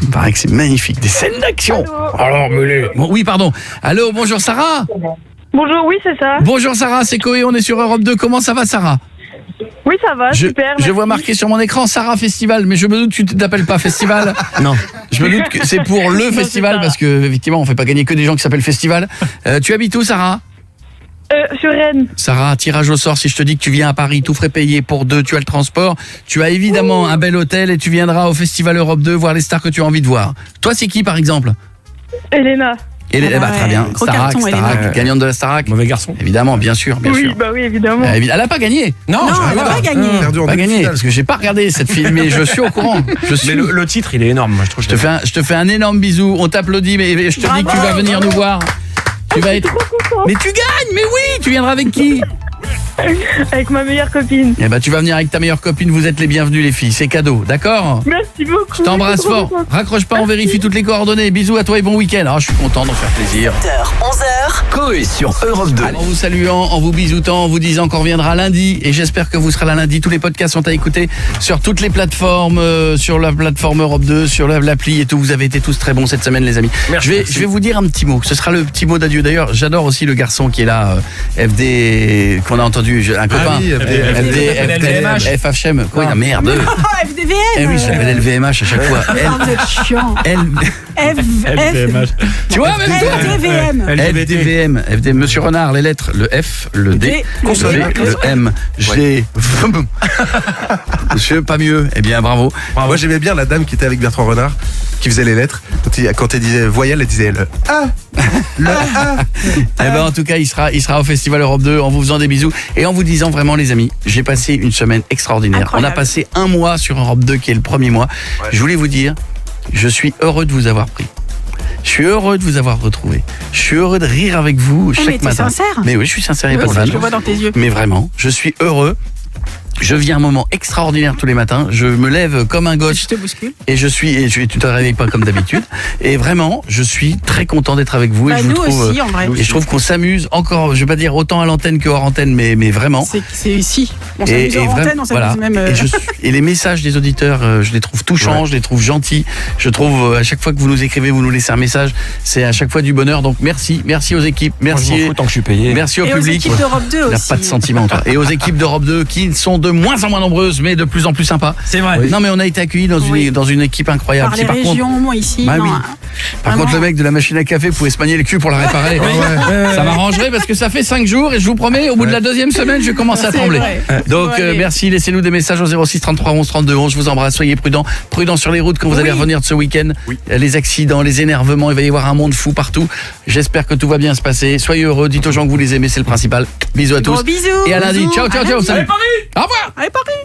Il paraît que c'est magnifique, des scènes d'action. Alors, bon, oui, pardon. Allô, bonjour Sarah. Bonjour, oui, c'est ça. Bonjour Sarah, c'est Coé, on est sur Europe 2. Comment ça va, Sarah? Oui, ça va, super. Je vois marqué sur mon écran Sarah Festival, mais je me doute que tu t'appelles pas Festival. Non. Je me doute que c'est pour le festival, parce que effectivement, on fait pas gagner que des gens qui s'appellent Festival. Tu habites où, Sarah? Sur Rennes. Sarah, tirage au sort, si je te dis que tu viens à Paris, tout frais payé pour 2, tu as le transport, tu as évidemment un bel hôtel et tu viendras au Festival Europe 2 voir les stars que tu as envie de voir. Toi, c'est qui par exemple? Elena. Très bien. Starac, gagnante de la Starac. Mauvais garçon. Évidemment, bien sûr. Bah oui, évidemment. Elle a pas gagné. Non, elle a pas gagné. Pas gagné, parce que j'ai pas regardé cette film, mais je suis au courant. Mais le titre, il est énorme, moi je trouve. Je te fais un énorme bisou, on t'applaudit, mais je te dis que tu vas venir nous voir. Tu vas être... Mais tu gagnes, mais oui, tu viendras avec qui? Avec ma meilleure copine. Eh ben, tu vas venir avec ta meilleure copine, vous êtes les bienvenus les filles, c'est cadeau, d'accord? Merci beaucoup. Je t'embrasse fort. Raccroche pas, on vérifie toutes les coordonnées. Bisous à toi et bon week-end. Alors, je suis content d'en faire plaisir. 11h, Coé sur Europe 2. En vous saluant, en vous bisoutant, en vous disant qu'on reviendra lundi. Et j'espère que vous serez là lundi. Tous les podcasts sont à écouter sur toutes les plateformes, sur la plateforme Europe 2, sur l'appli et tout. Vous avez été tous très bons cette semaine, les amis. Merci. Je vais vous dire un petit mot. Ce sera le petit mot d'adieu. D'ailleurs, j'adore aussi le garçon qui est là, FD, qu'on a entendu, un copain. Oui, FDVMH. FHM. Quoi, la merde. FDVM. Eh oui, je l'appelle LVMH à chaque fois. Vous êtes chiant. LVMH. Tu vois, même LVM. FD, Monsieur Renard, les lettres, le F, le D, le M, G. Monsieur, pas mieux. Eh bien, bravo. Moi, j'aimais bien la dame qui était avec Bertrand Renard, qui faisait les lettres. Quand elle disait voyelle, elle disait le A. Le A. Eh ben, en tout cas, il sera au Festival Europe 2 en vous faisant des bisous et en vous disant vraiment, les amis, j'ai passé une semaine extraordinaire. Incroyable. On a passé un mois sur Europe 2 qui est le premier mois. Ouais. Je voulais vous dire, je suis heureux de vous avoir pris. Je suis heureux de vous avoir retrouvé. Je suis heureux de rire avec vous chaque matin. Mais t'es sincère. Mais oui, je suis sincère et pas de vanne. Je le vois dans tes yeux. Mais vraiment, je suis heureux. Je vis un moment extraordinaire tous les matins. Je me lève comme un gosse. Je te bouscule. Et tu te réveilles pas comme d'habitude. Et vraiment, je suis très content d'être avec vous. Et je nous trouve, aussi, en vrai. Et je trouve qu'on s'amuse encore. Je vais pas dire autant à l'antenne que hors antenne, mais vraiment. C'est ici. On s'amuse hors antenne, on s'amuse même. Et les messages des auditeurs, je les trouve touchants, je les trouve gentils. Je trouve à chaque fois que vous nous écrivez, vous nous laissez un message, c'est à chaque fois du bonheur. Donc merci aux équipes, merci. Moi, je m'en fous tant que je suis payé. Merci au et public. Et aux équipes d'Europe 2 aussi. Il n'y a pas de sentiment, toi. Et aux équipes d'Europe 2 qui sont de moins en moins nombreuses, mais de plus en plus sympas. C'est vrai. Oui. Non, mais on a été accueillis dans une équipe incroyable. Par les régions, moi ici. Bah, oui. Par contre, le mec de la machine à café pouvait se manier le cul pour la réparer. Ça m'arrangerait parce que ça fait 5 jours et je vous promets, au bout de la 2e semaine, je commence à trembler. Donc, merci. Laissez-nous des messages au 06 33 11 32 11. Je vous embrasse. Soyez prudents. Prudents sur les routes quand vous allez revenir de ce week-end. Les accidents, les énervements, il va y avoir un monde fou partout. J'espère que tout va bien se passer. Soyez heureux. Dites aux gens que vous les aimez, c'est le principal. Bisous à tous. Bisous. Et à lundi. Ciao. Salut. Allez, Paris. Au revoir. Allez, Paris.